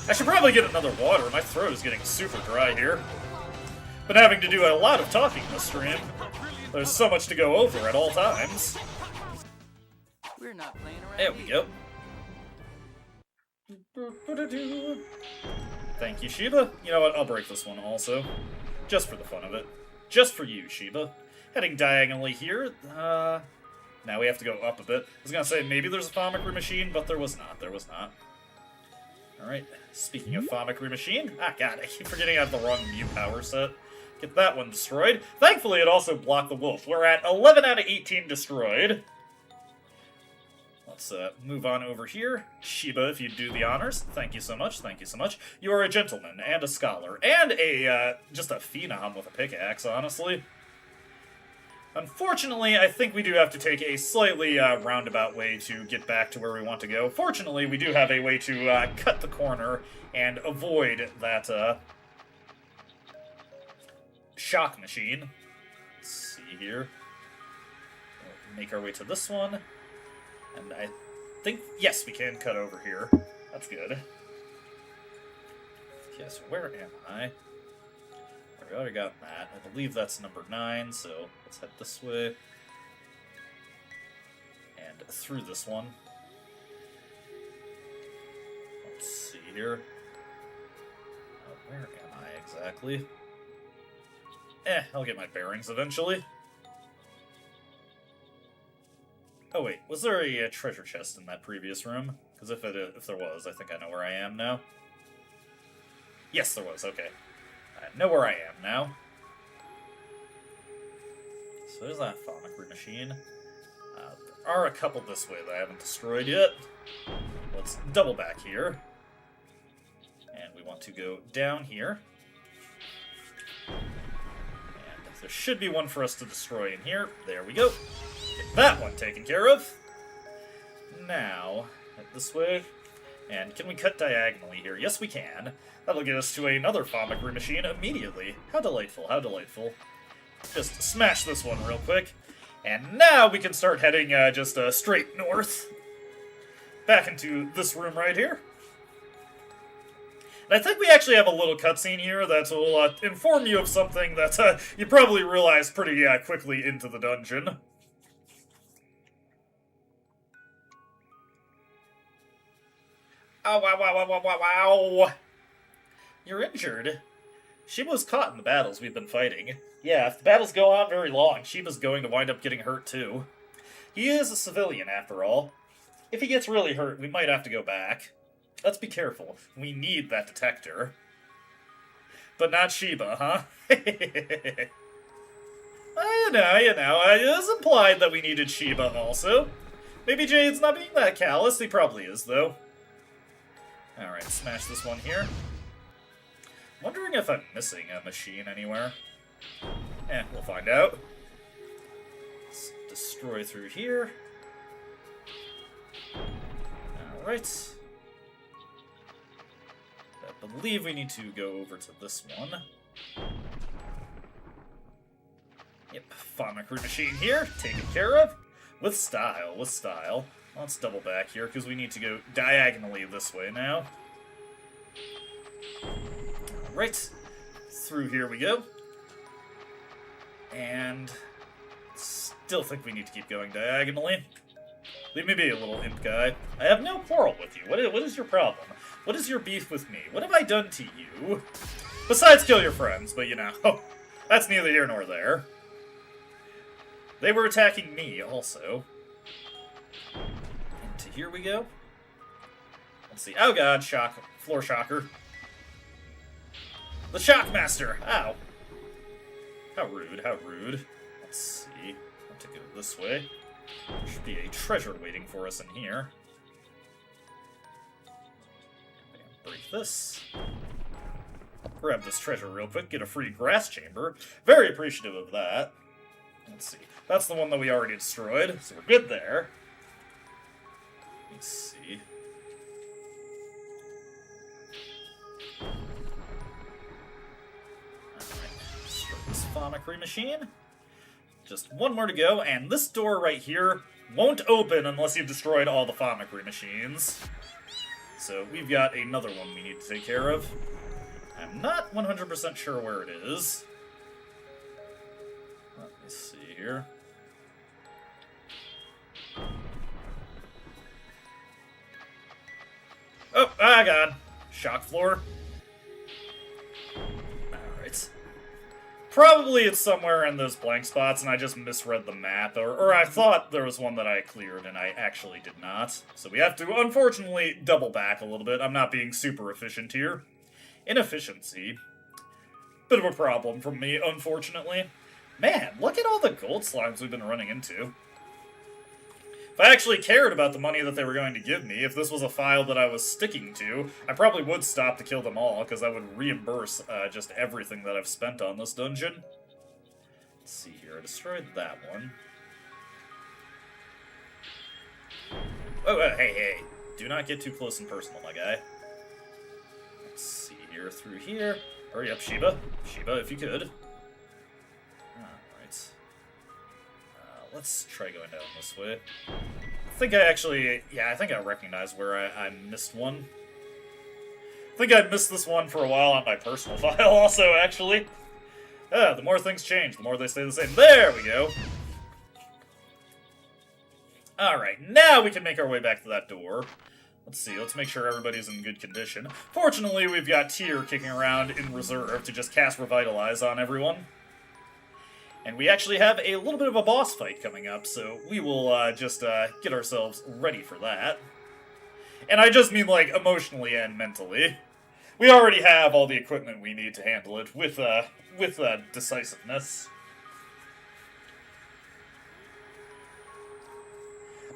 I should probably get another water. My throat is getting super dry here. Been having to do a lot of talking this stream. There's so much to go over at all times. We're not playing around. There we go. Thank you, Shiba. You know what? I'll break this one also. Just for the fun of it. Just for you, Shiba. Heading diagonally here. Now we have to go up a bit. I was gonna say maybe there's a Famicry machine, but there was not. There was not. Alright, speaking of Famicry machine, ah god, I keep forgetting I have the wrong Mew power set. Get that one destroyed. Thankfully it also blocked the wolf. We're at 11 out of 18 destroyed. Let's move on over here. Shiba, if you'd do the honors. Thank you so much, thank you so much. You are a gentleman, and a scholar, and just a phenom with a pickaxe, honestly. Unfortunately, I think we do have to take a slightly roundabout way to get back to where we want to go. Fortunately, we do have a way to cut the corner and avoid that shock machine. Let's see here. We'll make our way to this one. And I think, yes, we can cut over here. That's good. Yes, where am I? We already got that. I believe that's number 9, so let's head this way. And through this one. Let's see here. Where am I exactly? I'll get my bearings eventually. Oh wait, was there a treasure chest in that previous room? Because if there was, I think I know where I am now. Yes, there was, okay. I know where I am now. So there's that Famicry machine. There are a couple this way that I haven't destroyed yet. Let's double back here. And we want to go down here. And there should be one for us to destroy in here. There we go. Get that one taken care of. Now, head this way. And can we cut diagonally here? Yes, we can. That'll get us to another Famicry machine immediately. How delightful, how delightful. Just smash this one real quick. And now we can start heading just straight north. Back into this room right here. And I think we actually have a little cutscene here that will inform you of something that you probably realize pretty quickly into the dungeon. Ow, wow, wow, wow, wow, wow, wow. You're injured. Shiba was caught in the battles we've been fighting. Yeah, if the battles go on very long, Shiba's going to wind up getting hurt too. He is a civilian, after all. If he gets really hurt, we might have to go back. Let's be careful. We need that detector. But not Shiba, huh? You know, it is implied that we needed Shiba also. Maybe Jade's not being that callous. He probably is, though. Alright, smash this one here. Wondering if I'm missing a machine anywhere. We'll find out. Let's destroy through here. Alright. I believe we need to go over to this one. Yep, Famicry machine here, taken care of. With style, with style. Let's double back here, because we need to go diagonally this way now. Alright, through here we go. And still think we need to keep going diagonally. Leave me be, a little imp guy. I have no quarrel with you. What is your problem? What is your beef with me? What have I done to you? Besides kill your friends, but you know, that's neither here nor there. They were attacking me also. Into here we go. Let's see. Oh god, shock. Floor shocker. The Shockmaster! Ow. How rude, how rude. Let's see. I have to go this way. There should be a treasure waiting for us in here. Break this. Grab this treasure real quick, get a free grass chamber. Very appreciative of that. Let's see. That's the one that we already destroyed, so we're good there. Let's see. Alright, destroy this Famicry machine. Just one more to go, and this door right here won't open unless you've destroyed all the Famicry machines. So we've got another one we need to take care of. I'm not 100% sure where it is. Let me see here. Oh, ah, God. Shock floor. Alright. Probably it's somewhere in those blank spots, and I just misread the map, or I thought there was one that I cleared, and I actually did not. So we have to, unfortunately, double back a little bit. I'm not being super efficient here. Inefficiency. Bit of a problem for me, unfortunately. Man, look at all the gold slimes we've been running into. If I actually cared about the money that they were going to give me, if this was a file that I was sticking to, I probably would stop to kill them all, because I would reimburse just everything that I've spent on this dungeon. Let's see here, I destroyed that one. Oh, hey. Do not get too close and personal, my guy. Let's see here, through here. Hurry up, Shiba. Shiba, if you could. Alright. Let's try going down this way. I think I think I recognize where I missed one. I think I missed this one for a while on my personal file also, actually. The more things change, the more they stay the same. There we go. Alright, now we can make our way back to that door. Let's see, let's make sure everybody's in good condition. Fortunately, we've got Tyr kicking around in reserve to just cast Revitalize on everyone. And we actually have a little bit of a boss fight coming up, so we will just get ourselves ready for that. And I just mean, like, emotionally and mentally. We already have all the equipment we need to handle it with decisiveness.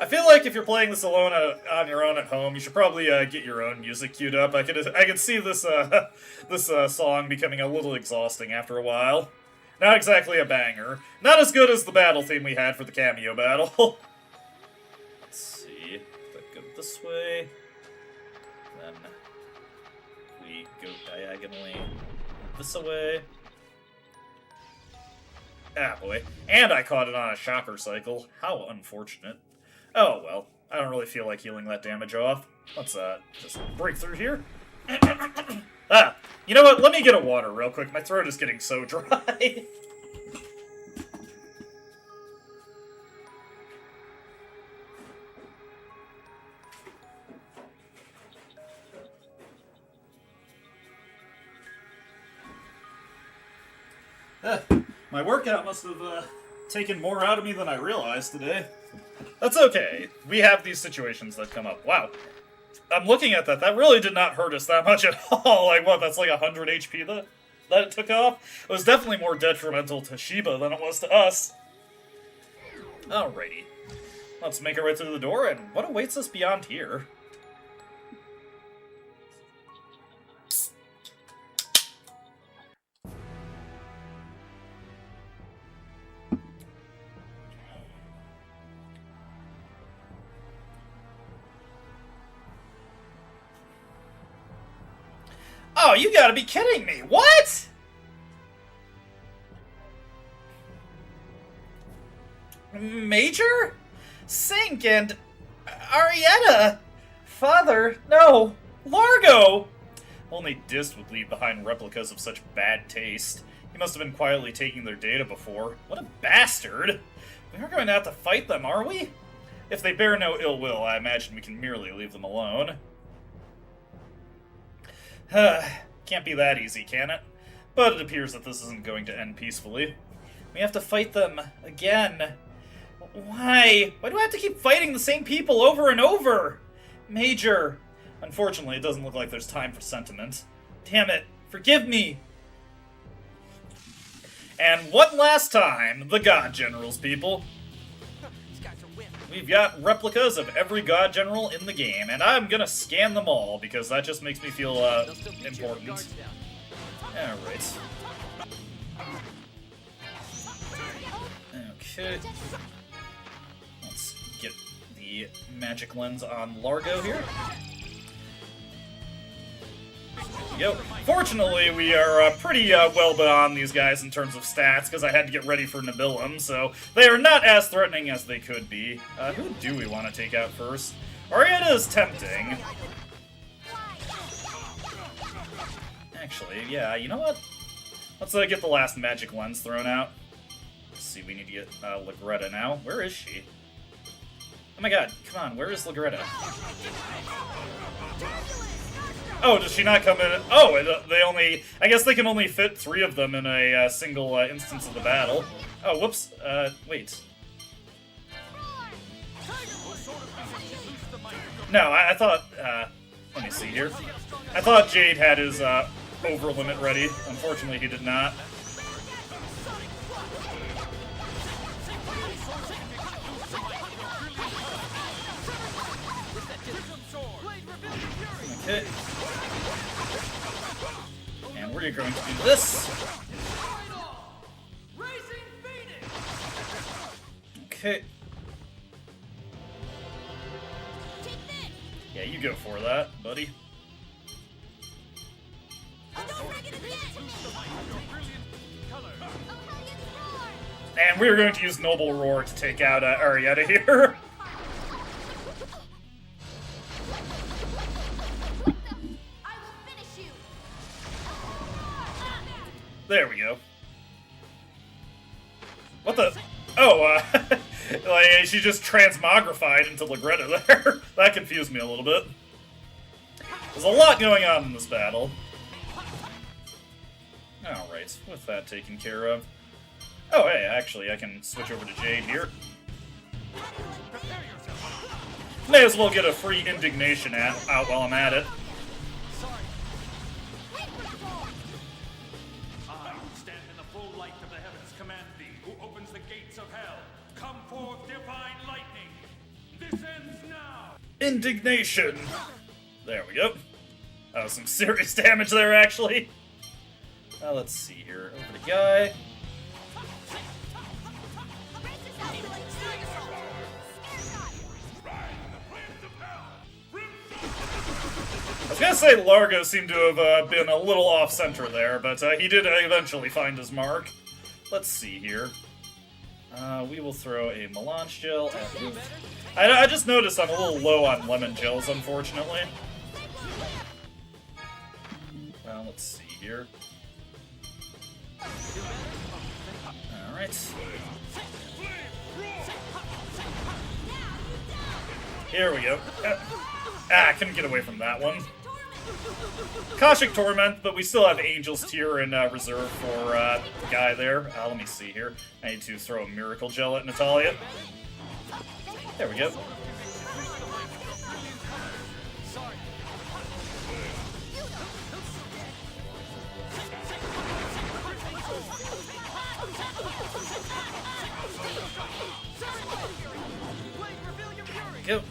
I feel like if you're playing this alone on your own at home, you should probably get your own music queued up. I could see this this song becoming a little exhausting after a while. Not exactly a banger. Not as good as the battle theme we had for the cameo battle. Let's see. If I go this way, then we go diagonally this way. Ah, boy. And I caught it on a shocker cycle. How unfortunate. Oh, well. I don't really feel like healing that damage off. Let's, just break through here. Ah, you know what? Let me get a water real quick. My throat is getting so dry. My workout must have, taken more out of me than I realized today. That's okay. We have these situations that come up. Wow. I'm looking at that. That really did not hurt us that much at all. Like, what, that's like 100 HP that it took off? It was definitely more detrimental to Shiba than it was to us. Alrighty. Let's make our way through the door, and what awaits us beyond here? Oh, you gotta be kidding me! What?! Major? Sink and... Arietta? Father? No. Largo! Only Dist would leave behind replicas of such bad taste. He must have been quietly taking their data before. What a bastard! We aren't going to have to fight them, are we? If they bear no ill will, I imagine we can merely leave them alone. Can't be that easy, can it? But it appears that this isn't going to end peacefully. We have to fight them again. Why? Why do I have to keep fighting the same people over and over? Major. Unfortunately, it doesn't look like there's time for sentiment. Damn it. Forgive me. And one last time, the God Generals, people. We've got replicas of every God General in the game, and I'm gonna scan them all, because that just makes me feel, important. Alright. Okay. Let's get the magic lens on Largo here. Yo, fortunately, we are pretty well beyond these guys in terms of stats, because I had to get ready for Nabilum, so they are not as threatening as they could be. Who do we want to take out first? Arietta is tempting. Actually, yeah, you know what? Let's get the last magic lens thrown out. Let's see, we need to get Lagretta now. Where is she? Oh my god, come on, where is Lagretta? Oh, does she not come in? Oh, they only... I guess they can only fit 3 of them in a single instance of the battle. Oh, whoops. Wait. No, I thought... let me see here. I thought Jade had his over limit ready. Unfortunately, he did not. Okay. And we're going to do this. Okay. Yeah, you go for that, buddy. And we're going to use Noble Roar to take out Arietta here. There we go. What the? Oh, like, she just transmogrified into Lagretta there. That confused me a little bit. There's a lot going on in this battle. Alright, with that taken care of. Oh, hey, actually, I can switch over to Jade here. May as well get a free indignation out while I'm at it. Indignation! There we go. That was some serious damage there, actually. Let's see here. Over the guy. I was gonna say Largo seemed to have been a little off-center there, but he did eventually find his mark. Let's see here. We will throw a melange gel at him. I just noticed I'm a little low on lemon gels, unfortunately. Let's see here. Alright. Here we go. I couldn't get away from that one. Kashik Torment, but we still have Angel's Tear in reserve for the guy there. Let me see here. I need to throw a Miracle Gel at Natalia. There we go. Go.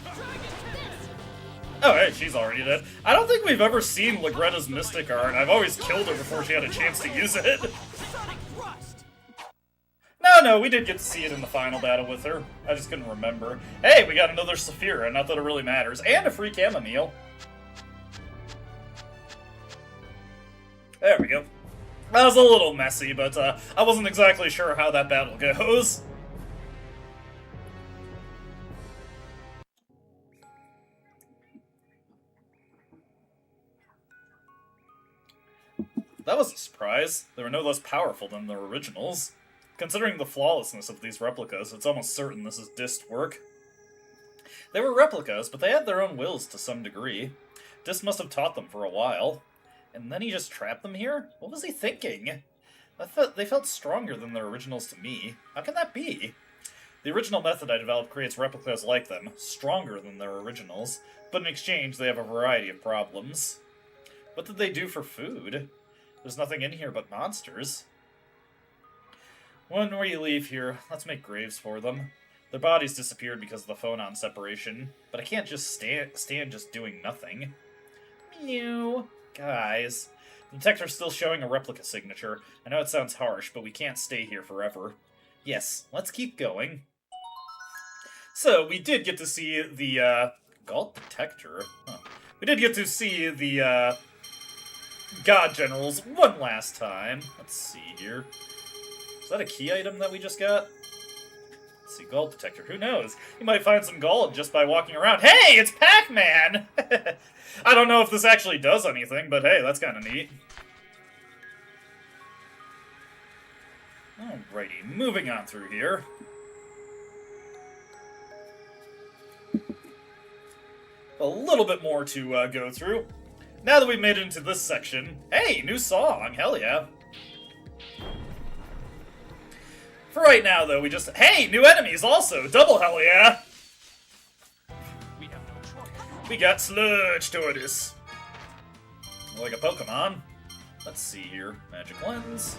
Oh, hey, she's already dead. I don't think we've ever seen Legretta's Mystic Art. I've always killed her before she had a chance to use it. No, we did get to see it in the final battle with her. I just couldn't remember. Hey, we got another Saphira, not that it really matters. And a free chamomile. There we go. That was a little messy, but I wasn't exactly sure how that battle goes. That was a surprise. They were no less powerful than the originals. Considering the flawlessness of these replicas, it's almost certain this is Dist work. They were replicas, but they had their own wills to some degree. Dist must have taught them for a while. And then he just trapped them here? What was he thinking? They felt stronger than their originals to me. How can that be? The original method I developed creates replicas like them, stronger than their originals, but in exchange they have a variety of problems. What did they do for food? There's nothing in here but monsters. When we leave here, let's make graves for them. Their bodies disappeared because of the phonon separation, but I can't just stand just doing nothing. Mew. Guys. The detector's still showing a replica signature. I know it sounds harsh, but we can't stay here forever. Yes, let's keep going. So, we did get to see the, Galt Detector? Huh. We did get to see the, God Generals one last time. Let's see here. Is that a key item that we just got? Let's see, Galt Detector. Who knows? You might find some gold just by walking around. Hey, it's Pac-Man! I don't know if this actually does anything, but hey, that's kind of neat. Alrighty, moving on through here. A little bit more to go through. Now that we've made it into this section, hey, new song, hell yeah. For right now, though, we just, hey, new enemies also, double hell yeah. We got Sludge Tortoise. Like a Pokemon. Let's see here, Magic Lens.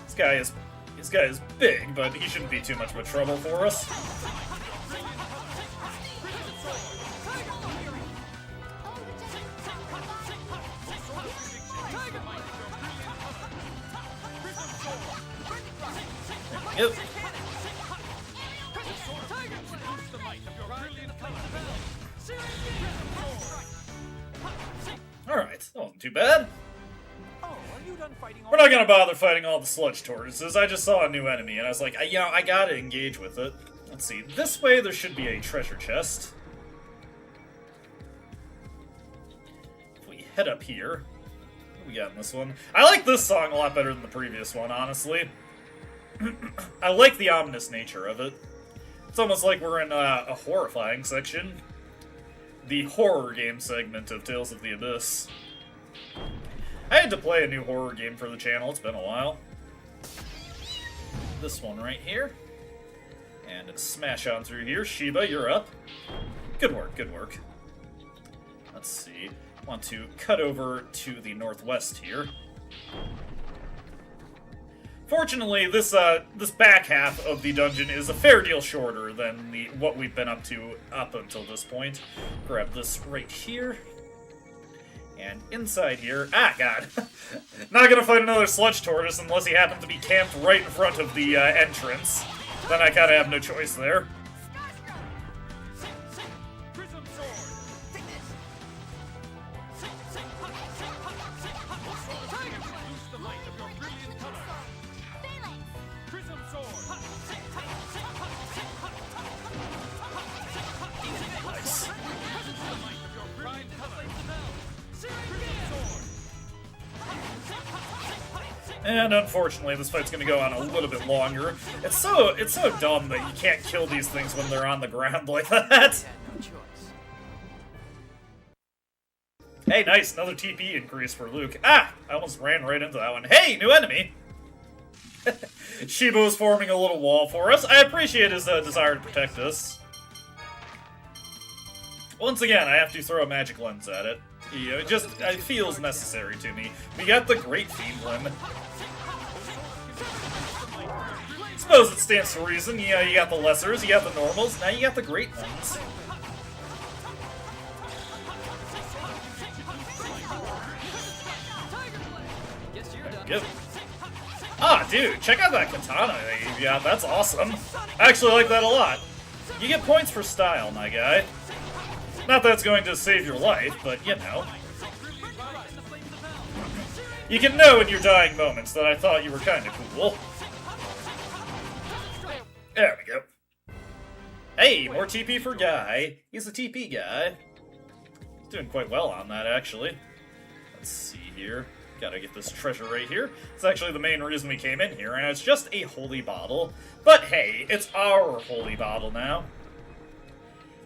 This guy is big, but he shouldn't be too much of a trouble for us. Yep. Alright, that wasn't too bad. We're not gonna bother fighting all the sludge tortoises. I just saw a new enemy, and I was like, you know, I gotta engage with it. Let's see, this way there should be a treasure chest. If we head up here, what do we got in this one? I like this song a lot better than the previous one, honestly. I like the ominous nature of it. It's almost like we're in a horrifying section. The horror game segment of Tales of the Abyss. I had to play a new horror game for the channel, it's been a while. This one right here. And smash on through here. Sheba, you're up. Good work, good work. Let's see. Want to cut over to the northwest here. Fortunately, this back half of the dungeon is a fair deal shorter than what we've been up to up until this point. Grab this right here. And inside here... Ah, God. Not gonna fight another sludge tortoise unless he happens to be camped right in front of the entrance. Then I kinda have no choice there. And unfortunately, this fight's gonna go on a little bit longer. It's so dumb that you can't kill these things when they're on the ground like that. Hey, nice, another TP increase for Luke. Ah, I almost ran right into that one. Hey, new enemy! Shiba is forming a little wall for us. I appreciate his desire to protect us. Once again, I have to throw a magic lens at it. You know, it feels necessary to me. We got the Great Fiendlin. Suppose it stands to reason. You know, you got the lessers, you got the normals, now you got the great ones. Good. Ah, dude, check out that katana you got. That's awesome. I actually like that a lot. You get points for style, my guy. Not that it's going to save your life, but you know. You can know in your dying moments that I thought you were kind of cool. There we go. Hey, more TP for Guy. He's a TP guy. He's doing quite well on that, actually. Let's see here. Gotta get this treasure right here. It's actually the main reason we came in here, and it's just a holy bottle. But hey, it's our holy bottle now.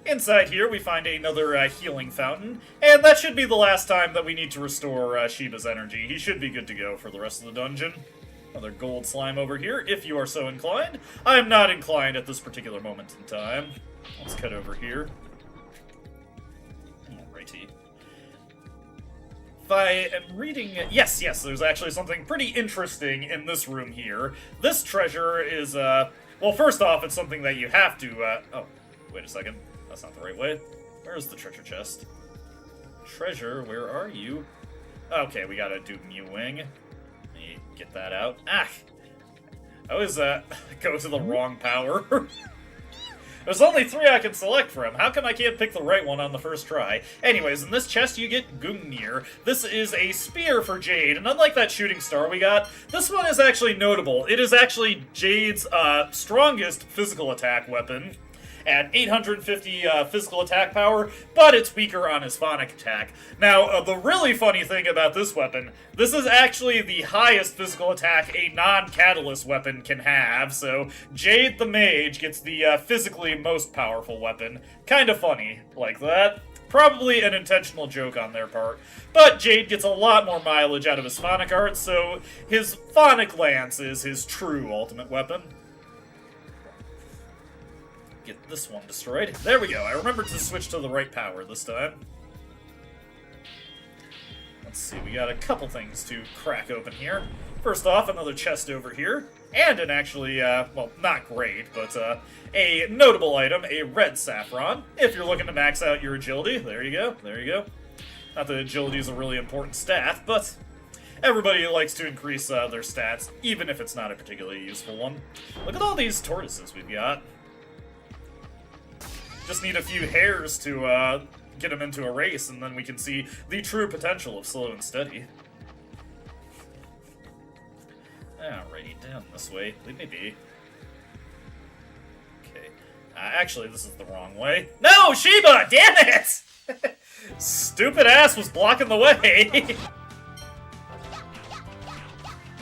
Inside here, we find another healing fountain, and that should be the last time that we need to restore Shiba's energy. He should be good to go for the rest of the dungeon. Another gold slime over here, if you are so inclined. I am not inclined at this particular moment in time. Let's cut over here. Alrighty. If I am reading... Yes, there's actually something pretty interesting in this room here. This treasure is, well, first off, it's something that you have to, oh, wait a second. That's not the right way. Where's the treasure chest? Treasure, where are you? Okay, we gotta do Mew Wing. Let me get that out. Ah! I always, go to the wrong power. There's only 3 I can select from. How come I can't pick the right one on the first try? Anyways, in this chest you get Gungnir. This is a spear for Jade, and unlike that shooting star we got, this one is actually notable. It is actually Jade's strongest physical attack weapon, at 850 physical attack power, but it's weaker on his phonic attack. Now, the really funny thing about this weapon, this is actually the highest physical attack a non-catalyst weapon can have, so Jade the Mage gets the physically most powerful weapon. Kinda funny, like that. Probably an intentional joke on their part. But Jade gets a lot more mileage out of his phonic art, so his phonic lance is his true ultimate weapon. Get this one destroyed. There we go. I remembered to switch to the right power this time. Let's see, we got a couple things to crack open here. First off, another chest over here. And an actually, well, not great, but a notable item, a red saffron. If you're looking to max out your agility, there you go, there you go. Not that agility is a really important stat, but everybody likes to increase their stats, even if it's not a particularly useful one. Look at all these tortoises we've got. Just need a few hairs to get them into a race, and then we can see the true potential of Slow and Steady. Alrighty, down this way. Leave me be. Okay. Actually, this is the wrong way. No, Shiba! Damn it! Stupid ass was blocking the way!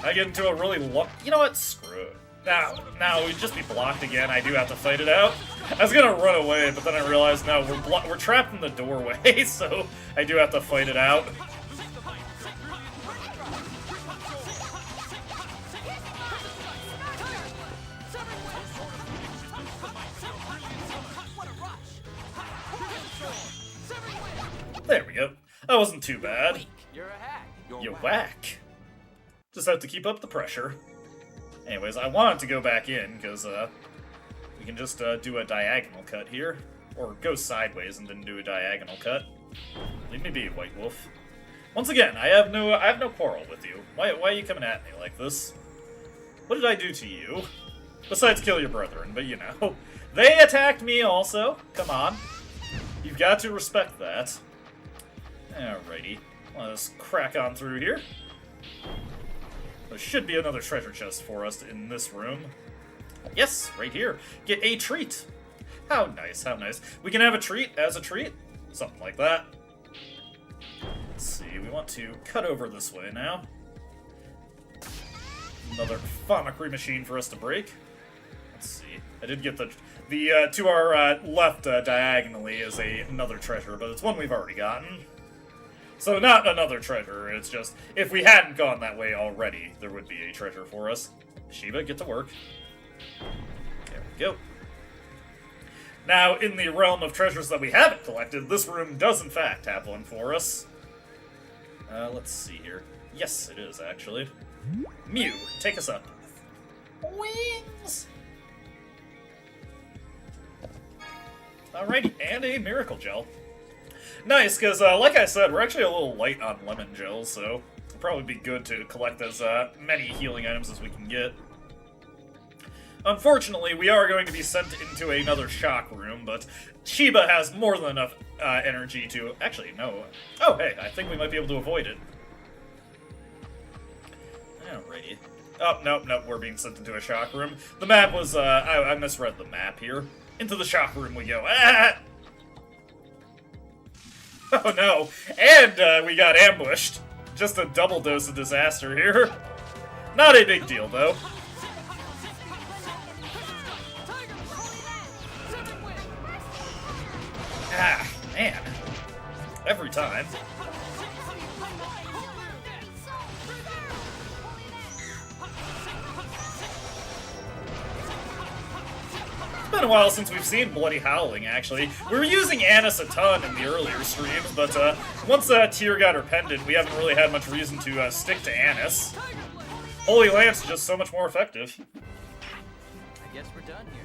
I get into a really You know what? Screw it. Now, we'd just be blocked again. I do have to fight it out. I was gonna run away, but then I realized, no, we're trapped in the doorway, so I do have to fight it out. There we go. That wasn't too bad. You're a hack. You whack. Just have to keep up the pressure. Anyways, I wanted to go back in, because we can just do a diagonal cut here. Or go sideways and then do a diagonal cut. Leave me be, White Wolf. Once again, I have no quarrel with you. Why are you coming at me like this? What did I do to you? Besides kill your brethren, but you know. They attacked me also. Come on. You've got to respect that. Alrighty. Let's crack on through here. There should be another treasure chest for us in this room. Yes, right here. Get a treat. How nice, how nice. We can have a treat as a treat. Something like that. Let's see, we want to cut over this way now. Another Famicry machine for us to break. Let's see. I did get the to our left diagonally is another treasure, but it's one we've already gotten. So not another treasure, it's just, if we hadn't gone that way already, there would be a treasure for us. Shiva, get to work. There we go. Now, in the realm of treasures that we haven't collected, this room does in fact have one for us. Let's see here. Yes, it is, actually. Mew, take us up. Wings! Alrighty, and a miracle gel. Nice, because like I said, we're actually a little light on lemon gels, so it'll probably be good to collect as many healing items as we can get. Unfortunately, we are going to be sent into another shock room, but Sheba has more than enough energy to... Actually, no. Oh, hey, I think we might be able to avoid it. Alrighty. Oh, nope, we're being sent into a shock room. The map was, I misread the map here. Into the shock room we go. Ah! Oh no, and we got ambushed. Just a double dose of disaster here. Not a big deal, though. Ah, man. Every time. It's been a while since we've seen Bloody Howling, actually. We were using Annis a ton in the earlier streams, but once Tyr got her pendant, we haven't really had much reason to stick to Annis. Holy Lance is just so much more effective. I guess we're done here.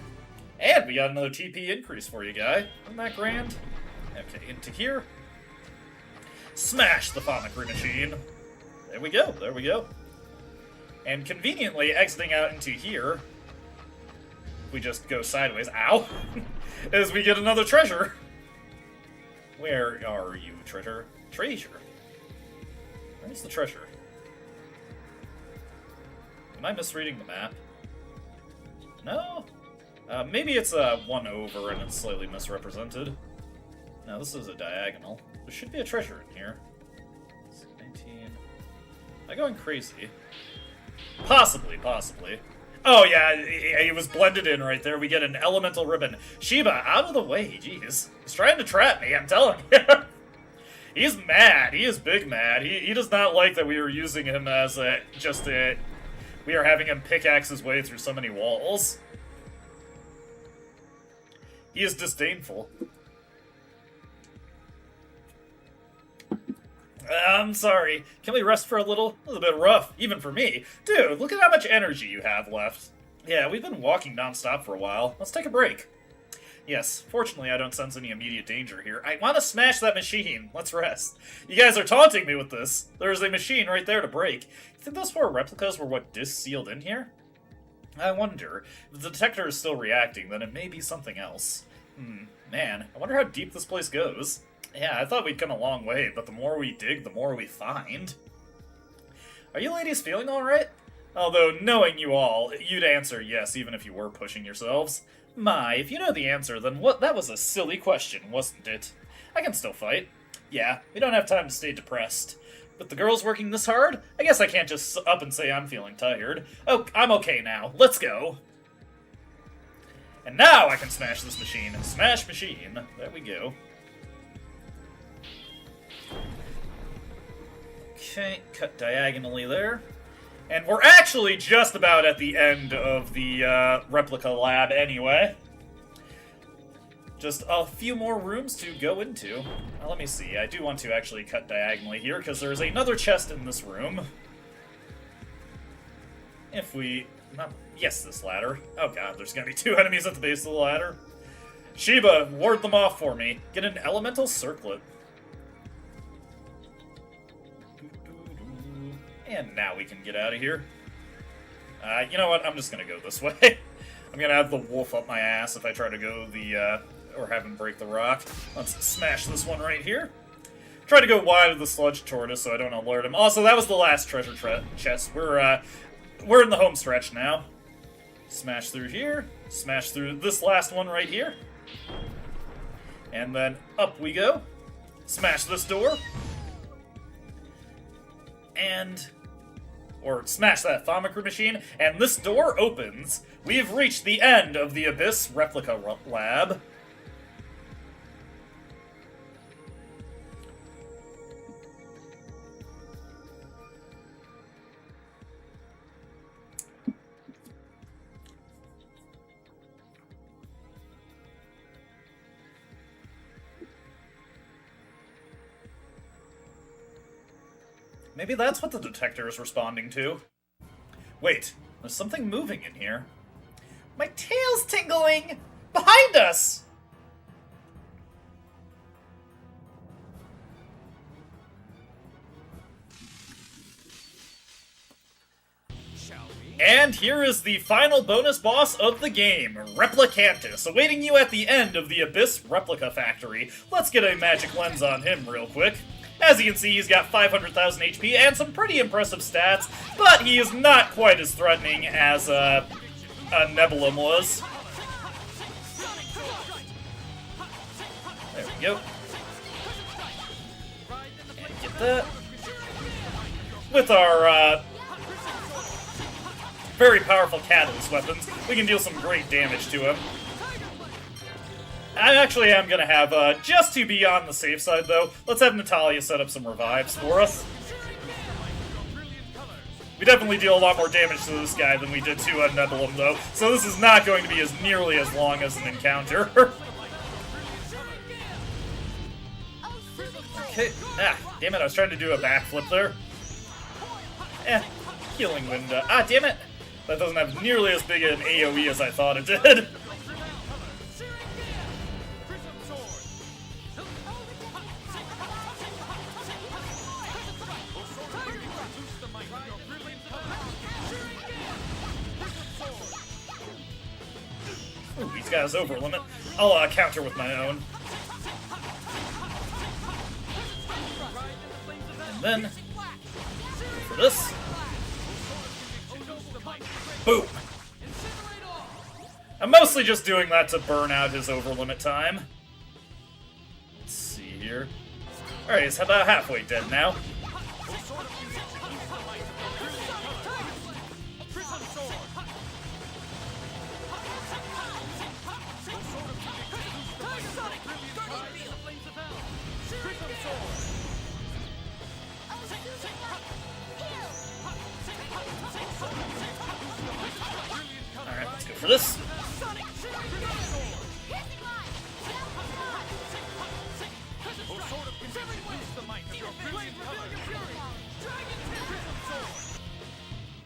And we got another TP increase for you, guy. Isn't that grand? Okay, into here. Smash the Famicry machine. There we go, there we go. And conveniently exiting out into here, we just go sideways, ow, as we get another treasure. Where are you, treasure? Treasure? Where's the treasure? Am I misreading the map? No? Maybe it's one over and it's slightly misrepresented. No, this is a diagonal. There should be a treasure in here. 19. Am I going crazy? Possibly. Oh yeah, he was blended in right there. We get an elemental ribbon. Sheba, out of the way, jeez. He's trying to trap me, I'm telling you. He's mad. He is big mad. He does not like that we were using him as we are having him pickaxe his way through so many walls. He is disdainful. I'm sorry. Can we rest for a little? This is a bit rough, even for me. Dude, look at how much energy you have left. Yeah, we've been walking nonstop for a while. Let's take a break. Yes, fortunately I don't sense any immediate danger here. I want to smash that machine. Let's rest. You guys are taunting me with this. There's a machine right there to break. You think those 4 replicas were what disc-sealed in here? I wonder. If the detector is still reacting, then it may be something else. Man, I wonder how deep this place goes. Yeah, I thought we'd come a long way, but the more we dig, the more we find. Are you ladies feeling alright? Although, knowing you all, you'd answer yes, even if you were pushing yourselves. My, if you know the answer, then that was a silly question, wasn't it? I can still fight. Yeah, we don't have time to stay depressed. With the girls working this hard, I guess I can't just up and say I'm feeling tired. Oh, I'm okay now. Let's go. And now I can smash this machine. Smash machine. There we go. Okay, cut diagonally there. And we're actually just about at the end of the replica lab anyway. Just a few more rooms to go into. Now, let me see. I do want to actually cut diagonally here, because there's another chest in this room. If we Yes, this ladder. Oh god, there's gonna be 2 enemies at the base of the ladder. Sheba, ward them off for me. Get an elemental circlet. And now we can get out of here. You know what? I'm just gonna go this way. I'm gonna have the wolf up my ass if I try to go the, or have him break the rock. Let's smash this one right here. Try to go wide of the sludge tortoise so I don't alert him. Also, that was the last treasure chest. We're in the home stretch now. Smash through here. Smash through this last one right here. And then up we go. Smash this door. Or smash that thaumaturgy machine. And this door opens. We have reached the end of the Abyss Replica Lab. Maybe that's what the detector is responding to. Wait, there's something moving in here. My tail's tingling! Behind us! And here is the final bonus boss of the game, Replicantus, awaiting you at the end of the Abyss Replica Factory. Let's get a magic lens on him real quick. As you can see, he's got 500,000 HP and some pretty impressive stats, but he is not quite as threatening as a Nebulum was. There we go. And get that. With our very powerful catalyst weapons, we can deal some great damage to him. I actually am going to have, just to be on the safe side though, let's have Natalia set up some revives for us. We definitely deal a lot more damage to this guy than we did to Nebulum though, so this is not going to be as nearly as long as an encounter. Okay, damn it, I was trying to do a backflip there. Healing window. Damn it! That doesn't have nearly as big an AoE as I thought it did. Ooh, he's got his over limit. I'll counter with my own. And then, for this. Boom! I'm mostly just doing that to burn out his over limit time. Let's see here. Alright, he's about halfway dead now. Alright, let's go for this.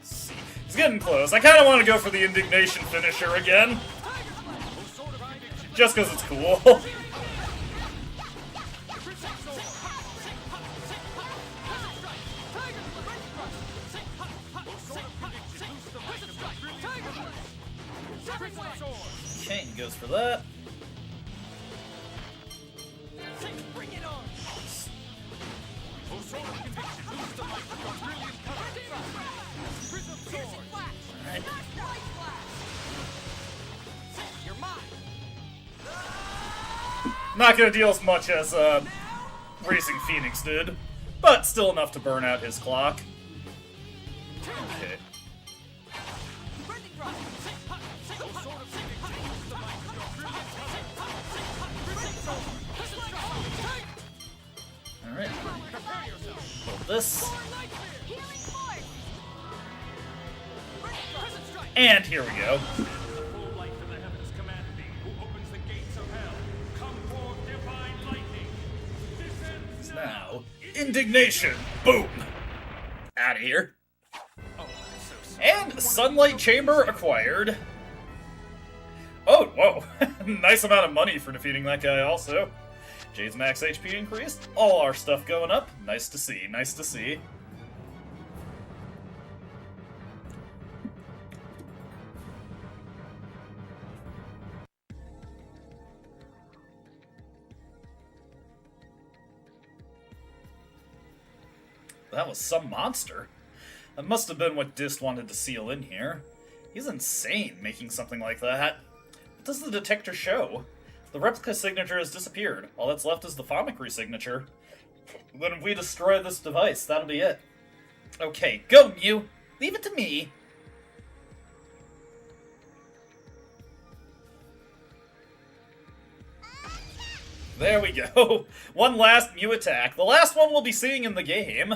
See, he's getting close. I kind of want to go for the indignation finisher again. Just because it's cool. Okay, he goes for that. Alright. Not gonna deal as much as Racing Phoenix did, but still enough to burn out his clock. Okay. Alright. Hold this. And here we go. Now, indignation. Boom. Out of here. And Sunlight Chamber acquired. Oh, whoa. Nice amount of money for defeating that guy also. Jade's max HP increased. All our stuff going up. Nice to see, nice to see. That was some monster. That must have been what Dist wanted to seal in here. He's insane making something like that. What does the detector show? The replica signature has disappeared. All that's left is the Famicry signature. Then if we destroy this device, that'll be it. Okay, go, Mew! Leave it to me! There we go. One last Mew attack. The last one we'll be seeing in the game.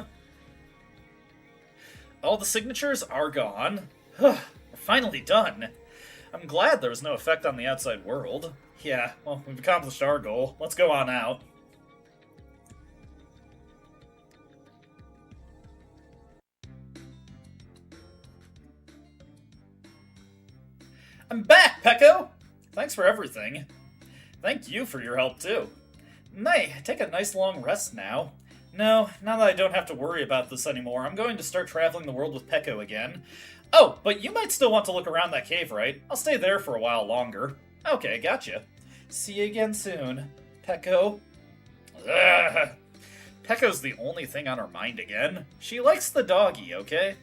All the signatures are gone. We're finally done. I'm glad there was no effect on the outside world. Yeah, well, we've accomplished our goal. Let's go on out. I'm back, Pecco! Thanks for everything. Thank you for your help, too. Nay, take a nice long rest now. No, now that I don't have to worry about this anymore, I'm going to start traveling the world with Pecco again. Oh, but you might still want to look around that cave, right? I'll stay there for a while longer. Okay, gotcha. See you again soon, Pecco. Ugh. Pecco's the only thing on her mind again. She likes the doggy, okay?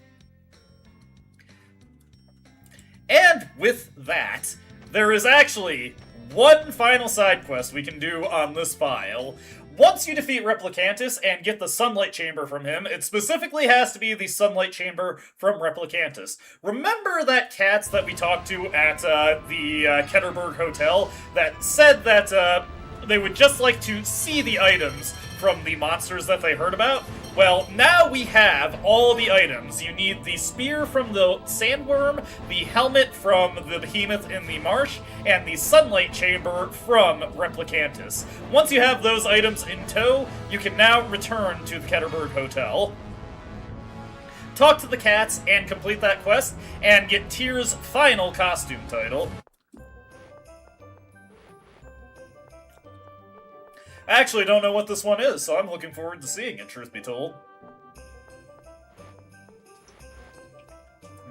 And with that, there is actually one final side quest we can do on this file. Once you defeat Replicantus and get the Sunlight Chamber from him, it specifically has to be the Sunlight Chamber from Replicantus. Remember that cats that we talked to at the Ketterberg Hotel that said that they would just like to see the items from the monsters that they heard about? Well, now we have all the items. You need the spear from the sandworm, the helmet from the behemoth in the marsh, and the sunlight chamber from Replicantus. Once you have those items in tow, you can now return to the Ketterberg Hotel, talk to the cats, and complete that quest, and get Tyr's final costume title. I actually don't know what this one is, so I'm looking forward to seeing it, truth be told.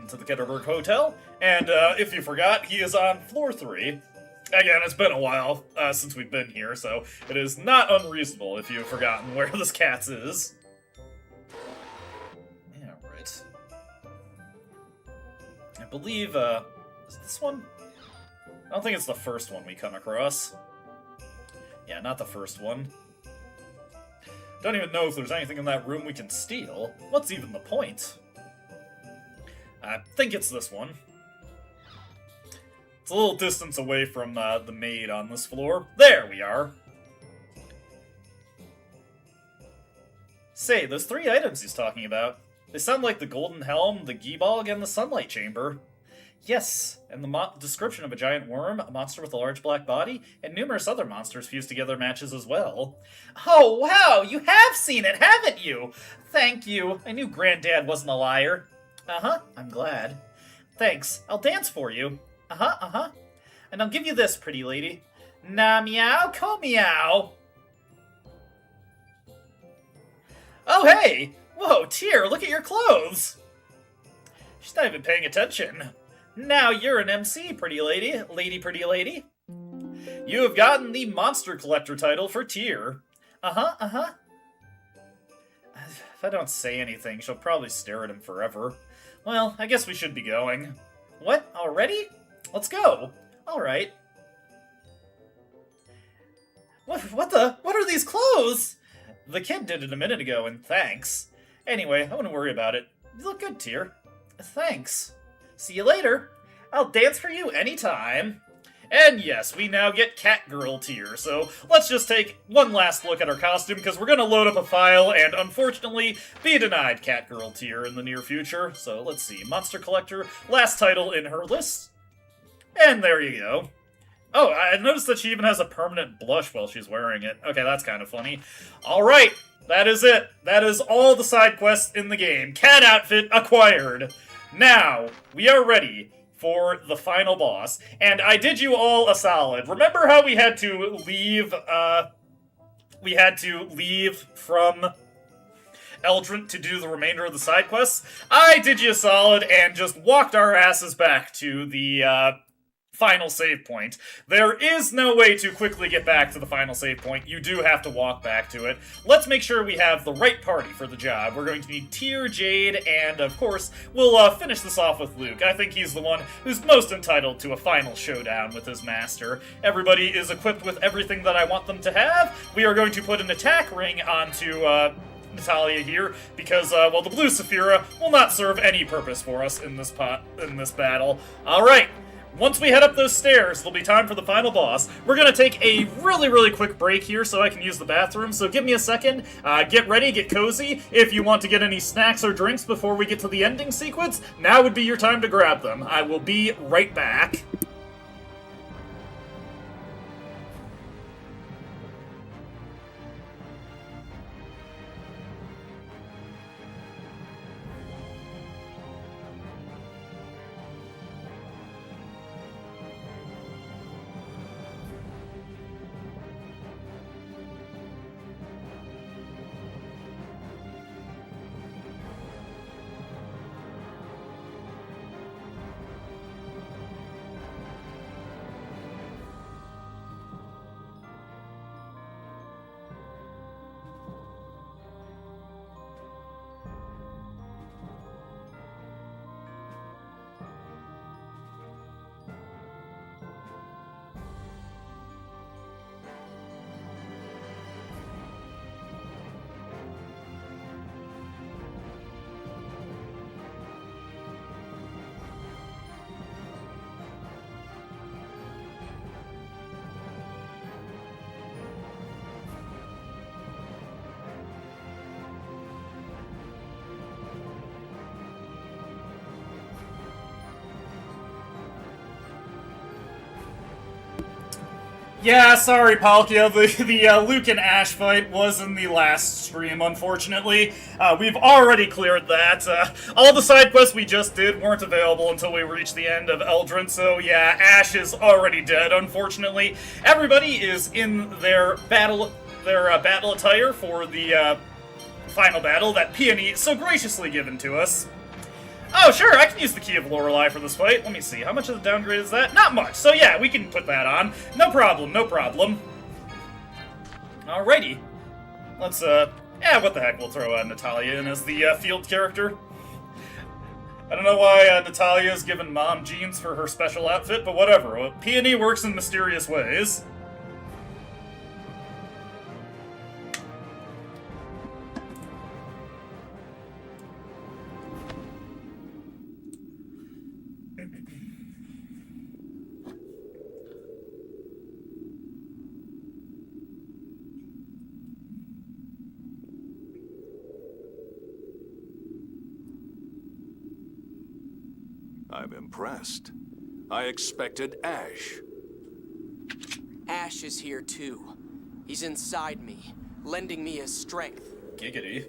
Into the Ketterberg Hotel, and if you forgot, he is on floor 3. Again, it's been a while since we've been here, so it is not unreasonable if you've forgotten where this cat's is. Yeah, right. I believe, is this one? I don't think it's the first one we come across. Yeah, not the first one. Don't even know if there's anything in that room we can steal. What's even the point? I think it's this one. It's a little distance away from the maid on this floor. There we are! Say, those 3 items he's talking about. They sound like the Golden Helm, the Giebog, and the Sunlight Chamber. Yes, and the description of a giant worm, a monster with a large black body, and numerous other monsters fused together matches as well. Oh, wow! You have seen it, haven't you? Thank you. I knew Granddad wasn't a liar. Uh-huh, I'm glad. Thanks. I'll dance for you. Uh-huh, uh-huh. And I'll give you this, pretty lady. Na meow, ko meow. Oh, hey! Whoa, Tyr, look at your clothes! She's not even paying attention. Now you're an MC, pretty lady. Lady, pretty lady. You have gotten the Monster Collector title for Tyr. Uh-huh, uh-huh. If I don't say anything, she'll probably stare at him forever. Well, I guess we should be going. What? Already? Let's go. Alright. What are these clothes? The kid did it a minute ago, and thanks. Anyway, I wouldn't worry about it. You look good, Tyr. Thanks. See you later. I'll dance for you anytime. And yes, we now get Catgirl Tyr, so let's just take one last look at our costume, because we're going to load up a file and, unfortunately, be denied Catgirl Tyr in the near future. So let's see, Monster Collector, last title in her list. And there you go. Oh, I noticed that she even has a permanent blush while she's wearing it. Okay, that's kind of funny. Alright, that is it. That is all the side quests in the game. Cat outfit acquired. Now, we are ready for the final boss, and I did you all a solid. Remember how we had to leave, from Auldrant to do the remainder of the side quests? I did you a solid and just walked our asses back to the, final save point. There is no way to quickly get back to the final save point. You do have to walk back to it. Let's make sure we have the right party for the job. We're going to need Tyr, Jade, and of course, we'll finish this off with Luke. I think he's the one who's most entitled to a final showdown with his master. Everybody is equipped with everything that I want them to have. We are going to put an attack ring onto, Natalia here, because, well, the blue Saphira will not serve any purpose for us in this battle. Alright. Once we head up those stairs, it'll be time for the final boss. We're gonna take a really, really quick break here so I can use the bathroom, so give me a second. Get ready, get cozy. If you want to get any snacks or drinks before we get to the ending sequence, now would be your time to grab them. I will be right back. Yeah, sorry, Palkia. The Luke and Ash fight was in the last stream, unfortunately. We've already cleared that. All the side quests we just did weren't available until we reached the end of Auldrant, so yeah, Ash is already dead, unfortunately. Everybody is in their battle attire for the final battle that Peony so graciously given to us. Oh, sure, I can use the Key of Lorelei for this fight. Let me see, how much of the downgrade is that? Not much, so yeah, we can put that on. No problem, no problem. Alrighty. Let's, what the heck, we'll throw Natalia in as the field character. I don't know why Natalia's given mom jeans for her special outfit, but whatever. Peony works in mysterious ways. I'm impressed. I expected Ash. Ash is here too. He's inside me, lending me his strength. Giggity.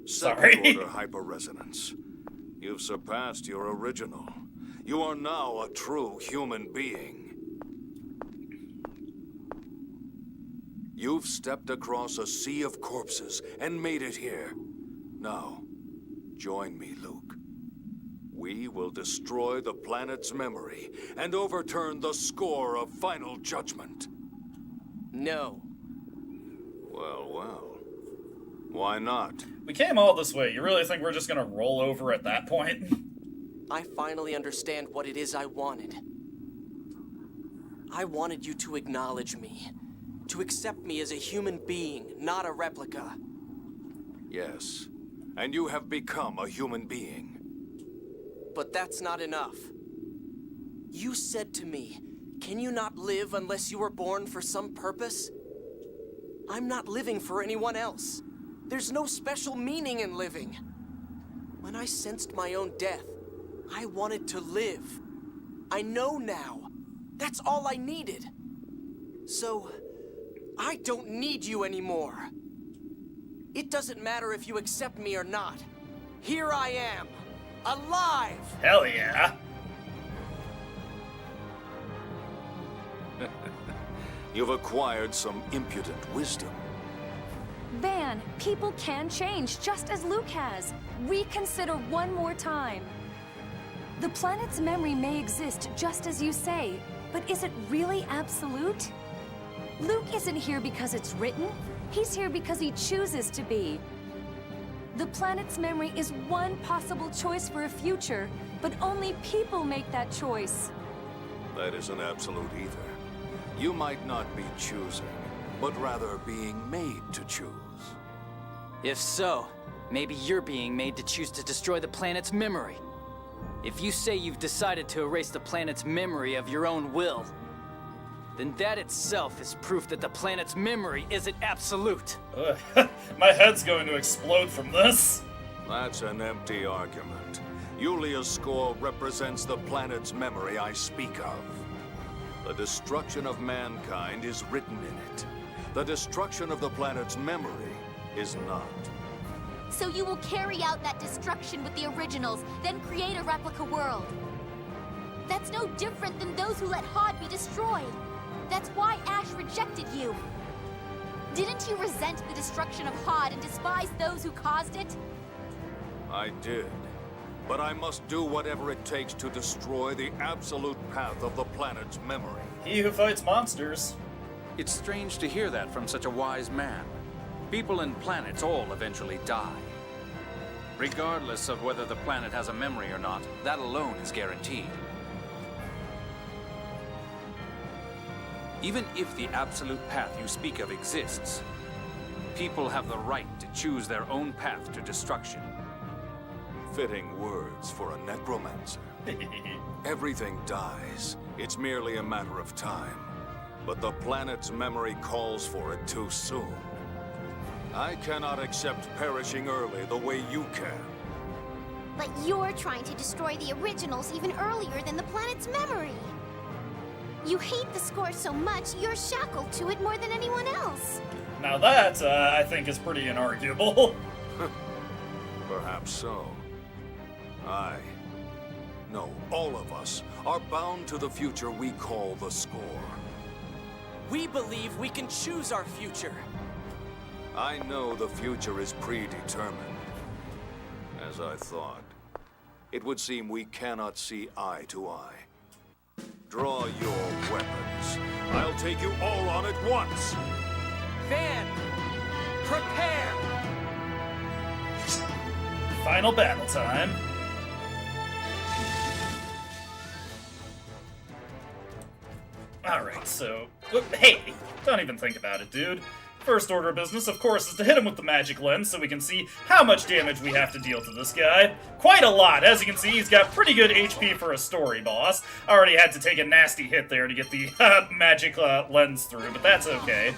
Sorry. Second-order hyperresonance. You've surpassed your original. You are now a true human being. You've stepped across a sea of corpses and made it here. Now, join me, Luke. We will destroy the planet's memory and overturn the score of final judgment. No. Well, well. Why not? We came all this way. You really think we're just gonna roll over at that point? I finally understand what it is I wanted. I wanted you to acknowledge me. To accept me as a human being, not a replica. Yes. And you have become a human being. But that's not enough. You said to me, can you not live unless you were born for some purpose? I'm not living for anyone else. There's no special meaning in living. When I sensed my own death, I wanted to live. I know now. That's all I needed. So, I don't need you anymore. It doesn't matter if you accept me or not. Here I am. alive! Hell yeah. You've acquired some impudent wisdom. Van, people can change, just as Luke has. Reconsider one more time. The planet's memory may exist just as you say, but is it really absolute? Luke isn't here because it's written. He's here because he chooses to be. The planet's memory is one possible choice for a future, but only people make that choice. That isn't absolute either. You might not be choosing, but rather being made to choose. If so, maybe you're being made to choose to destroy the planet's memory. If you say you've decided to erase the planet's memory of your own will, then that itself is proof that the planet's memory isn't absolute. My head's going to explode from this. That's an empty argument. Yulia's score represents the planet's memory I speak of. The destruction of mankind is written in it. The destruction of the planet's memory is not. So you will carry out that destruction with the originals, then create a replica world. That's no different than those who let Hod be destroyed. That's why Ash rejected you. Didn't you resent the destruction of Hod and despise those who caused it? I did. But I must do whatever it takes to destroy the absolute path of the planet's memory. He who fights monsters. It's strange to hear that from such a wise man. People and planets all eventually die. Regardless of whether the planet has a memory or not, that alone is guaranteed. Even if the absolute path you speak of exists, people have the right to choose their own path to destruction. Fitting words for a necromancer. Everything dies. It's merely a matter of time. But the planet's memory calls for it too soon. I cannot accept perishing early the way you can. But you're trying to destroy the originals even earlier than the planet's memory. You hate the score so much, you're shackled to it more than anyone else. Now that, I think, is pretty inarguable. Perhaps so. No, all of us are bound to the future we call the score. We believe we can choose our future. I know the future is predetermined. As I thought. It would seem we cannot see eye to eye. Draw your weapons. I'll take you all on at once. Van, prepare! Final battle time. Alright, so... Hey, don't even think about it, dude. First order of business, of course, is to hit him with the magic lens so we can see how much damage we have to deal to this guy. Quite a lot. As you can see, he's got pretty good HP for a story boss. I already had to take a nasty hit there to get the magic lens through, but that's okay.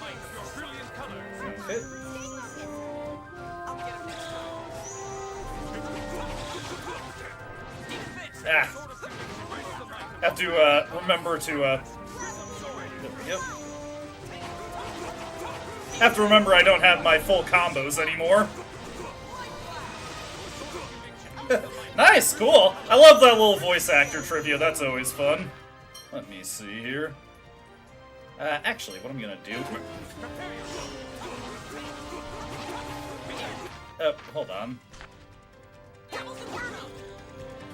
Have to remember to... there we go. Have to remember I don't have my full combos anymore. Nice, cool. I love that little voice actor trivia. That's always fun. Let me see here. Actually, what I'm gonna do... hold on.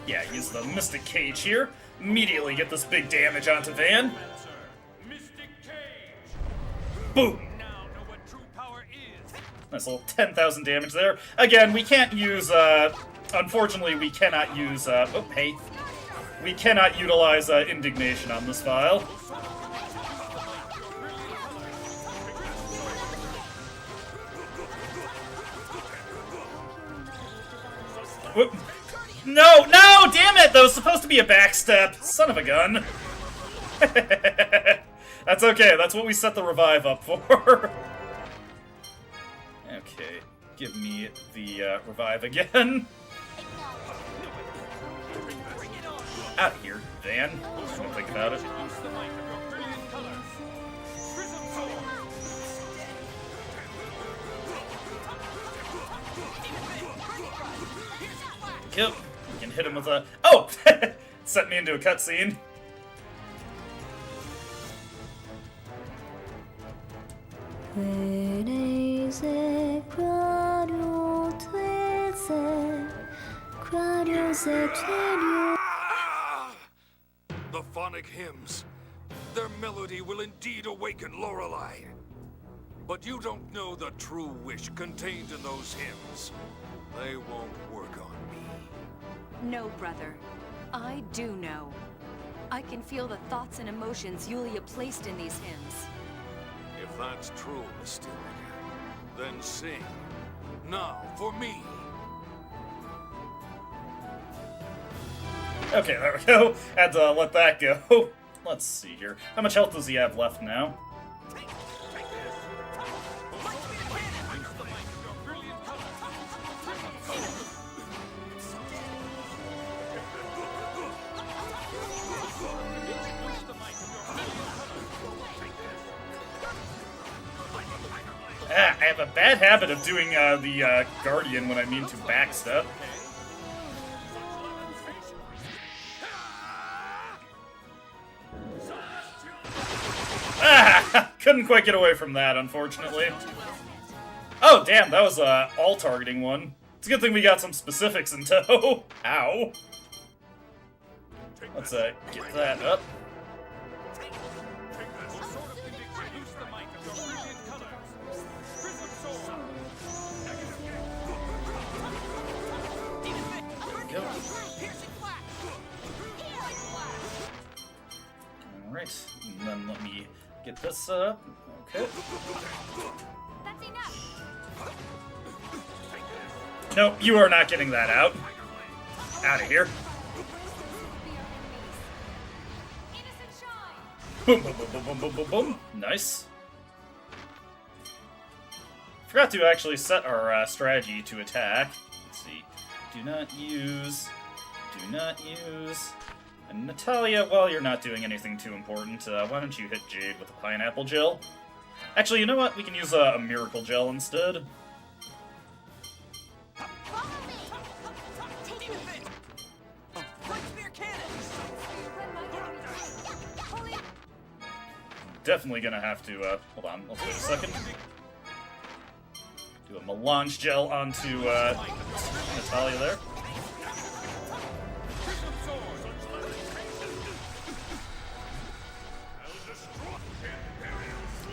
Yeah, use the Mystic Cage here. Immediately get this big damage onto Van. Boom! Nice little 10,000 damage there. Again, we can't use, unfortunately, we cannot use, oh, hey. We cannot utilize, indignation on this file. Whoop. No, no, damn it! That was supposed to be a backstep. Son of a gun. That's okay, that's what we set the revive up for. Okay, give me the revive again. Out of here, Van. Just don't think about it. Yep, we can hit him with a... Oh! Sent me into a cutscene. The phonic hymns. Their melody will indeed awaken Lorelei. But you don't know the true wish contained in those hymns. They won't work on me. No, brother. I do know. I can feel the thoughts and emotions Yulia placed in these hymns. If that's true, Mysteria, then sing. Now, for me. Okay, there we go. Had to let that go. Let's see here. How much health does he have left now? I have a bad habit of doing the Guardian when I mean to backstep. Couldn't quite get away from that, unfortunately. Oh, damn, that was a all-targeting one. It's a good thing we got some specifics in tow. Ow. Let's get that up. Alright, and then let me get this set up. Okay. That's enough. Nope, you are not getting that out. Out of here. Boom, boom, boom, boom, boom, boom, boom, boom. Nice. Forgot to actually set our strategy to attack. Let's see. Do not use. Do not use. And Natalia, well, you're not doing anything too important. Why don't you hit Jade with a pineapple gel? Actually, you know what? We can use a miracle gel instead. Definitely gonna have to, hold on, let's wait a second. Do a melange gel onto, Natalia there.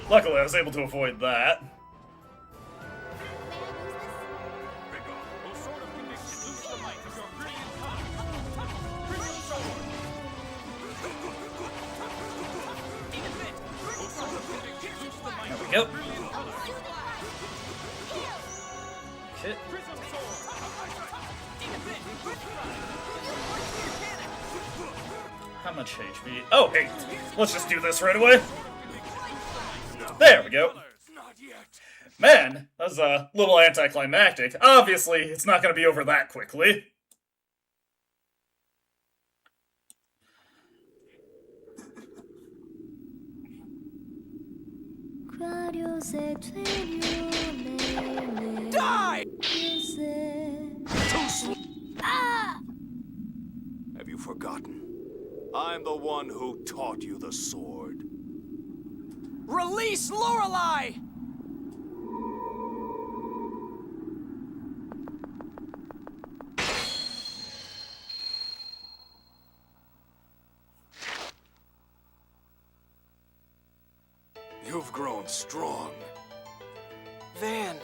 Luckily, I was able to avoid that. There we go. Okay. How much HP? Oh, hey, let's just do this right away. There we go. Man, that was a little anticlimactic. Obviously, it's not going to be over that quickly. Die! Have you forgotten? I'm the one who taught you the sword. Release Lorelei! You've grown strong. Van.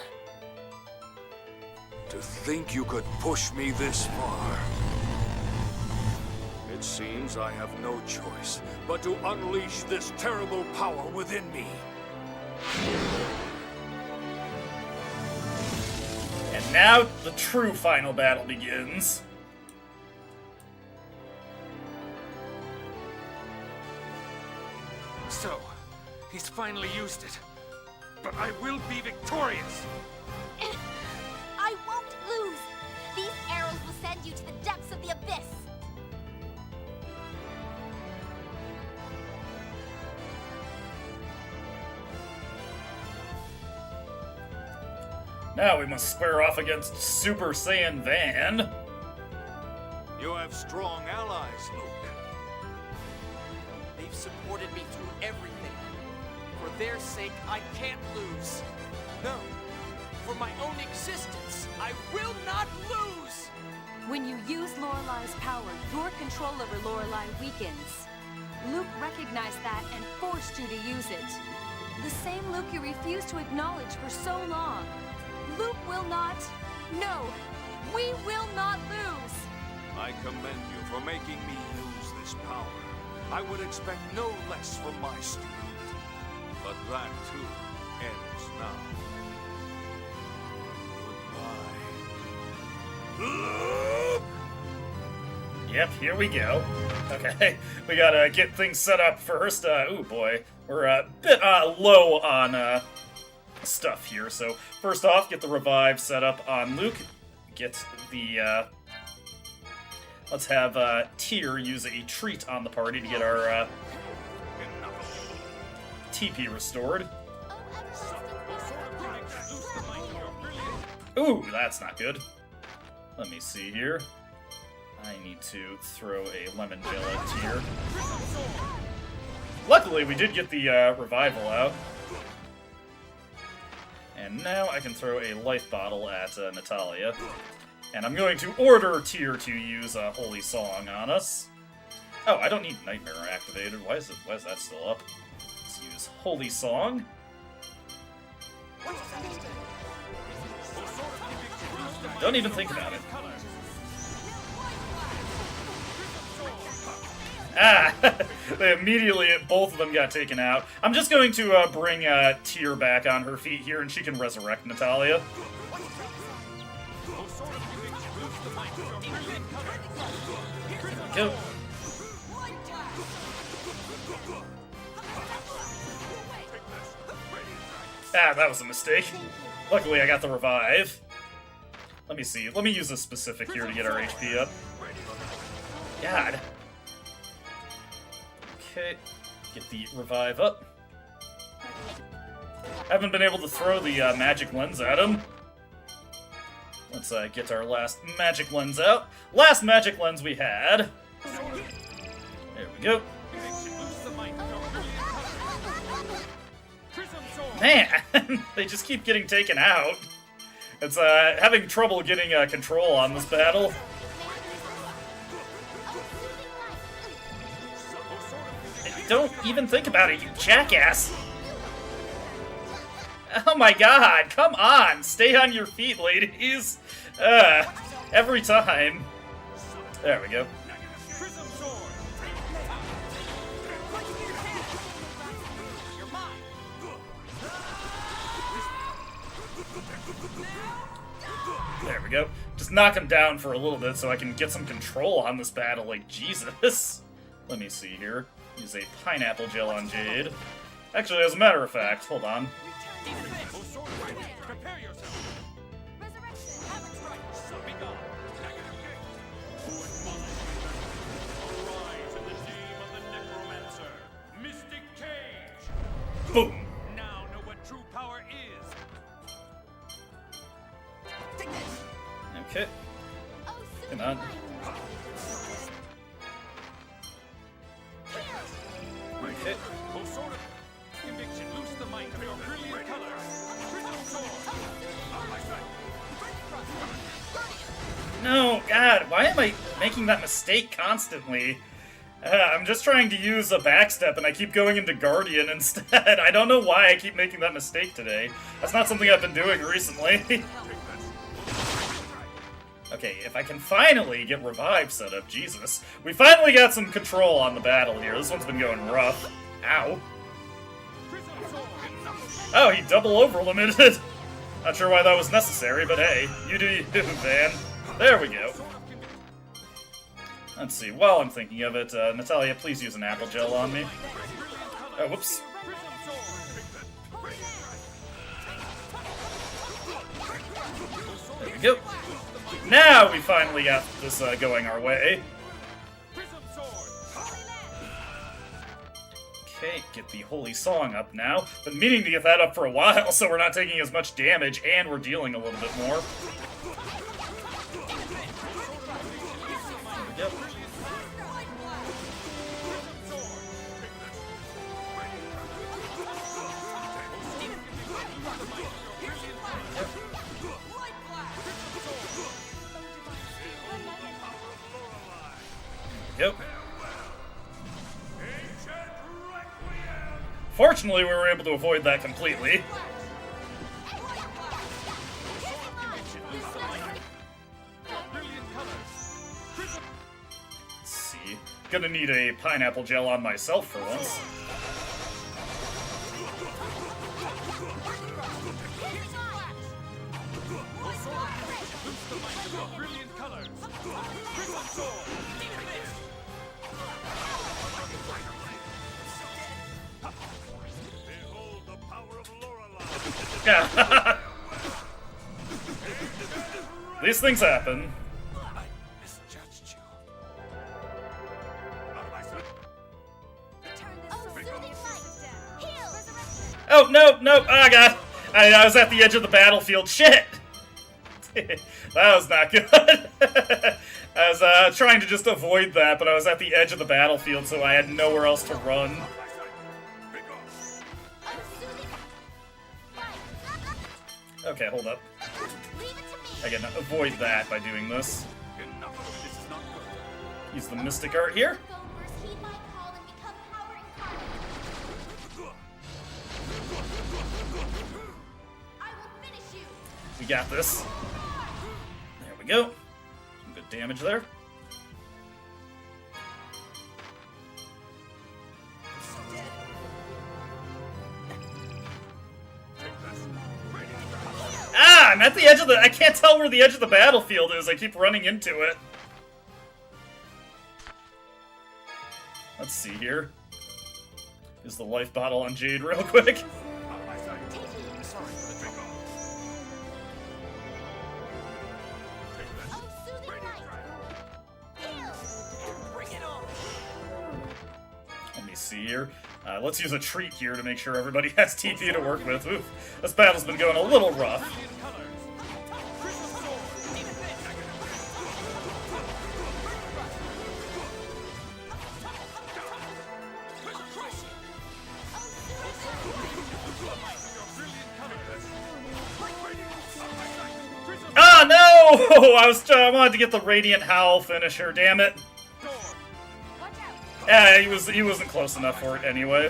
To think you could push me this far. It seems I have no choice but to unleash this terrible power within me. And now, the true final battle begins. So, he's finally used it. But I will be victorious! I won't lose! These arrows will send you to the depths of the abyss! Now we must square off against Super Saiyan Van. You have strong allies, Luke. They've supported me through everything. For their sake, I can't lose. No. For my own existence, I will not lose! When you use Lorelai's power, your control over Lorelai weakens. Luke recognized that and forced you to use it. The same Luke you refused to acknowledge for so long. Luke will not... No! We will not lose! I commend you for making me use this power. I would expect no less from my student. But that, too, ends now. Goodbye. Luke! Yep, here we go. Okay, we gotta get things set up first. Ooh boy, we're a bit low on stuff here. So first off, get the revive set up on Luke. Get the let's have Tyr use a treat on the party to get our TP restored. Ooh, that's not good. Let me see here. I need to throw a lemon gel at Tyr. Luckily, we did get the revival out. And now I can throw a life bottle at Natalia. And I'm going to order Tyr to use a holy song on us. Oh, I don't need Nightmare activated. Why is that still up? Let's use holy song. Don't even think about it. Ah! They immediately, both of them got taken out. I'm just going to bring Tyr back on her feet here, and she can resurrect Natalia. Go. Ah, that was a mistake. Luckily, I got the revive. Let me see. Let me use a specific here to get our HP up. God. Okay, get the revive up. Haven't been able to throw the magic lens at him. Let's get our last magic lens out. Last magic lens we had. There we go. Man, they just keep getting taken out. It's having trouble getting control on this battle. Don't even think about it, you jackass! Oh my god, come on! Stay on your feet, ladies! Every time. There we go. There we go. Just knock him down for a little bit so I can get some control on this battle, like Jesus. Let me see here. Use a pineapple gel on Jade. Actually, as a matter of fact, hold on. Boom! Now know what true power is. Okay. Come on. Okay. Conviction, loose the might of your brilliant colors. Prism sword. No, God, why am I making that mistake constantly? I'm just trying to use a backstep and I keep going into Guardian instead. I don't know why I keep making that mistake today. That's not something I've been doing recently. Okay, if I can finally get Revive set up, Jesus. We finally got some control on the battle here. This one's been going rough. Ow. Oh, he double over-limited. Not sure why that was necessary, but hey, you do you, man. There we go. Let's see, while I'm thinking of it, Natalia, please use an apple gel on me. Oh, whoops. There we go. Now we finally got this going our way. Okay, get the Holy Song up now. Been meaning to get that up for a while, so we're not taking as much damage, and we're dealing a little bit more. There we go. Fortunately, we were able to avoid that completely. Let's see. Gonna need a pineapple gel on myself for once. These things happen. Oh, no, no, oh god. I was at the edge of the battlefield. Shit! That was not good. I was trying to just avoid that, but I was at the edge of the battlefield, so I had nowhere else to run. Okay, hold up. I can avoid that by doing this. Use the mystic art here. We got this. There we go. Some good damage there. Ah, I'm at the edge of the... I can't tell where the edge of the battlefield is. I keep running into it. Let's see here. Use the life bottle on Jade real quick. Let me see here. Let's use a treat here to make sure everybody has TP to work with. Oof, this battle's been going a little rough. Ah, no! I wanted to get the Radiant Howl finisher, damn it. Yeah, he wasn't close enough for it anyway.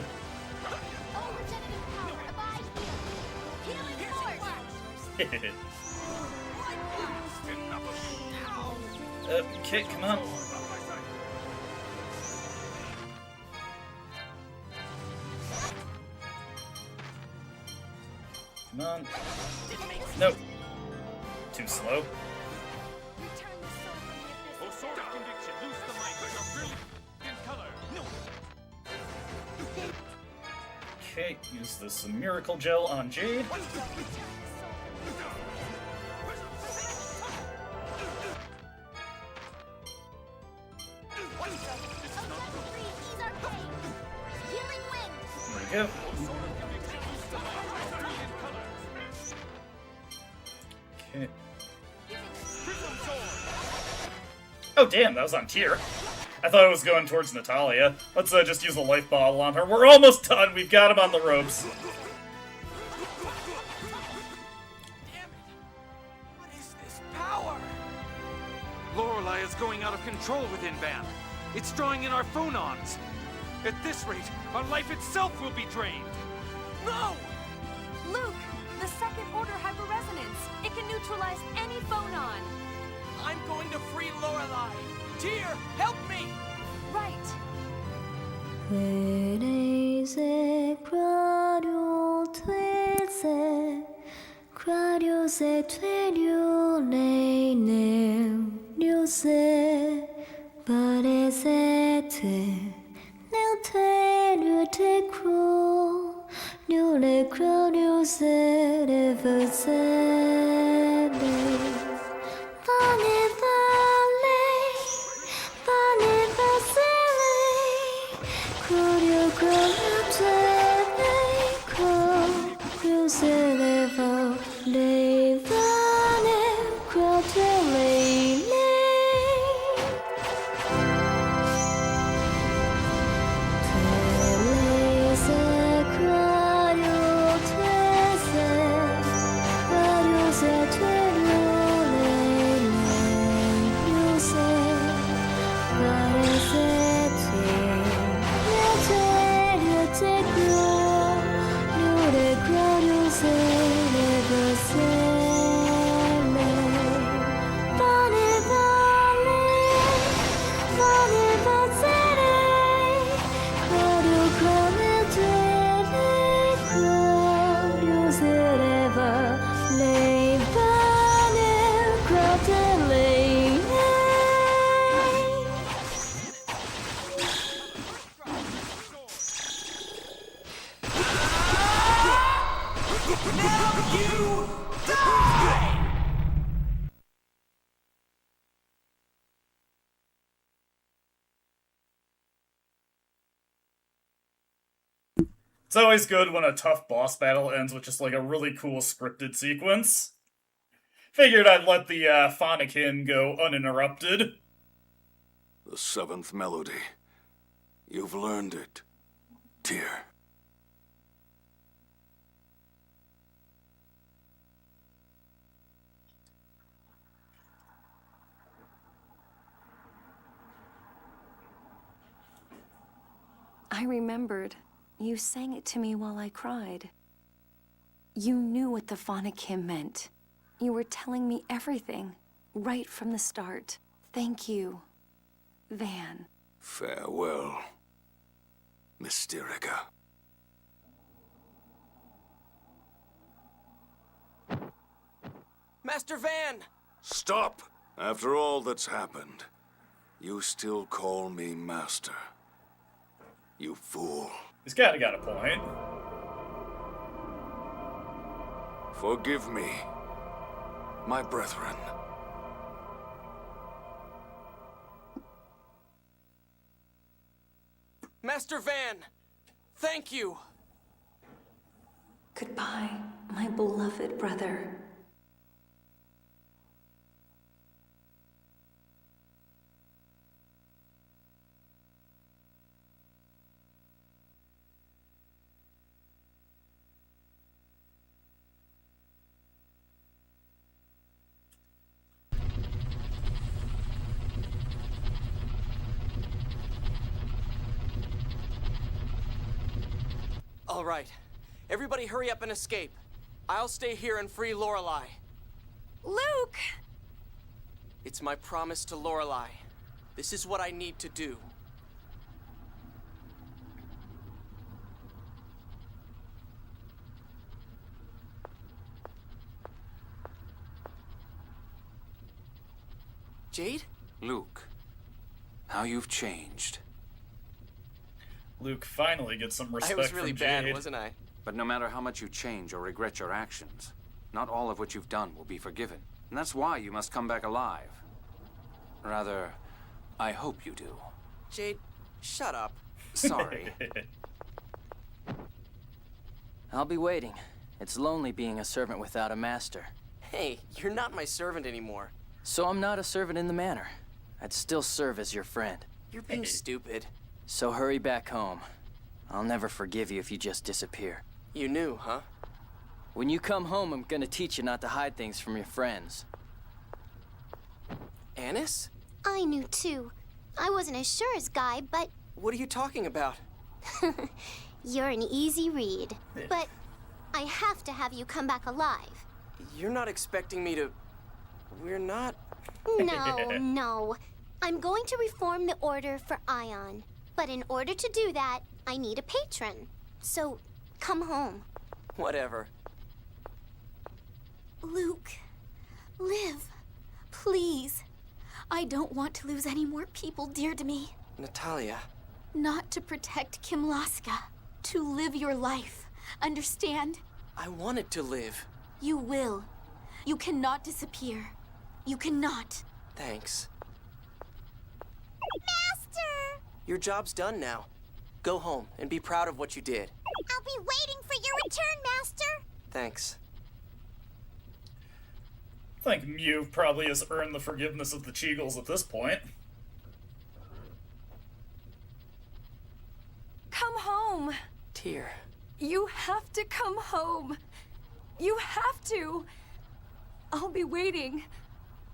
Okay, come on. Come on. Nope. Too slow. Okay, use this miracle gel on Jade. There we go. Okay. Oh damn, that was on tier. I thought it was going towards Natalia. Let's just use a life bottle on her. We're almost done. We've got him on the ropes. Damn it! What is this power? Lorelei is going out of control within Van. It's drawing in our phonons. At this rate, our life itself will be drained. No! Luke, the second order hyperresonance. It can neutralize any phonon. I'm going to free Lorelei. Tyr, help me! Right. It's always good when a tough boss battle ends with just like a really cool scripted sequence. Figured I'd let the phonic hymn go uninterrupted. The seventh melody. You've learned it, Tyr. I remembered. You sang it to me while I cried. You knew what the phonic hymn meant. You were telling me everything, right from the start. Thank you, Van. Farewell, Mysterica. Master Van! Stop! After all that's happened, you still call me Master. You fool. He's kinda got a point. Forgive me, my brethren. Master Van! Thank you! Goodbye, my beloved brother. All right. Everybody hurry up and escape. I'll stay here and free Lorelei. Luke! It's my promise to Lorelei. This is what I need to do. Jade? Luke, how you've changed. Luke finally gets some respect I was really from bad, Jade. wasn't I? But no matter how much you change or regret your actions, not all of what you've done will be forgiven. And that's why you must come back alive. Rather, I hope you do. Jade, shut up. Sorry. I'll be waiting. It's lonely being a servant without a master. Hey, you're not my servant anymore. So I'm not a servant in the manor. I'd still serve as your friend. You're being stupid. So hurry back home. I'll never forgive you if you just disappear. You knew, huh? When you come home, I'm gonna teach you not to hide things from your friends. Annis? I knew too. I wasn't as sure as Guy, but What are you talking about? you're an easy read. But I have to have you come back alive. You're not expecting me to... We're not... No, no. I'm going to reform the order for Ion. But in order to do that, I need a patron. So, come home. Whatever. Luke, live. Please. I don't want to lose any more people dear to me. Natalia. Not to protect Kim Laska. To live your life. Understand? I wanted to live. You will. You cannot disappear. You cannot. Thanks. Master! Your job's done now. Go home and be proud of what you did. I'll be waiting for your return, Master. Thanks. I think Mew probably has earned the forgiveness of the Cheagles at this point. Come home. Tyr. You have to come home. You have to. I'll be waiting.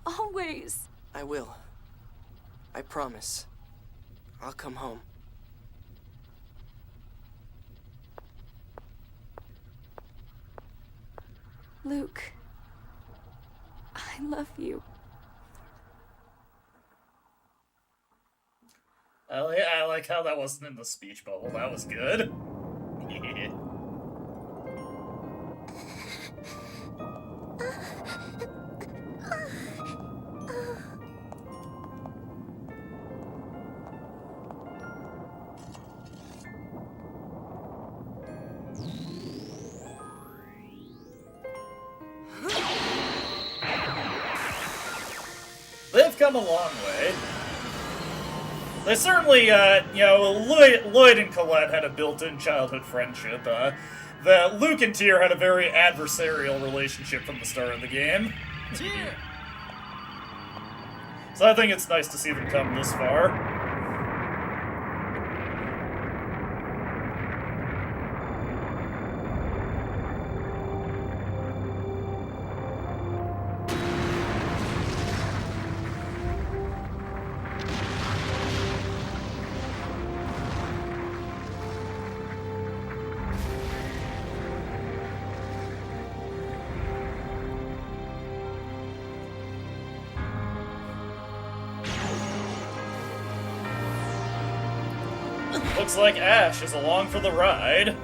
Always. I will. I promise. I'll come home. Luke, I love you. I like how that wasn't in the speech bubble. That was good. They've come a long way. They certainly, Lloyd and Colette had a built-in childhood friendship. Luke and Tyr had a very adversarial relationship from the start of the game. Tyr! So I think it's nice to see them come this far. Looks like Ash is along for the ride.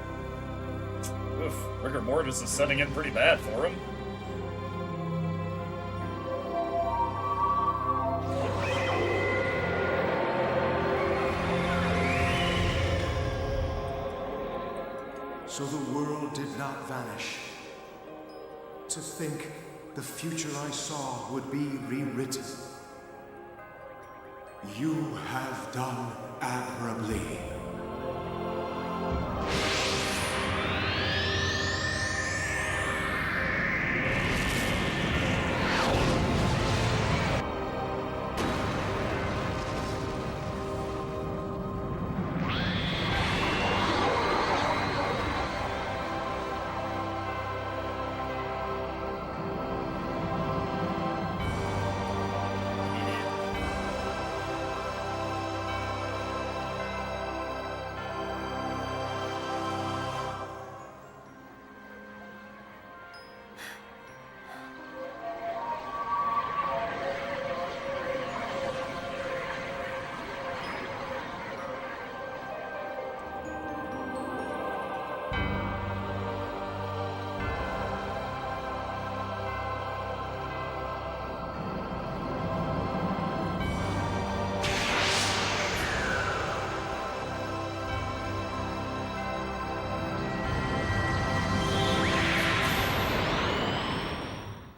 Oof, rigor mortis is setting in pretty bad for him. So the world did not vanish. To think the future I saw would be rewritten. You have done admirably.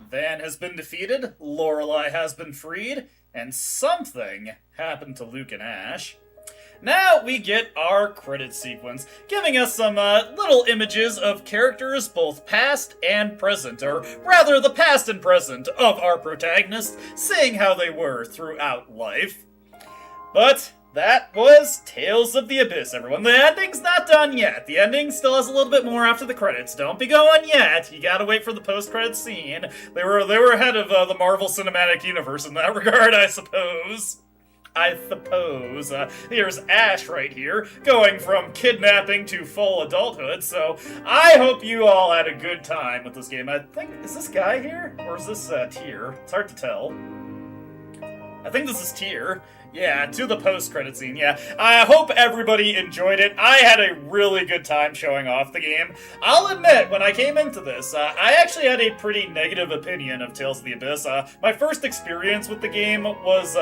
Van has been defeated, Lorelei has been freed, and something happened to Luke and Ash. Now we get our credit sequence, giving us some little images of characters both past and present, or rather the past and present of our protagonists, seeing how they were throughout life. But that was Tales of the Abyss, everyone. The ending's not done yet. The ending still has a little bit more after the credits. Don't be going yet. You gotta wait for the post-credits scene. They were ahead of the Marvel Cinematic Universe in that regard, I suppose. Here's Ash right here, going from kidnapping to full adulthood, so I hope you all had a good time with this game. I think, is this guy here? Or is this Tyr? It's hard to tell. I think this is Tyr. Yeah, to the post-credit scene, yeah. I hope everybody enjoyed it. I had a really good time showing off the game. I'll admit, when I came into this, I actually had a pretty negative opinion of Tales of the Abyss. My first experience with the game was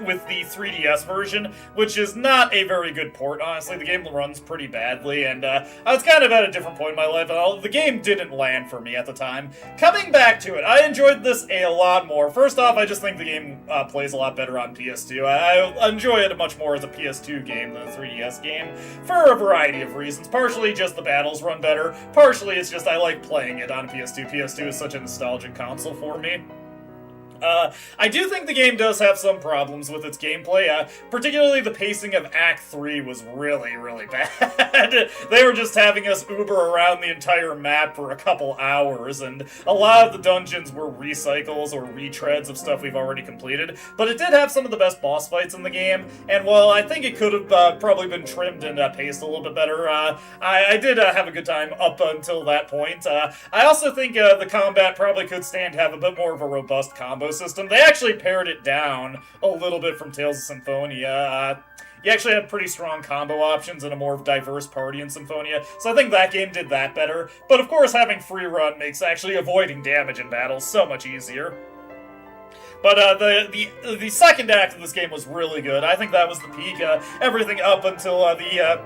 with the 3DS version, which is not a very good port, honestly. The game runs pretty badly, and I was kind of at a different point in my life, and the game didn't land for me at the time. Coming back to it, I enjoyed this a lot more. First off, I just think the game plays a lot better on PS2. I enjoy it much more as a PS2 game than a 3DS game, for a variety of reasons. Partially just the battles run better, partially it's just I like playing it on PS2. PS2 is such a nostalgic console for me. I do think the game does have some problems with its gameplay, particularly the pacing of Act 3 was really, really bad. They were just having us Uber around the entire map for a couple hours, and a lot of the dungeons were recycles or retreads of stuff we've already completed, but it did have some of the best boss fights in the game, and while I think it could have probably been trimmed and paced a little bit better, I did have a good time up until that point. I also think the combat probably could stand to have a bit more of a robust combo system. They actually pared it down a little bit from Tales of Symphonia. You actually had pretty strong combo options and a more diverse party in Symphonia, so I think that game did that better. But of course, having free run makes actually avoiding damage in battles so much easier. But the second act of this game was really good. I think that was the peak. Everything up until the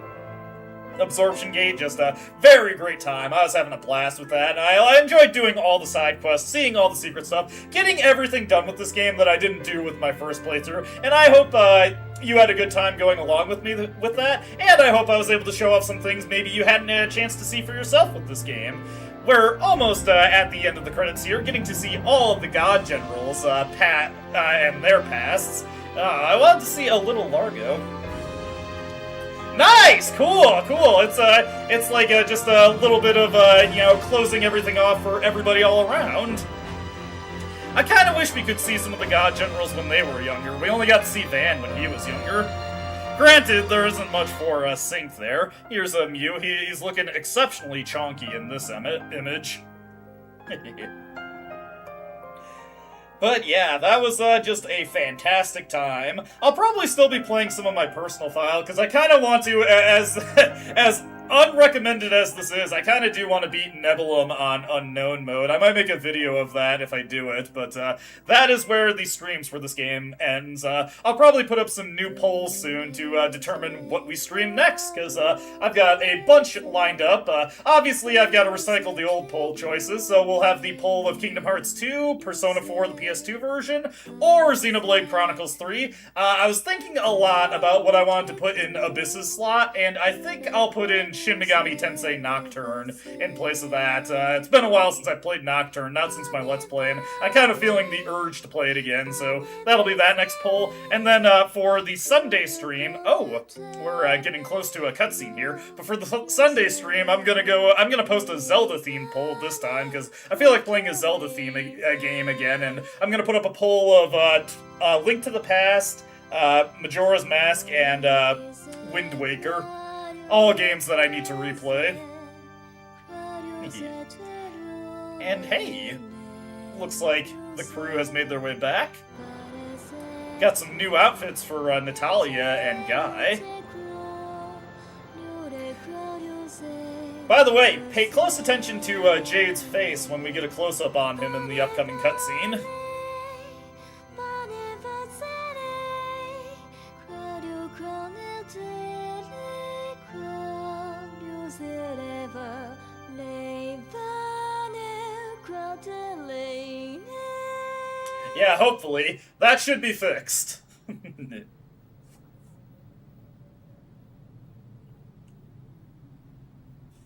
Absorption Gate, just a very great time. I was having a blast with that, and I enjoyed doing all the side quests, seeing all the secret stuff, getting everything done with this game that I didn't do with my first playthrough, and I hope you had a good time going along with me with that, and I hope I was able to show off some things maybe you hadn't had a chance to see for yourself with this game. We're almost at the end of the credits here, getting to see all of the God Generals and their pasts. I wanted to see a little Largo. Nice! Cool, cool. It's like just a little bit of, closing everything off for everybody all around. I kind of wish we could see some of the God Generals when they were younger. We only got to see Van when he was younger. Granted, there isn't much for Sync there. Here's Mew. He's looking exceptionally chonky in this image. But yeah, that was just a fantastic time. I'll probably still be playing some of my personal file, because I kind of want to, as unrecommended as this is, I kind of do want to beat Nebulum on Unknown mode. I might make a video of that if I do it, but that is where the streams for this game ends. I'll probably put up some new polls soon to determine what we stream next, because I've got a bunch lined up. Obviously, I've got to recycle the old poll choices, so we'll have the poll of Kingdom Hearts 2, Persona 4, the PS2 version, or Xenoblade Chronicles 3. I was thinking a lot about what I wanted to put in Abyss's slot, and I think I'll put in Shin Megami Tensei Nocturne in place of that. It's been a while since I played Nocturne, not since my Let's Play, and I'm kind of feeling the urge to play it again, so that'll be that next poll. And then for the Sunday stream, we're getting close to a cutscene here, but for the Sunday stream, I'm gonna post a Zelda-themed poll this time, because I feel like playing a Zelda-theme game again, and I'm gonna put up a poll of Link to the Past, Majora's Mask, and Wind Waker. All games that I need to replay. And hey, looks like the crew has made their way back. Got some new outfits for Natalia and Guy. By the way, pay close attention to Jade's face when we get a close-up on him in the upcoming cutscene. Yeah, hopefully. That should be fixed.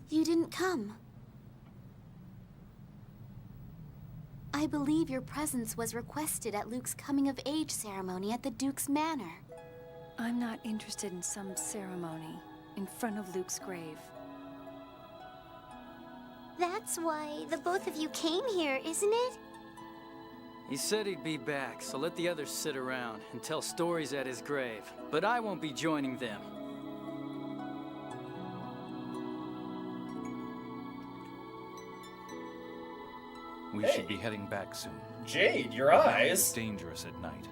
You didn't come. I believe your presence was requested at Luke's coming-of-age ceremony at the Duke's Manor. I'm not interested in some ceremony in front of Luke's grave. That's why the both of you came here, isn't it? He said he'd be back, so let the others sit around and tell stories at his grave. But I won't be joining them. We should be heading back soon. Jade, your eyes. It's dangerous at night.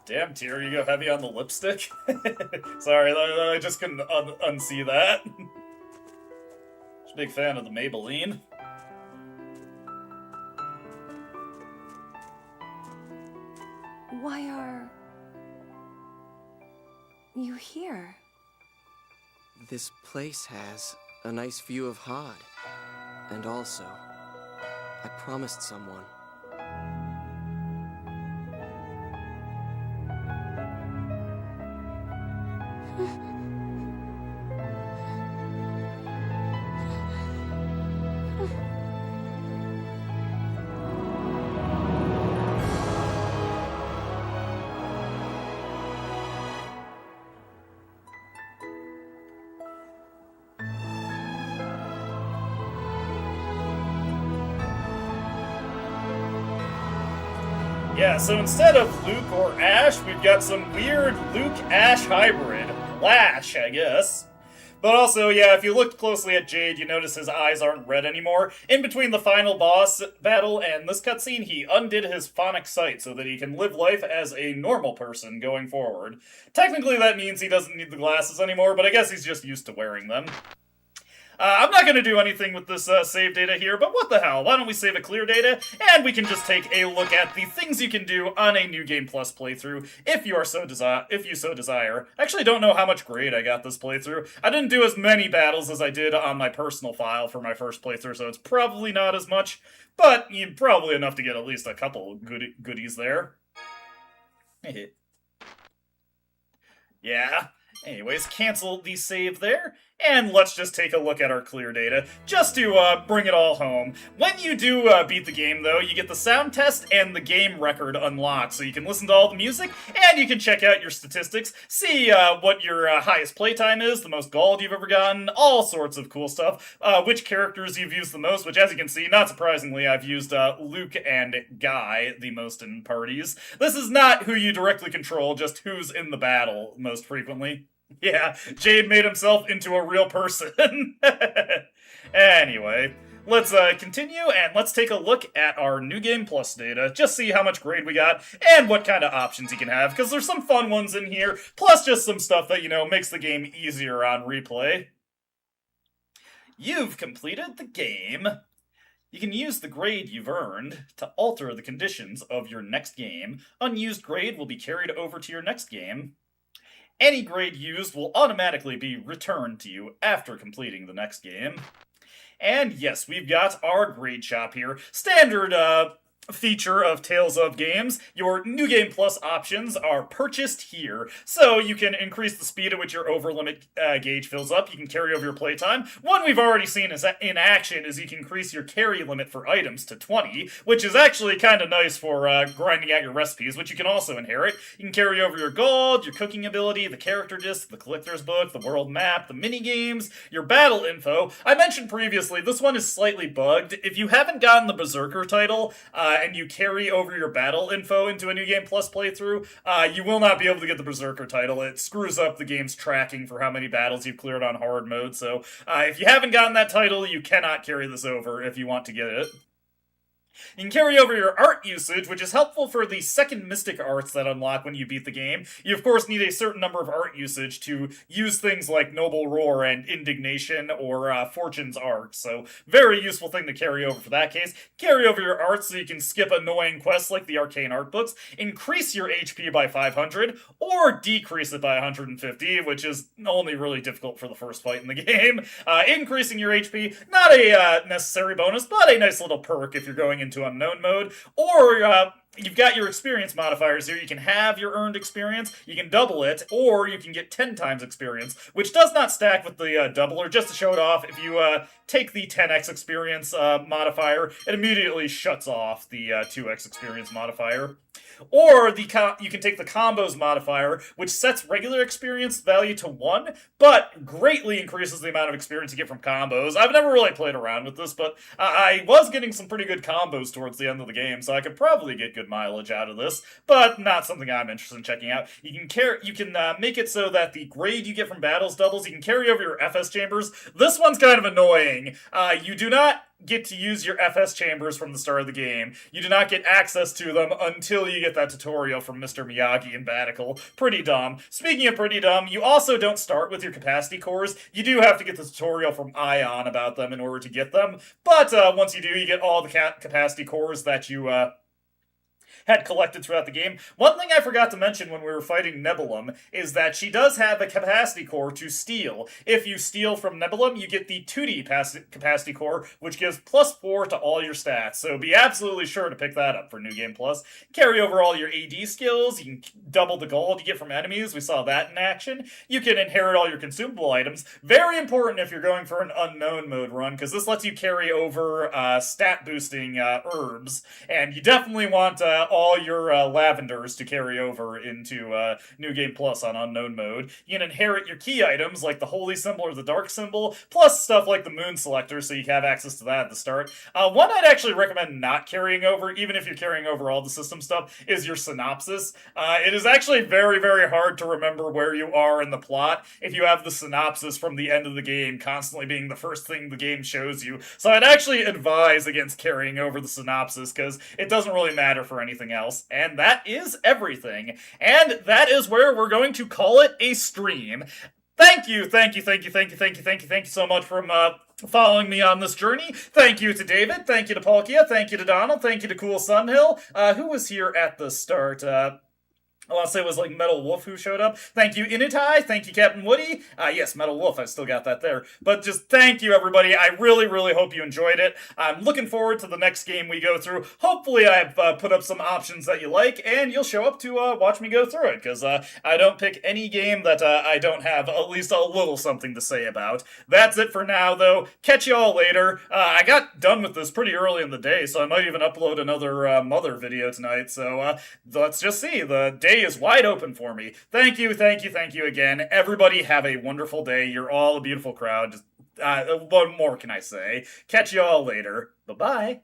Damn, Tyr, you go heavy on the lipstick? Sorry, I just couldn't unsee that. Just a big fan of the Maybelline. Why are you here? This place has a nice view of Hod. And also, I promised someone. Yeah, so instead of Luke or Ash, we've got some weird Luke-Ash hybrid. Lash, I guess. But also, yeah, if you look closely at Jade, you notice his eyes aren't red anymore. In between the final boss battle and this cutscene, he undid his phonic sight so that he can live life as a normal person going forward. Technically, that means he doesn't need the glasses anymore, but I guess he's just used to wearing them. I'm not going to do anything with this save data here, but what the hell? Why don't we save a clear data, and we can just take a look at the things you can do on a New Game Plus playthrough if you so desire. I actually don't know how much grade I got this playthrough. I didn't do as many battles as I did on my personal file for my first playthrough, so it's probably not as much, but probably enough to get at least a couple goodies there. Yeah. Anyways, cancel the save there, and let's just take a look at our clear data, just to bring it all home. When you do beat the game, though, you get the sound test and the game record unlocked, so you can listen to all the music, and you can check out your statistics, see what your highest playtime is, the most gold you've ever gotten, all sorts of cool stuff, which characters you've used the most, which, as you can see, not surprisingly, I've used Luke and Guy the most in parties. This is not who you directly control, just who's in the battle most frequently. Yeah, Jade made himself into a real person. Anyway, let's continue, and let's take a look at our New Game Plus data, just see how much grade we got, and what kind of options you can have, because there's some fun ones in here, plus just some stuff that, makes the game easier on replay. You've completed the game. You can use the grade you've earned to alter the conditions of your next game. Unused grade will be carried over to your next game. Any grade used will automatically be returned to you after completing the next game. And yes, we've got our grade shop here. Standard feature of Tales of games. Your New Game Plus options are purchased here, so you can increase the speed at which your overlimit gauge fills up. You can carry over your playtime. One we've already seen is in action is you can increase your carry limit for items to 20, which is actually kind of nice for grinding out your recipes, which you can also inherit. You can carry over your gold, your cooking ability, the character disc, the collector's book, the world map, the mini games, your battle info. I mentioned previously, this one is slightly bugged. If you haven't gotten the Berserker title, and you carry over your battle info into a New Game Plus playthrough, you will not be able to get the Berserker title. It screws up the game's tracking for how many battles you've cleared on hard mode, so if you haven't gotten that title, you cannot carry this over if you want to get it. You can carry over your art usage, which is helpful for the second mystic arts that unlock when you beat the game. You, of course, need a certain number of art usage to use things like Noble Roar and Indignation or Fortune's Art, so very useful thing to carry over for that case. Carry over your art so you can skip annoying quests like the Arcane Art books, increase your HP by 500, or decrease it by 150, which is only really difficult for the first fight in the game. Increasing your HP, not a necessary bonus, but a nice little perk if you're going into unknown mode, or you've got your experience modifiers here. You can have your earned experience, you can double it, or you can get 10 times experience, which does not stack with the doubler. Just to show it off, if you take the 10x experience modifier, it immediately shuts off the 2x experience modifier. Or you can take the combos modifier, which sets regular experience value to 1, but greatly increases the amount of experience you get from combos. I've never really played around with this, but I was getting some pretty good combos towards the end of the game, so I could probably get good mileage out of this, but not something I'm interested in checking out. You can make it so that the grade you get from battles doubles. You can carry over your FS chambers. This one's kind of annoying. You do not get to use your FS chambers from the start of the game. You do not get access to them until you get that tutorial from Mr. Miyagi and Batical. Pretty dumb. Speaking of pretty dumb, you also don't start with your capacity cores. You do have to get the tutorial from Ion about them in order to get them, but once you do, you get all the capacity cores that you had collected throughout the game. One thing I forgot to mention when we were fighting Nebulum is that she does have a capacity core to steal. If you steal from Nebulum, you get the 2D capacity core, which gives +4 to all your stats, so be absolutely sure to pick that up for New Game Plus. Carry over all your AD skills, you can double the gold you get from enemies, we saw that in action. You can inherit all your consumable items. Very important if you're going for an unknown mode run, because this lets you carry over stat boosting herbs, and you definitely want all your lavenders to carry over into New Game Plus on Unknown Mode. You can inherit your key items like the Holy Symbol or the Dark Symbol, plus stuff like the Moon Selector, so you have access to that at the start. One I'd actually recommend not carrying over, even if you're carrying over all the system stuff, is your Synopsis. It is actually very, very hard to remember where you are in the plot if you have the synopsis from the end of the game constantly being the first thing the game shows you. So I'd actually advise against carrying over the synopsis, because it doesn't really matter for anything else. And that is everything. And that is where we're going to call it a stream. thank you so much for following me on this journey. Thank you to David, thank you to Palkia, thank you to Donald, thank you to Cool Sunhill, who was here at the start. I want to say it was like Metal Wolf who showed up. Thank you, Initai. Thank you, Captain Woody. Yes, Metal Wolf. I still got that there. But just thank you, everybody. I really, really hope you enjoyed it. I'm looking forward to the next game we go through. Hopefully I've put up some options that you like, and you'll show up to watch me go through it, because I don't pick any game that I don't have at least a little something to say about. That's it for now, though. Catch you all later. I got done with this pretty early in the day, so I might even upload another Mother video tonight. So let's just see. The day is wide open for me. Thank you again. Everybody have a wonderful day. You're all a beautiful crowd. Just, what more can I say? Catch you all later. Bye-bye.